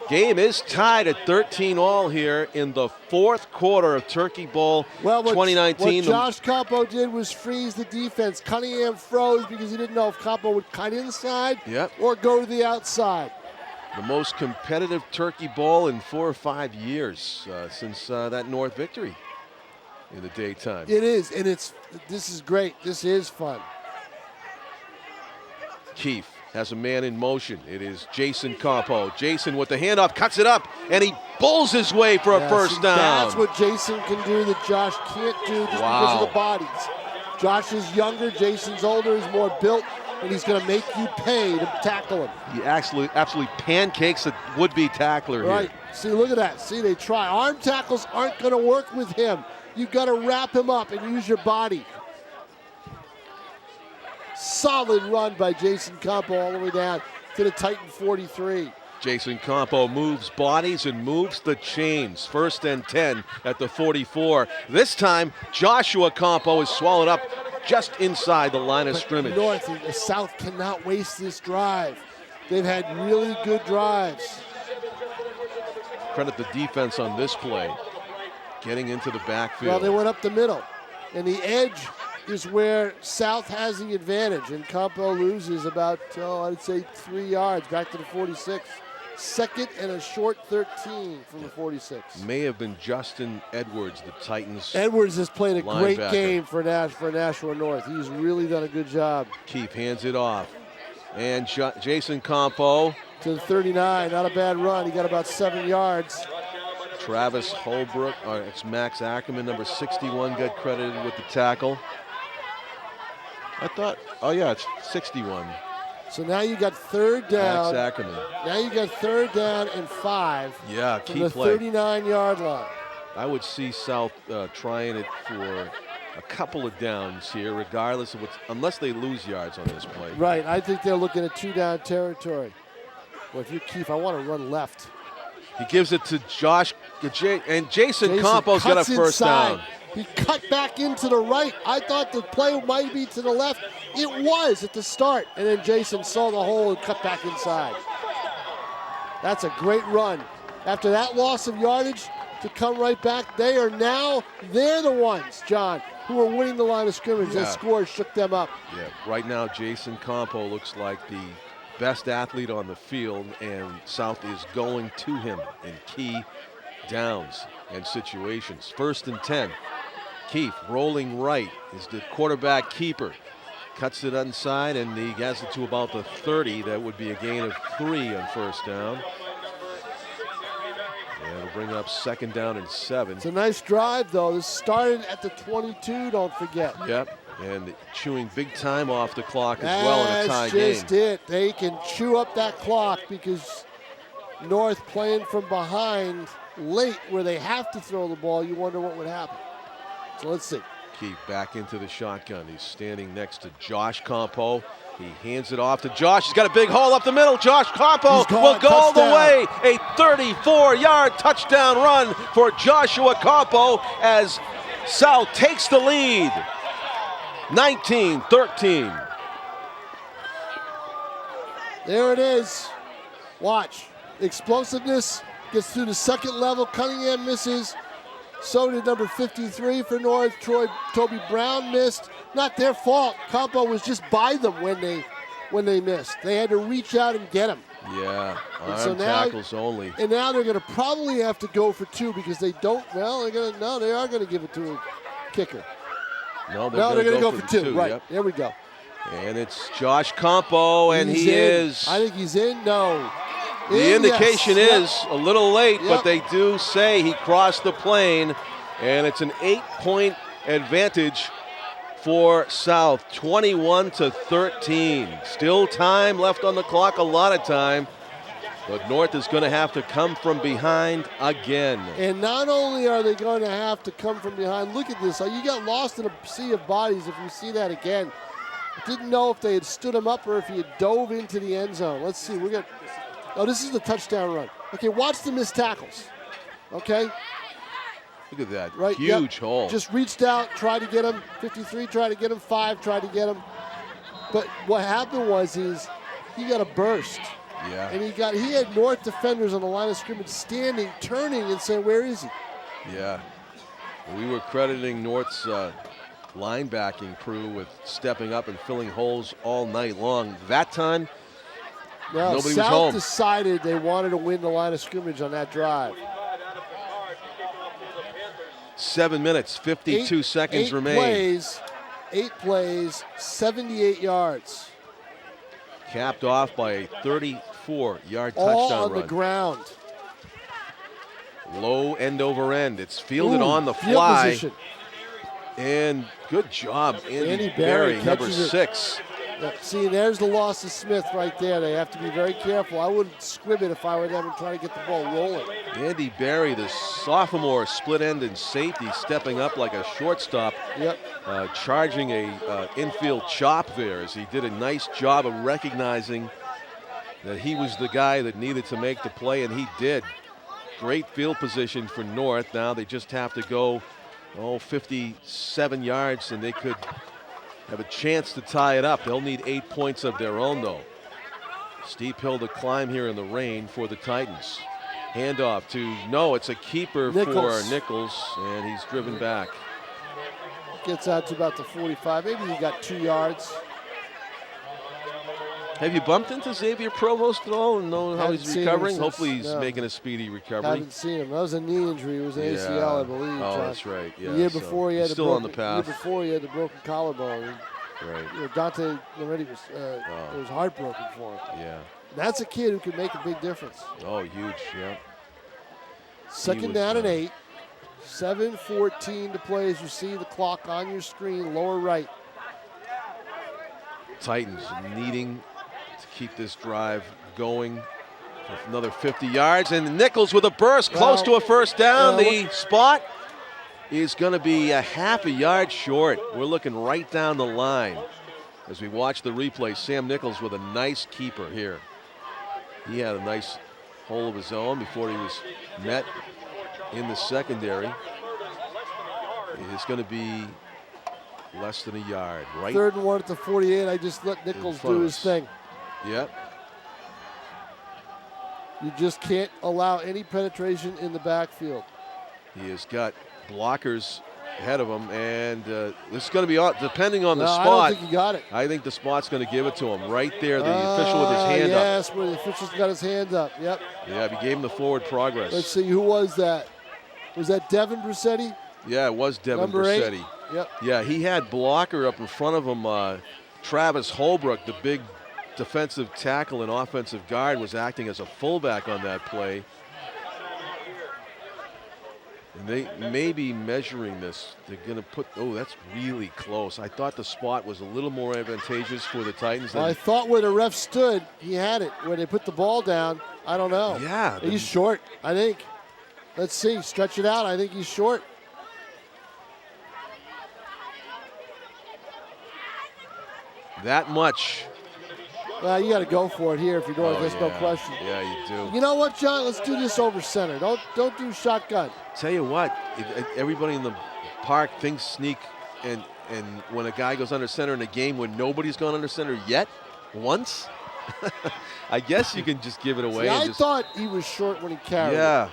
game is tied at 13-all here in the fourth quarter of Turkey Bowl 2019. What Josh Campo did was freeze the defense. Cunningham froze because he didn't know if Campo would cut inside or go to the outside. The most competitive Turkey Bowl in 4 or 5 years since that North victory in the daytime. It is, and this is great. This is fun. Keefe has a man in motion. It is Jason Campo. Jason with the handoff, cuts it up, and he bulls his way for a first down. That's what Jason can do that Josh can't do just because of the bodies. Josh is younger, Jason's older, he's more built, and he's going to make you pay to tackle him. He absolutely pancakes a would-be tackler right. here. See, look at that. See, they try. Arm tackles aren't going to work with him. You've got to wrap him up and use your body. Solid run by Jason Campo all the way down to the Titan 43. Jason Campo moves bodies and moves the chains. 1st and 10 at the 44. This time, Joshua Campo is swallowed up just inside the line of scrimmage. North and the South cannot waste this drive. They've had really good drives. Credit the defense on this play. Getting into the backfield. Well, they went up the middle. And the edge is where South has the advantage. And Campo loses about, I'd say 3 yards back to the 46. 2nd and a short 13 from the 46. May have been Justin Edwards, the Titans. Edwards has played a great linebacker. game for Nashua North. He's really done a good job. Keefe hands it off. And Jason Campo. To the 39, not a bad run. He got about 7 yards. Travis Holbrook, it's Max Ackerman, number 61, got credited with the tackle. I thought, it's 61. So now you got 3rd down. Max Ackerman. Now you got 3rd down and 5. Yeah, from key the play. 39-yard line. I would see South trying it for a couple of downs here, regardless of unless they lose yards on this play. Right, I think they're looking at 2-down territory. Well, if you're Keefe, I want to run left. He gives it to Josh, and Jason Campo's got a first down. He cut back into the right. I thought the play might be to the left. It was at the start, and then Jason saw the hole and cut back inside. That's a great run. After that loss of yardage, to come right back, they're the ones, John, who are winning the line of scrimmage. That score shook them up. Yeah, right now Jason Campo looks like the best athlete on the field, and South is going to him in key downs and situations. 1st and 10. Keefe rolling right is the quarterback keeper. Cuts it inside, and he gets it to about the 30. That would be a gain of 3 on first down. And it'll bring up 2nd down and 7. It's a nice drive, though. This started at the 22, don't forget. Yep, and chewing big time off the clock as well in a tie game. That's just it. They can chew up that clock because North playing from behind late where they have to throw the ball. You wonder what would happen. So let's see. Keefe back into the shotgun. He's standing next to Josh Campo. He hands it off to Josh. He's got a big hole up the middle. Josh Campo will go all the way. A 34-yard touchdown run for Joshua Campo as South takes the lead. 19-13. There it is. Watch. Explosiveness gets through the 2nd level. Cunningham misses. So did number 53 for North. Toby Brown missed. Not their fault. Campo was just by them when they missed. They had to reach out and get him. Yeah, arm tackles only. And now they're going to probably have to go for 2 because they don't. Well, they are going to give it to a kicker. No, they're going to go for 2. Right, Yep. there we go. And it's Josh Campo, and he is. I think he's in. No. The indication is a little late, Yep. but they do say he crossed the plane, and it's an 8-point advantage for South, 21-13. Still time left on the clock, a lot of time, but North is going to have to come from behind again. And not only are they going to have to come from behind, look at this. You got lost in a sea of bodies if you see that again. I didn't know if they had stood him up or if he had dove into the end zone. Let's see. This is the touchdown run. Okay, watch the missed tackles. Okay? Look at that. Right, Huge hole. Just reached out, tried to get him. 53 tried to get him. 5 tried to get him. But what happened was he got a burst. Yeah. And he had North defenders on the line of scrimmage standing, turning, and saying, where is he? Yeah. We were crediting North's linebacking crew with stepping up and filling holes all night long. That time, no, nobody South was home. Decided they wanted to win the line of scrimmage on that drive. 7 minutes, 52 seconds remain. 8 plays, 78 yards. Capped off by a 34-yard All touchdown on run. the ground. Low end over end. It's fielded Ooh, on the field fly. position. And good job, Andy Berry Berry, number catches it. 6. Yeah, see, there's the loss of Smith right there. They have to be very careful. I wouldn't squib it if I were them and try to get the ball rolling. Andy Berry, the sophomore split end and safety, stepping up like a shortstop. Yep. Charging a infield chop there as he did a nice job of recognizing that he was the guy that needed to make the play, and he did. Great field position for North. Now they just have to go 57 yards, and they could have a chance to tie it up. They'll need 8 points of their own, though. Steep hill to climb here in the rain for the Titans. Handoff to, it's a keeper Nichols. for Nichols, and he's driven back. Gets out to about the 45. Maybe he got 2 yards. Have you bumped into Xavier Provost at all and know how Haven't he's seen him recovering? since, Hopefully he's no. making a speedy recovery. Haven't seen him. That was a knee injury. It was an ACL, I believe. Oh, John. that's right. Yeah, The year so before he he's had still on the path. The year before he had the broken collarbone. Right. You know, Dante already was it was heartbroken for him. Yeah. That's a kid who can make a big difference. Oh, huge. Yeah. Second down and 8. 7:14 to play as you see the clock on your screen, lower right. Titans needing to keep this drive going for another 50 yards. And Nichols with a burst, close to a first down. The spot is going to be a half a yard short. We're looking right down the line as we watch the replay. Sam Nichols with a nice keeper here. He had a nice hole of his own before he was met in the secondary. It's going to be less than a yard, right? 3rd and 1 at the 48. I just let Nichols do his thing. Yep. You just can't allow any penetration in the backfield. He has got blockers ahead of him, and this is going to be depending on the spot. I don't think he got it. I think the spot's going to give it to him right there. The official with his hand up. Yes, where the official's got his hand up. Yep. Yeah, he gave him the forward progress. Let's see, who was that? Was that Devin Brussetti? Yeah, it was Devin Number Brussetti. 8. Yep. Yeah, he had blocker up in front of him. Travis Holbrook, the big defensive tackle and offensive guard, was acting as a fullback on that play. And they may be measuring this. They're going to put, that's really close. I thought the spot was a little more advantageous for the Titans. I thought where the ref stood, he had it. Where they put the ball down, I don't know. Yeah. He's short, I think. Let's see, stretch it out. I think he's short. That much. Well, you got to go for it here if you're North. There's no question. Yeah, you do. You know what, John? Let's do this over center. Don't do shotgun. Tell you what, everybody in the park thinks sneak, and when a guy goes under center in a game when nobody's gone under center yet, once, I guess you can just give it away. See, I thought he was short when he carried Yeah. it.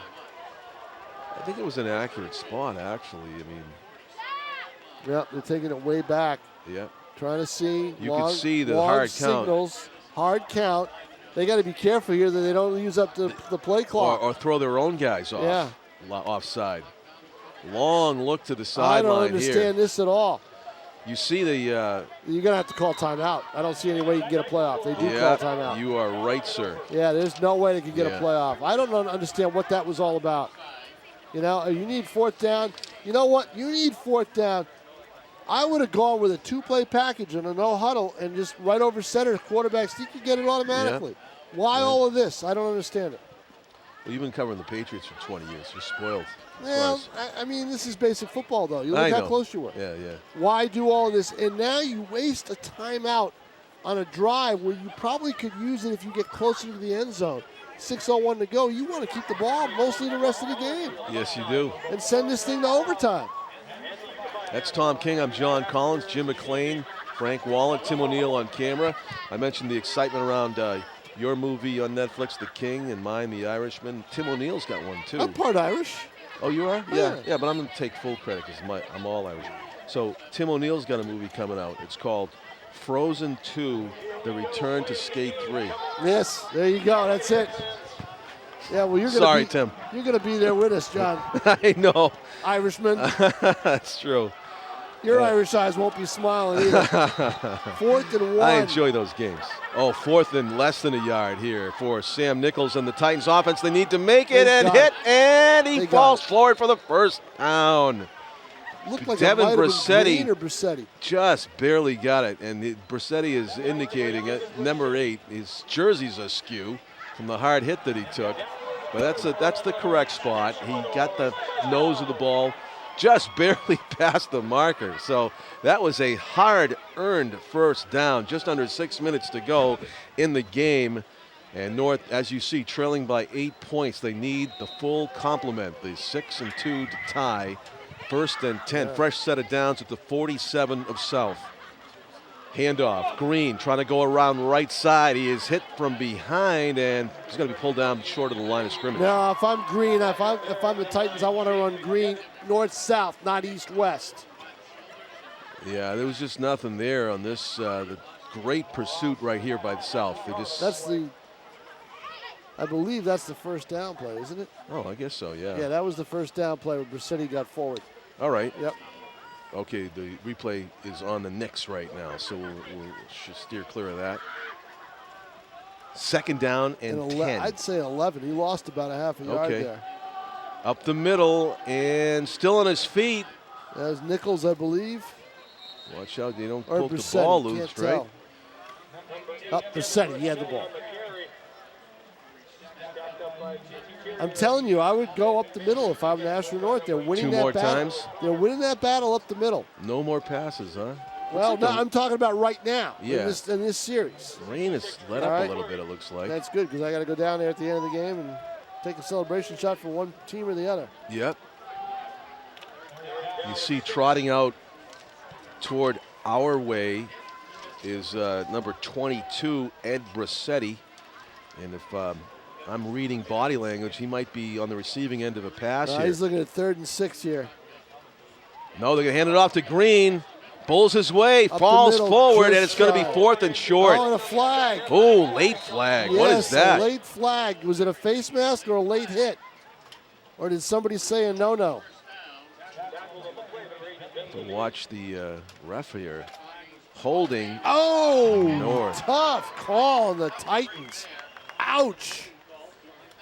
I think it was an accurate spot, actually. I mean. Yep, they're taking it way back. Yep. Trying to see. You long, can see the long hard signals, hard count. They got to be careful here that they don't use up the play clock. Or throw their own guys off. Yeah. Offside. Long look to the I sideline don't understand this at all. You see the. You're going to have to call timeout. I don't see any way you can get a playoff. They do call timeout. You are right, sir. Yeah, there's no way they can get a playoff. I don't understand what that was all about. You know, you need 4th down. You know what? You need 4th down. I would have gone with a 2-play package and a no huddle and just right over center, quarterback sneak, you get it automatically. Yeah. Why all of this? I don't understand it. Well, you've been covering the Patriots for 20 years. You're spoiled. Well, I mean, this is basic football, though. You look how close you were. Yeah, yeah. Why do all of this? And now you waste a timeout on a drive where you probably could use it if you get closer to the end zone. 6:01 to go. You want to keep the ball mostly the rest of the game. Yes, you do. And send this thing to overtime. That's Tom King. I'm John Collins. Jim McClain Frank Wallen, Tim O'Neill on camera. I mentioned the excitement around your movie on Netflix, The King, and mine, The Irishman. Tim O'Neill's got one too. I'm part Irish. Oh, you are? Yeah. Yeah, but I'm going to take full credit because I'm all Irish. So Tim O'Neill's got a movie coming out. It's called Frozen 2, The Return to Skate 3. Yes, there you go. That's it. Yeah, well, Tim. You're going to be there with us, John. I know. Irishman. That's true. Your Irish eyes won't be smiling either. 4th and 1. I enjoy those games. Oh, 4th and less than a yard here for Sam Nichols and the Titans offense. They need to make it and hit, and he falls forward for the first down. Looked like Devin it might have been Green or Brissetti. Just barely got it, and Brissetti is indicating it. Number 8, his jersey's askew from the hard hit that he took, but that's the correct spot. He got the nose of the ball just barely past the marker. So that was a hard-earned first down, just under 6 minutes to go in the game. And North, as you see, trailing by 8 points. They need the full complement, the 6 and 2 to tie. 1st and 10, fresh set of downs at the 47 of South. Handoff, Green trying to go around right side. He is hit from behind, and he's going to be pulled down short of the line of scrimmage. No, if I'm Green, if I'm the Titans, I want to run Green north-south, not east-west. Yeah, there was just nothing there on this. The great pursuit right here by the South. I believe that's the first down play, isn't it? Oh, I guess so, yeah. Yeah, that was the first down play where Brissetti got forward. All right. Yep. Okay, the replay is on the Knicks right now, so we'll should steer clear of that. 2nd down and 10. I'd say 11. He lost about a half a yard there. Up the middle and still on his feet. That was Nichols, I believe. Watch out, they don't or pull Brissetti, the ball loose, right? Up Brissetti, he had the ball. I'm telling you, I would go up the middle if I'm Nashua North. They're winning Two that more battle. times? They're winning that battle up the middle. No more passes, huh? Well, no, I'm talking about right now Yeah. in this series. Rain has let up a little bit, it looks like. That's good because I got to go down there at the end of the game and take a celebration shot for one team or the other. Yep. You see trotting out toward our way is number 22, Ed Brissetti. And if I'm reading body language, he might be on the receiving end of a pass here. He's looking at 3rd and 6 here. No, they're going to hand it off to Green. Bulls his way, falls forward, and it's going to be 4th and short. Oh, and a flag. Oh, late flag. Yes, what is that? A late flag. Was it a face mask or a late hit? Or did somebody say a no-no? To watch the ref here. Holding. Oh, North. Tough call on the Titans. Ouch.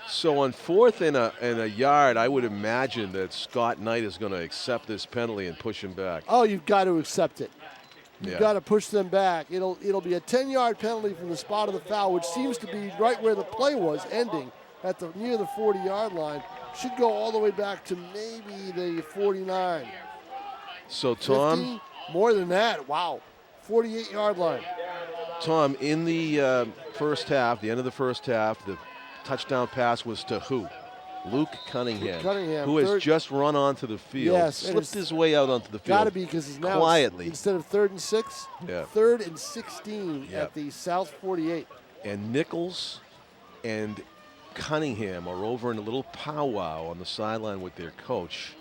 So on 4th and a yard, I would imagine that Scott Knight is going to accept this penalty and push him back. Oh, you've got to accept it. You've got to push them back. It'll be a 10-yard penalty from the spot of the foul, which seems to be right where the play was ending at near the 40-yard line. Should go all the way back to maybe the 49. So Tom, 50, more than that. Wow, 48-yard line. Tom, in the first half, the end of the first half, the touchdown pass was to who? Luke Cunningham, who has just run onto the field, slipped his way out onto the field. Got to be because he's now quietly, instead of 3rd and 6, 3rd and 16 at the South 48. And Nichols and Cunningham are over in a little powwow on the sideline with their coach.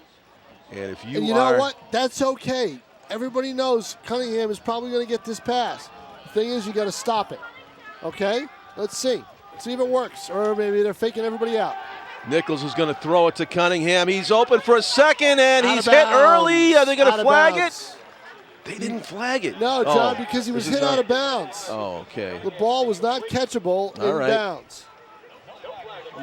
And if you know what? That's okay. Everybody knows Cunningham is probably going to get this pass. The thing is, you got to stop it. Okay? Let's see. See if it works, or maybe they're faking everybody out. Nichols is going to throw it to Cunningham. He's open for a second, and he's hit early. Are they going to flag it? They didn't flag it. No, John, because he was hit out of bounds. Oh, okay. The ball was not catchable in bounds.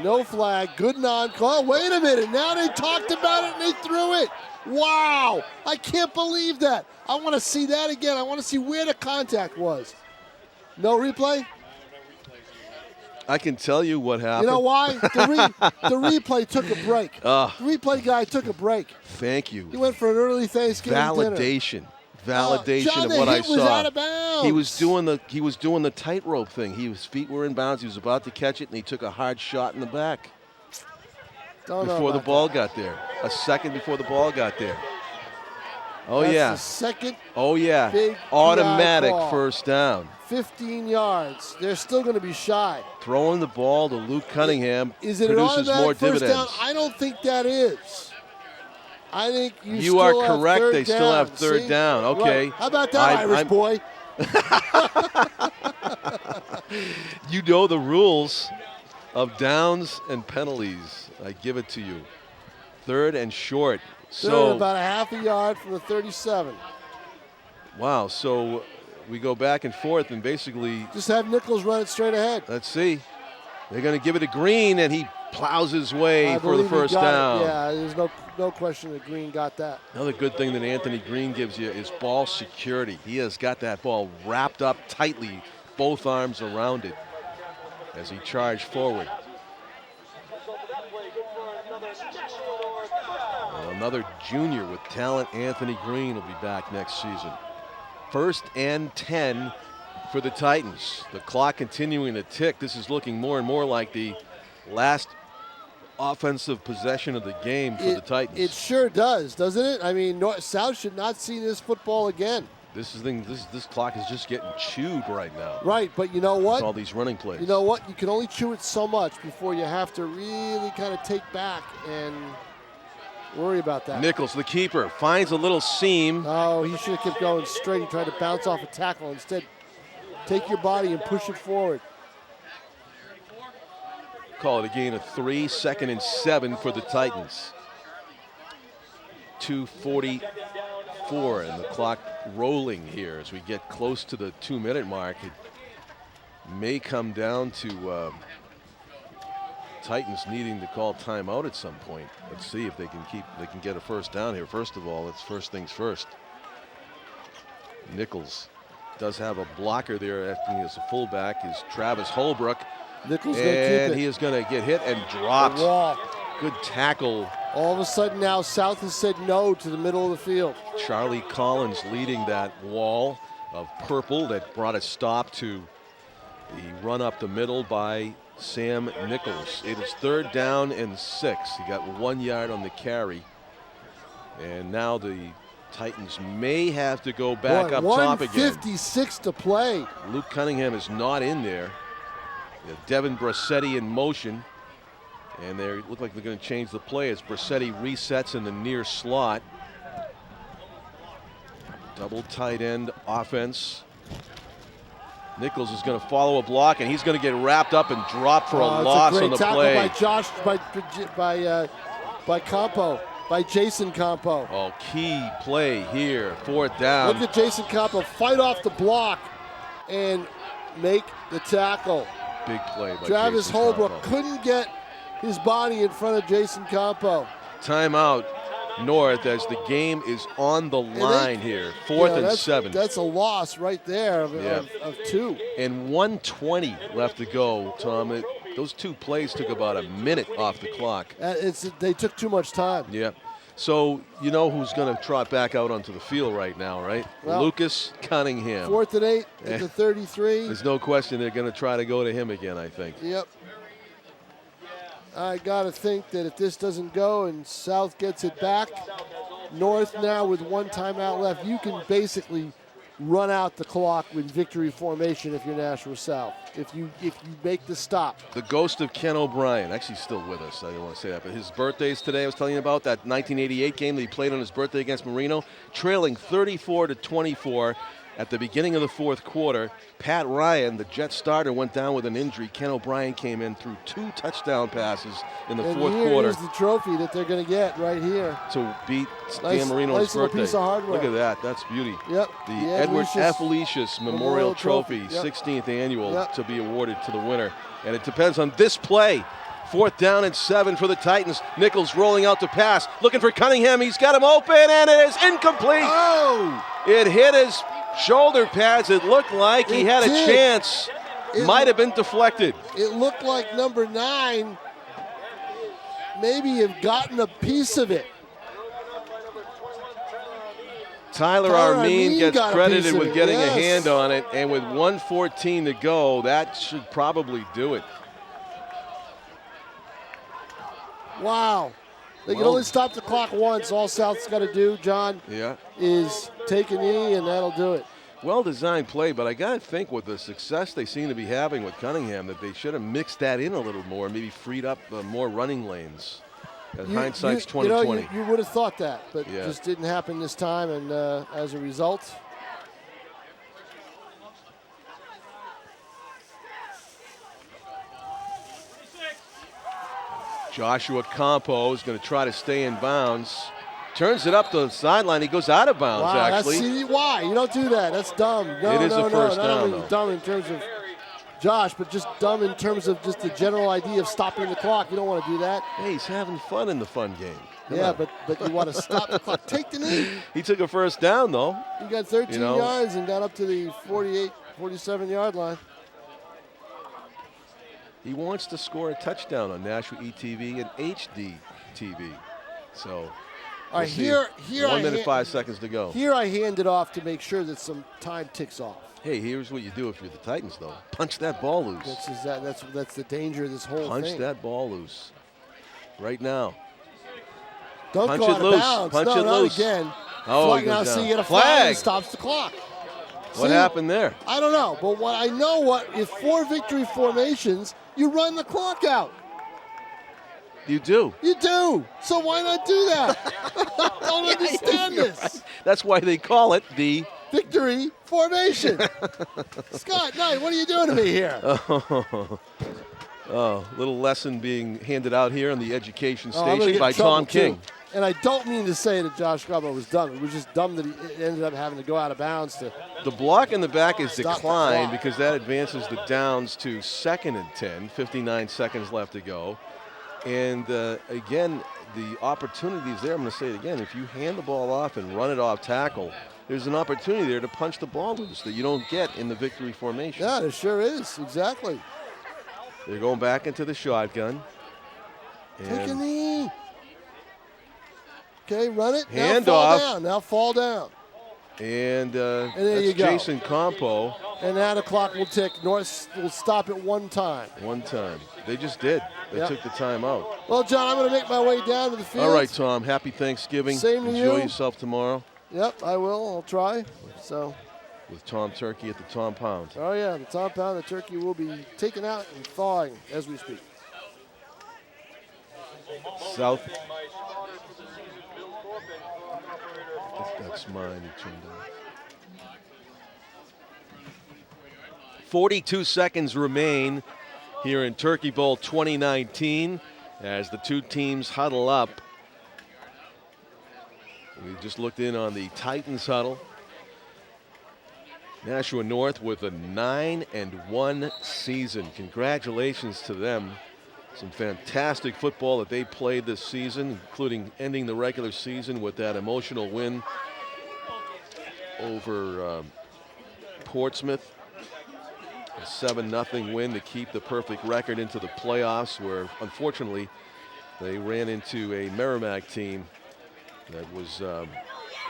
No flag. Good non-call. Wait a minute. Now they talked about it, and they threw it. Wow. I can't believe that. I want to see that again. I want to see where the contact was. No replay? I can tell you what happened. You know why? The replay took a break. The replay guy took a break. Thank you. He went for an early Thanksgiving Validation John, of what I saw. Was out of bounds. He was doing the tightrope thing. His feet were in bounds. He was about to catch it, and he took a hard shot in the back before the ball got there. A second before the ball got there. Oh, That's yeah. the second Oh, yeah. big Automatic PI call. first down. 15 yards. They're still going to be shy. Throwing the ball to Luke Cunningham Is it produces an more automatic first dividends. down? I don't think that is. I think you You still are have correct. third They still down. have third See? down. Okay. Right. How about that, Irish boy? You know the rules of downs and penalties. I give it to you. Third and short. They're So about a half a yard from the 37. wow. So we go back and forth and basically Just have Nichols run it straight ahead. let's see. They're going to give it to Green, and he plows his way I for the believe he first got it. down. Yeah, there's no question that Green got that. Another good thing that Anthony Green gives you is ball security. He has got that ball wrapped up tightly, both arms around it as he charged forward. Well, another junior with talent, Anthony Green, will be back next season. 1st and 10 for the Titans. The clock continuing to tick. This is looking more and more like the last offensive possession of the game for the Titans. It sure does, doesn't it? I mean, South should not see this football again. This clock is just getting chewed right now. Right, but you know what? With all these running plays. You know what? You can only chew it so much before you have to really kind of take back and worry about that. Nichols, the keeper, finds a little seam. Oh, he should have kept going straight. He tried to bounce off a tackle. Instead, take your body and push it forward. Call it a gain of 3, 2nd and 7 for the Titans. 2:44 and the clock rolling here as we get close to the 2-minute mark. It may come down to Titans needing to call timeout at some point. Let's see if they can get a first down here. First of all, it's first things first. Nichols does have a blocker there acting as a fullback is Travis Holbrook. Nichols going to keep it. And he is going to get hit and dropped. The wall. Good tackle. All of a sudden now South has said no to the middle of the field. Charlie Collins leading that wall of purple that brought a stop to the run up the middle by Sam Nichols. It is 3rd down and 6. He got 1 yard on the carry. And now the Titans may have to go back up top again. 1:56 to play. Luke Cunningham is not in there. Devin Brassetti in motion. And they look like they're going to change the play as Brassetti resets in the near slot. Double tight end offense. Nichols is going to follow a block, and he's going to get wrapped up and drop for a loss on the play. By Josh, by Campo, by Jason Campo. Oh, key play here, 4th down. Look at Jason Campo fight off the block and make the tackle. Big play by Travis Jason Holbrook Campo. couldn't get his body in front of Jason Campo. Timeout North as the game is on the line here. 4th and 7. That's a loss right there of 2. And 1:20 left to go, Tom. Those 2 plays took about a minute off the clock. They took too much time. Yeah. So you know who's going to trot back out onto the field right now, right? Well, Lucas Cunningham. 4th and 8 at the 33. There's no question they're going to try to go to him again, I think. Yep. I got to think that if this doesn't go and South gets it back, North now with 1 timeout left, you can basically run out the clock with victory formation if you're Nashua South. If you make the stop. The ghost of Ken O'Brien, actually still with us. I didn't want to say that, but his birthday's today. I was telling you about that 1988 game that he played on his birthday against Marino, trailing 34-24 at the beginning of the 4th quarter. Pat Ryan, the Jet starter, went down with an injury. Ken O'Brien came in, threw 2 touchdown passes in the 4th quarter. Here's the trophy that they're going to get right here. To beat Dan Marino on his little birthday. Piece of hardware. Look at that. That's beauty. Yep. The Edward F. Lucius Memorial Trophy, Yep. 16th annual, to be awarded to the winner. And it depends on this play. 4th down and 7 for the Titans. Nichols rolling out to pass, looking for Cunningham. He's got him open, and it is incomplete. Oh! It hit his shoulder pads. It looked like he had a chance. Might have been deflected. It looked like number 9 maybe have gotten a piece of it. Tyler Armin gets got a credited piece of with it, getting yes. a hand on it, and with 1:14 to go, that should probably do it. Wow. They can only stop the clock once. All South's got to do, John, is take a knee, and that'll do it. Well-designed play, but I got to think with the success they seem to be having with Cunningham that they should have mixed that in a little more, maybe freed up more running lanes. Hindsight's 2020. You would have thought that, but it just didn't happen this time, and as a result. Joshua Campo is going to try to stay in bounds. Turns it up the sideline. He goes out of bounds, actually. That's why. You don't do that. That's dumb. It is a first down, not only though. dumb in terms of Josh, but just dumb in terms of just the general idea of stopping the clock. You don't want to do that. Hey, he's having fun in the fun game. Come on. but you want to stop the clock. Take the knee. He took a first down, though. He got 13 yards and got up to the 48, 47-yard line. He wants to score a touchdown on Nashua ETV and HD TV. So, all right, here 1 minute, 5 seconds to go. Here I hand it off to make sure that some time ticks off. Hey, here's what you do if you're the Titans, though. Punch that ball loose. That's the danger of this whole thing. Punch that ball loose. Right now. Don't punch go it out loose. of bounds. Punch no, it not loose. Again. Oh, now down. see, you get a flag. And stops the clock. What happened there? I don't know, but what I know if 4 victory formations, you run the clock out. You do. You do. So why not do that? I don't understand this. Right. That's why they call it the victory formation. Scott Knight, what are you doing to me here? Little lesson being handed out here on the education station by Tom King. Too. And I don't mean to say that Josh Grubbo was dumb. It was just dumb that he ended up having to go out of bounds. The block in the back is declined because that advances the downs to 2nd and 10, 59 seconds left to go. And again, the opportunity is there. I'm going to say it again. If you hand the ball off and run it off tackle, there's an opportunity there to punch the ball loose that you don't get in the victory formation. Yeah, there sure is. Exactly. They're going back into the shotgun. Take a knee. Okay, run it. Hand now fall off. down. Now fall down. And there that's you go. Jason Campo. And now the clock will tick. North will stop at one time. One time. They just did. They took the time out. Well, John, I'm going to make my way down to the field. All right, Tom. Happy Thanksgiving. Same to you. Enjoy yourself tomorrow. Yep, I will. I'll try. So. With Tom Turkey at the Tom Pound. Oh, yeah. The Tom Pound, the turkey will be taken out and thawing as we speak. South. That's mine. You turned on. 42 seconds remain here in Turkey Bowl 2019 as the two teams huddle up. We just looked in on the Titans huddle. Nashua North with a 9-1 season. Congratulations to them. Some fantastic football that they played this season, including ending the regular season with that emotional win over Portsmouth. A 7-0 win to keep the perfect record into the playoffs, where unfortunately they ran into a Merrimack team that was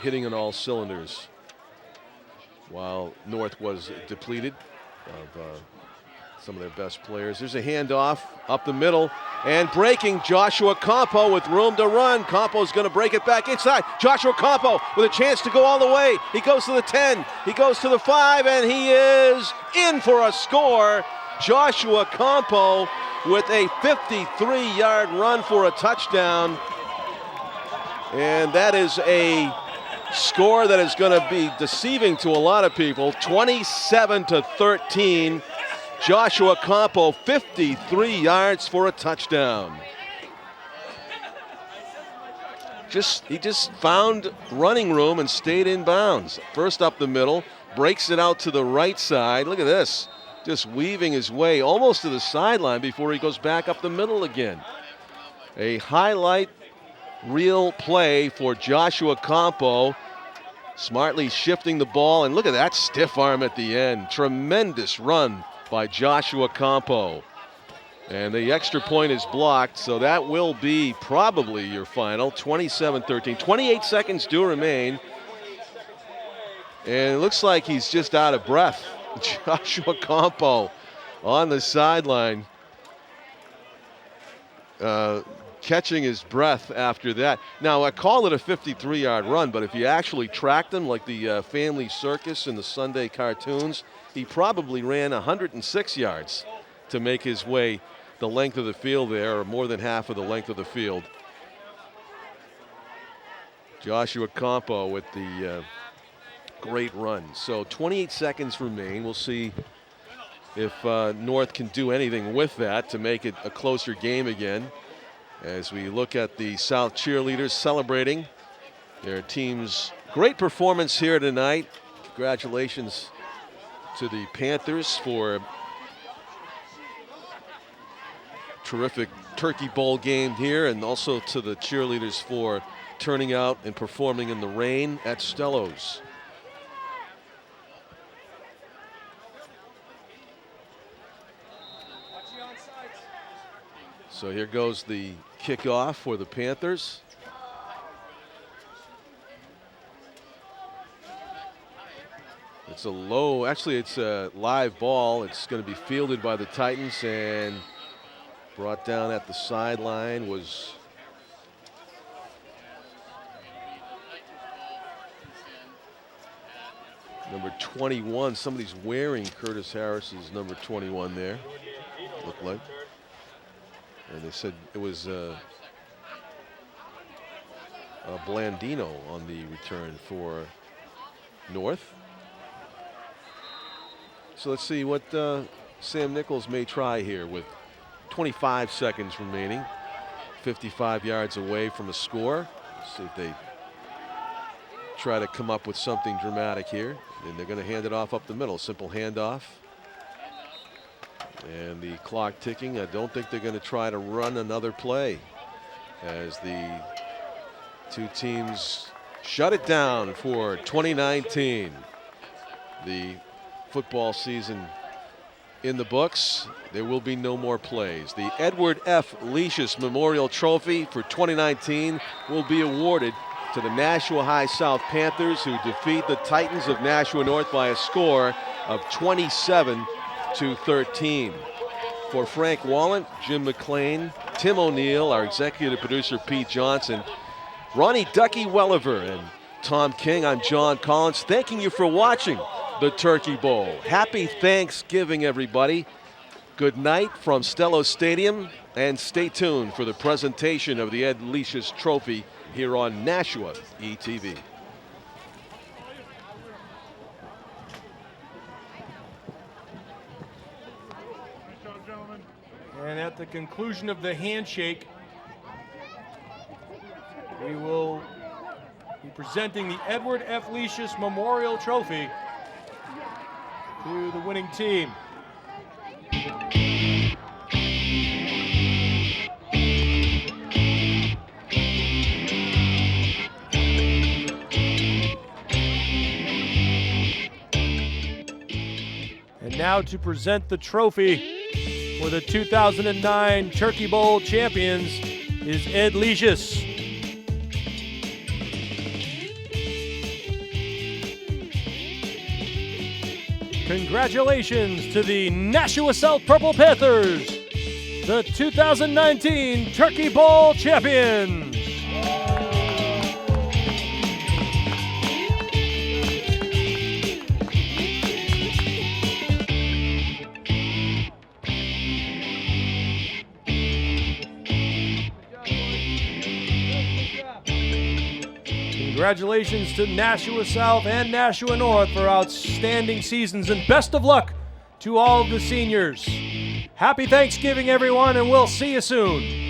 hitting on all cylinders, while North was depleted of some of their best players. There's a handoff up the middle, and breaking Joshua Campo with room to run. Campo's going to break it back inside. Joshua Campo with a chance to go all the way. He goes to the 10, he goes to the 5, and he is in for a score. Joshua Campo with a 53-yard run for a touchdown. And that is a score that is going to be deceiving to a lot of people. 27-13. Joshua Campo, 53 yards for a touchdown. He just found running room and stayed in bounds. First up the middle, breaks it out to the right side. Look at this, just weaving his way almost to the sideline before he goes back up the middle again. A highlight reel play for Joshua Campo. Smartly shifting the ball, and look at that stiff arm at the end. Tremendous run by Joshua Campo. And the extra point is blocked, so that will be probably your final. 27-13. 28 seconds do remain. And it looks like he's just out of breath. Joshua Campo on the sideline. catching his breath after that. Now, I call it a 53-yard run, but if you actually tracked him like the Family Circus in the Sunday cartoons, he probably ran 106 yards to make his way the length of the field there, or more than half of the length of the field. Joshua Campo with the great run. So 28 seconds remain. We'll see if North can do anything with that to make it a closer game again. As we look at the South cheerleaders celebrating their team's great performance here tonight. Congratulations to the Panthers for a terrific Turkey Bowl game here, and also to the cheerleaders for turning out and performing in the rain at Stellos. So here goes the kickoff for the Panthers. It's a low, actually it's a live ball. It's going to be fielded by the Titans and brought down at the sideline was number 21. Somebody's wearing Curtis Harris's number 21 there, looked like. And they said it was Blandino on the return for North. So let's see what Sam Nichols may try here with 25 seconds remaining. 55 yards away from a score. Let's see if they try to come up with something dramatic here. And they're going to hand it off up the middle. Simple handoff. And the clock ticking. I don't think they're going to try to run another play as the two teams shut it down for 2019. The football season in the books. There will be no more plays. The Edward F. Leishus Memorial Trophy for 2019 will be awarded to the Nashua High South Panthers, who defeat the Titans of Nashua North by a score of 27-13. For Frank Wallen, Jim McLean, Tim O'Neill, our executive producer Pete Johnson, Ronnie Ducky Welliver, and Tom King, I'm John Collins, thanking you for watching the Turkey Bowl. Happy Thanksgiving, everybody. Good night from Stellos Stadium, and stay tuned for the presentation of the Ed Leishus Trophy here on Nashua ETV. And at the conclusion of the handshake, we will be presenting the Edward F. Leishus Memorial Trophy to the winning team. And now to present the trophy for the 2009 Turkey Bowl champions is Ed Leishus. Congratulations to the Nashua South Purple Panthers, the 2019 Turkey Bowl champions. Congratulations to Nashua South and Nashua North for outstanding seasons, and best of luck to all of the seniors. Happy Thanksgiving, everyone, and we'll see you soon.